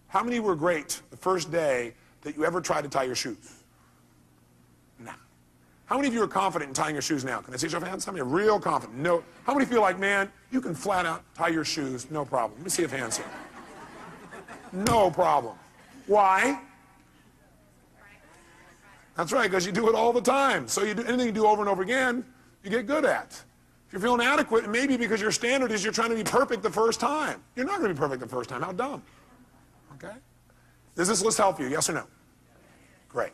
Speaker 1: How many were great the first day that you ever tried to tie your shoes? Nah. How many of you are confident in tying your shoes now? Can I see your hands? How many are real confident? No. How many feel like, man, you can flat out tie your shoes, no problem? Let me see if hands here. No problem. Why? That's right, because you do it all the time. So you do anything you do over and over again, you get good at. If you're feeling inadequate, it may be because your standard is you're trying to be perfect the first time. You're not going to be perfect the first time. How dumb. Okay? Does this list help you? Yes or no? Great.